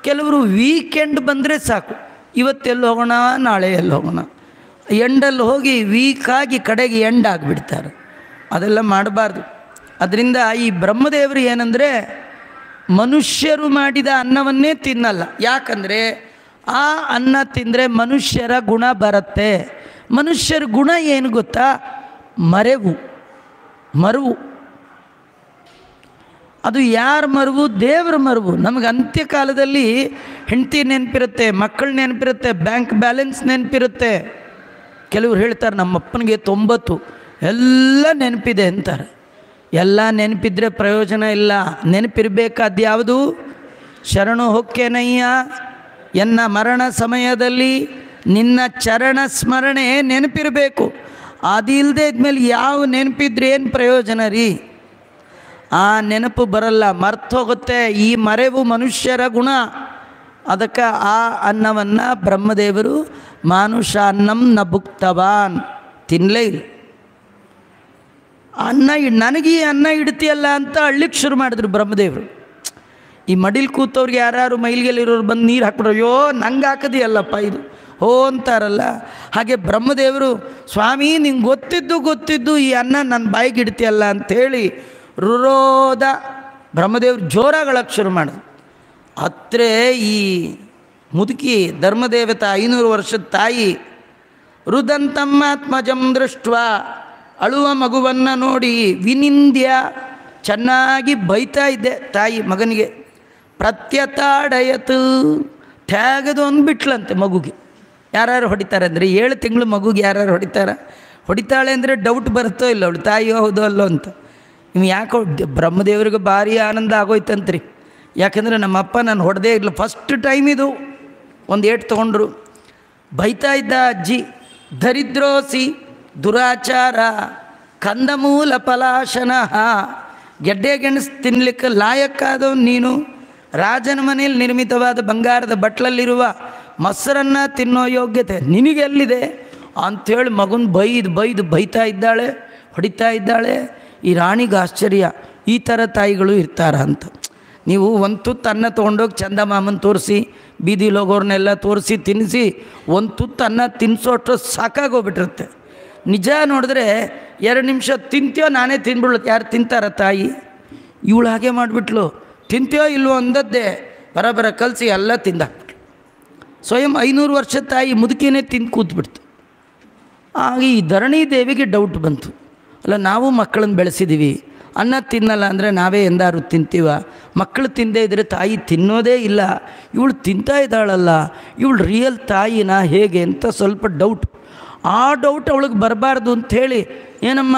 ಕೆಲವರು ವೀಕೆಂಡ್ ಬಂದರೆ ಸಾಕು, ಇವತ್ತೆಲ್ಲಿ ಹೋಗೋಣ, ನಾಳೆ ಎಲ್ಲಿ ಹೋಗೋಣ, ಎಂಡಲ್ಲಿ ಹೋಗಿ ವೀಕಾಗಿ ಕಡೆಗೆ ಎಂಡ್ ಆಗಿಬಿಡ್ತಾರೆ. ಅದೆಲ್ಲ ಮಾಡಬಾರ್ದು. ಅದರಿಂದ ಈ ಬ್ರಹ್ಮದೇವರು ಏನಂದರೆ, ಮನುಷ್ಯರು ಮಾಡಿದ ಅನ್ನವನ್ನೇ ತಿನ್ನಲ್ಲ. ಯಾಕಂದರೆ ಆ ಅನ್ನ ತಿಂದರೆ ಮನುಷ್ಯರ ಗುಣ ಬರುತ್ತೆ. ಮನುಷ್ಯರ ಗುಣ ಏನು ಗೊತ್ತಾ? ಮರವು. ಅದು ಯಾರ ಮರವು? ದೇವರ ಮರವು. ನಮಗೆ ಅಂತ್ಯಕಾಲದಲ್ಲಿ ಹೆಂಡತಿ ನೆನಪಿರುತ್ತೆ, ಮಕ್ಕಳು ನೆನಪಿರುತ್ತೆ, ಬ್ಯಾಂಕ್ ಬ್ಯಾಲೆನ್ಸ್ ನೆನಪಿರುತ್ತೆ. ಕೆಲವರು ಹೇಳ್ತಾರೆ, ನಮ್ಮಪ್ಪನಿಗೆ 90 ಎಲ್ಲ ನೆನಪಿದೆ ಅಂತಾರೆ. ಎಲ್ಲ ನೆನಪಿದ್ರೆ ಪ್ರಯೋಜನ ಇಲ್ಲ. ನೆನಪಿರಬೇಕಾದ ಯಾವುದು? ಶರಣು ಹೊಕ್ಕೇನಯ್ಯ ಎನ್ನ ಮರಣ ಸಮಯದಲ್ಲಿ ನಿನ್ನ ಚರಣ ಸ್ಮರಣೆ ನೆನಪಿರಬೇಕು. ಅದಿಲ್ಲದೆ ಇದ್ಮೇಲೆ ಯಾವ ನೆನಪಿದ್ರೆ ಏನು ಪ್ರಯೋಜನ ರೀ? ಆ ನೆನಪು ಬರಲ್ಲ, ಮರ್ತೋಗುತ್ತೆ. ಈ ಮರೆವು ಮನುಷ್ಯರ ಗುಣ. ಅದಕ್ಕೆ ಆ ಅನ್ನವನ್ನು ಬ್ರಹ್ಮದೇವರು ಮಾನುಷ ಅನ್ನಂ ನ ಭುಕ್ತವಾನ್, ತಿನ್ನಲೇ ಇಲ್ಲ. ನನಗೆ ಈ ಅನ್ನ ಇಡ್ತೀಯಲ್ಲ ಅಂತ ಅಳ್ಳಿಕ್ಕೆ ಶುರು ಮಾಡಿದ್ರು ಬ್ರಹ್ಮದೇವರು. ಈ ಮಡಿಲ್ ಕೂತವ್ರಿಗೆ ಯಾರು ಮೈಲಿಗೆಲ್ಲಿರೋರು ಬಂದು ನೀರು ಹಾಕ್ಬಿಡ್ರು, ಅಯ್ಯೋ ನಂಗೆ ಹಾಕದಿಯಲ್ಲಪ್ಪ ಇದು ಹೋ ಅಂತಾರಲ್ಲ. ಹಾಗೆ ಬ್ರಹ್ಮದೇವರು, ಸ್ವಾಮಿ ನಿಂಗೆ ಗೊತ್ತಿದ್ದು ಈ ಅನ್ನ ನನ್ನ ಬಾಯಿಗೆ ಇಡ್ತೀಯಲ್ಲ ಅಂಥೇಳಿ ರುರೋದ ಬ್ರಹ್ಮದೇವರು ಜೋರಾಗಳಕ್ಕೆ ಶುರು ಮಾಡಿದ್ರು. ಹತ್ರ ಈ ಮುದುಕಿ ಧರ್ಮದೇವತ 500 ವರ್ಷದ ತಾಯಿ ರುದಂತಮ್ಮಾತ್ಮಜಂ ದೃಷ್ಟ, ಅಳುವ ಮಗುವನ್ನು ನೋಡಿ ವಿನಿಂದ್ಯ, ಚೆನ್ನಾಗಿ ಬೈತಾ ಇದ್ದೆ ತಾಯಿ ಮಗನಿಗೆ. ಪ್ರತ್ಯತಾಡಯತು, ತ್ಯಾಗದು ಅಂದ್ಬಿಟ್ಲಂತೆ ಮಗುಗೆ. ಯಾರು ಹೊಡಿತಾರೆ ಅಂದರೆ 7 ತಿಂಗಳು ಮಗುಗೆ ಯಾರು ಹೊಡಿತಾಳೆ ಅಂದರೆ ಡೌಟ್ ಬರುತ್ತೋ ಇಲ್ಲ ಅವಳು ತಾಯಿಯೋ ಹೌದೋ ಅಲ್ಲೋ ಅಂತ. ಇವು ಯಾಕೋ ಬ್ರಹ್ಮದೇವರಿಗೆ ಭಾರಿ ಆನಂದ ಆಗೋಯ್ತಂತ್ರಿ. ಯಾಕಂದರೆ ನಮ್ಮಪ್ಪ ನಾನು ಹೊಡೆದೇ ಇಲ್ಲ, ಫಸ್ಟ್ ಟೈಮ್ ಇದು ಒಂದು ಏಟು ತೊಗೊಂಡ್ರು. ಬೈತಾ ಇದ್ದ ಅಜ್ಜಿ, ದರಿದ್ರೋಸಿ ದುರಾಚಾರ ಕಂದಮೂಲ ಫಲಾಶನ, ಗೆಡ್ಡೆ ಗೆಣಸು ತಿನ್ನಲಿಕ್ಕೆ ಲಾಯಕ್ಕಾದವನು ನೀನು, ರಾಜನ ಮನೆಯಲ್ಲಿ ನಿರ್ಮಿತವಾದ ಬಂಗಾರದ ಬಟ್ಲಲ್ಲಿರುವ ಮೊಸರನ್ನು ತಿನ್ನೋ ಯೋಗ್ಯತೆ ನಿನಗೆಲ್ಲಿದೆ ಅಂಥೇಳಿ ಮಗನ ಬೈತಾ ಇದ್ದಾಳೆ, ಹೊಡಿತಾ ಇದ್ದಾಳೆ. ಈ ರಾಣಿಗೆ ಆಶ್ಚರ್ಯ, ಈ ಥರ ತಾಯಿಗಳು ಇರ್ತಾರ ಅಂತ. ನೀವು ಒಂದು ತುತ್ತು ಅನ್ನ ತೊಗೊಂಡೋಗಿ ಚಂದ ಮಾಮನ ತೋರಿಸಿ, ಬೀದಿಲಿ ಹೋಗೋರ್ನೆಲ್ಲ ತೋರಿಸಿ ತಿನ್ನಿಸಿ ಒಂದು ತುತ್ತು ಅನ್ನ ತಿನ್ನಿಸೋಷ್ಟು ಸಾಕಾಗೋಗ್ಬಿಟ್ಟಿರುತ್ತೆ. ನಿಜ ನೋಡಿದ್ರೆ 2 ನಿಮಿಷ ತಿಂತೀಯೋ ನಾನೇ ತಿನ್ಬಿಡ್ಲು. ಯಾರು ತಿಂತಾರ ತಾಯಿ? ಇವಳು ಹಾಗೆ ಮಾಡಿಬಿಟ್ಲು. ತಿಂತೀಯೋ ಇಲ್ವೋ ಅಂದದ್ದೇ ಬರಬರ ಕಲಿಸಿ ಎಲ್ಲ ತಿಂದಾಕ್ಬಿಟ್ಲು. ಸ್ವಯಂ 500 ವರ್ಷದ ತಾಯಿ ಮುದುಕಿನೇ ತಿಂದು ಕೂತ್ಬಿಡ್ತು. ಆಗ ಈ ಧರಣಿ ದೇವಿಗೆ ಡೌಟ್ ಬಂತು, ಅಲ್ಲ ನಾವು ಮಕ್ಕಳನ್ನ ಬೆಳೆಸಿದ್ದೀವಿ, ಅನ್ನ ತಿನ್ನಲ್ಲ ಅಂದರೆ ನಾವೇ ಎಂದಾರು ತಿಂತೀವ? ಮಕ್ಕಳು ತಿಂದೇ ಇದ್ದರೆ ತಾಯಿ ತಿನ್ನೋದೇ ಇಲ್ಲ, ಇವಳು ತಿಂತಾ ಇದ್ದಾಳಲ್ಲ, ಇವಳು ರಿಯಲ್ ತಾಯಿನ ಹೇಗೆ ಅಂತ ಸ್ವಲ್ಪ ಡೌಟ್. ಆ ಡೌಟ್ ಅವಳಿಗೆ ಬರಬಾರ್ದು ಅಂಥೇಳಿ, ಏನಮ್ಮ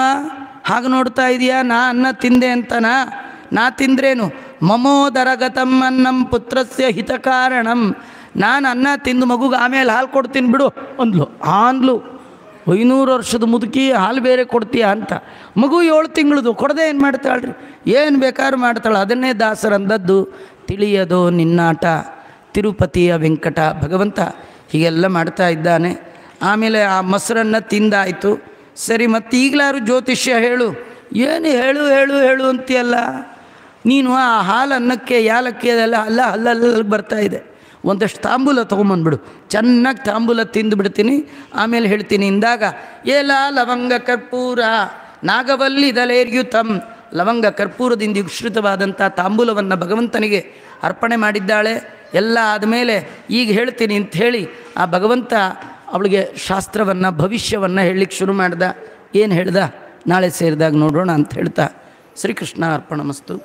ಹಾಗೆ ನೋಡ್ತಾ ಇದೆಯಾ, ನಾ ಅನ್ನ ತಿಂದೆ ಅಂತನಾ? ನಾ ತಿಂದ್ರೇನು? ಮಮೋದರಗತಂ ಅನ್ನಂ ಪುತ್ರಸ್ಯ ಹಿತಕಾರಣಂ, ನಾನು ಅನ್ನ ತಿಂದು ಮಗುಗೆ ಆಮೇಲೆ ಹಾಲು ಕೊಡ್ತೀನಿ ಬಿಡು ಅಂದ್ಲು. 500 ವರ್ಷದ ಮುದುಕಿ ಹಾಲು ಬೇರೆ ಕೊಡ್ತೀಯ ಅಂತ. ಮಗು 7 ತಿಂಗಳದು ಕೊಡದೆ ಏನು ಮಾಡ್ತಾಳ್ರಿ? ಏನು ಬೇಕಾದ್ರೂ ಮಾಡ್ತಾಳೆ. ಅದನ್ನೇ ದಾಸರಂದದ್ದು, ತಿಳಿಯದೋ ನಿನ್ನಾಟ ತಿರುಪತಿಯ ವೆಂಕಟ. ಭಗವಂತ ಹೀಗೆಲ್ಲ ಮಾಡ್ತಾ ಇದ್ದಾನೆ. ಆಮೇಲೆ ಆ ಮೊಸರನ್ನು ತಿಂದಾಯಿತು. ಸರಿ, ಮತ್ತು ಈಗಲಾರು ಜ್ಯೋತಿಷ್ಯ ಹೇಳು. ಏನು ಹೇಳು ಅಂತೀಯಲ್ಲ ನೀನು? ಆ ಹಾಲು ಅನ್ನಕ್ಕೆ ಯಾಲಕ್ಕಿ ಅದೆಲ್ಲ ಅಲ್ಲ ಬರ್ತಾ ಇದೆ. ಒಂದಷ್ಟು ತಾಂಬೂಲ ತೊಗೊಂಬಂದ್ಬಿಡು, ಚೆನ್ನಾಗಿ ತಾಂಬೂಲ ತಿಂದುಬಿಡ್ತೀನಿ, ಆಮೇಲೆ ಹೇಳ್ತೀನಿ ಇಂದಾಗ ಏಲ ಲವಂಗ ಕರ್ಪೂರ ನಾಗವಲ್ಲಿದಲೇರ್ಯುತಂ. ಲವಂಗ ಕರ್ಪೂರದಿಂದ ಯುಶ್ರಿತವಾದಂಥ ತಾಂಬೂಲವನ್ನು ಭಗವಂತನಿಗೆ ಅರ್ಪಣೆ ಮಾಡಿದ್ದಾಳೆ. ಎಲ್ಲ ಆದಮೇಲೆ ಈಗ ಹೇಳ್ತೀನಿ ಅಂತ ಹೇಳಿ ಆ ಭಗವಂತ ಅವಳಿಗೆ ಶಾಸ್ತ್ರವನ್ನು ಭವಿಷ್ಯವನ್ನು ಹೇಳಲಿಕ್ಕೆ ಶುರು ಮಾಡ್ದ. ಏನು ಹೇಳ್ದ ನಾಳೆ ಸೇರಿದಾಗ ನೋಡೋಣ ಅಂತ ಹೇಳ್ತಾ ಶ್ರೀಕೃಷ್ಣ ಅರ್ಪಣಮಸ್ತು.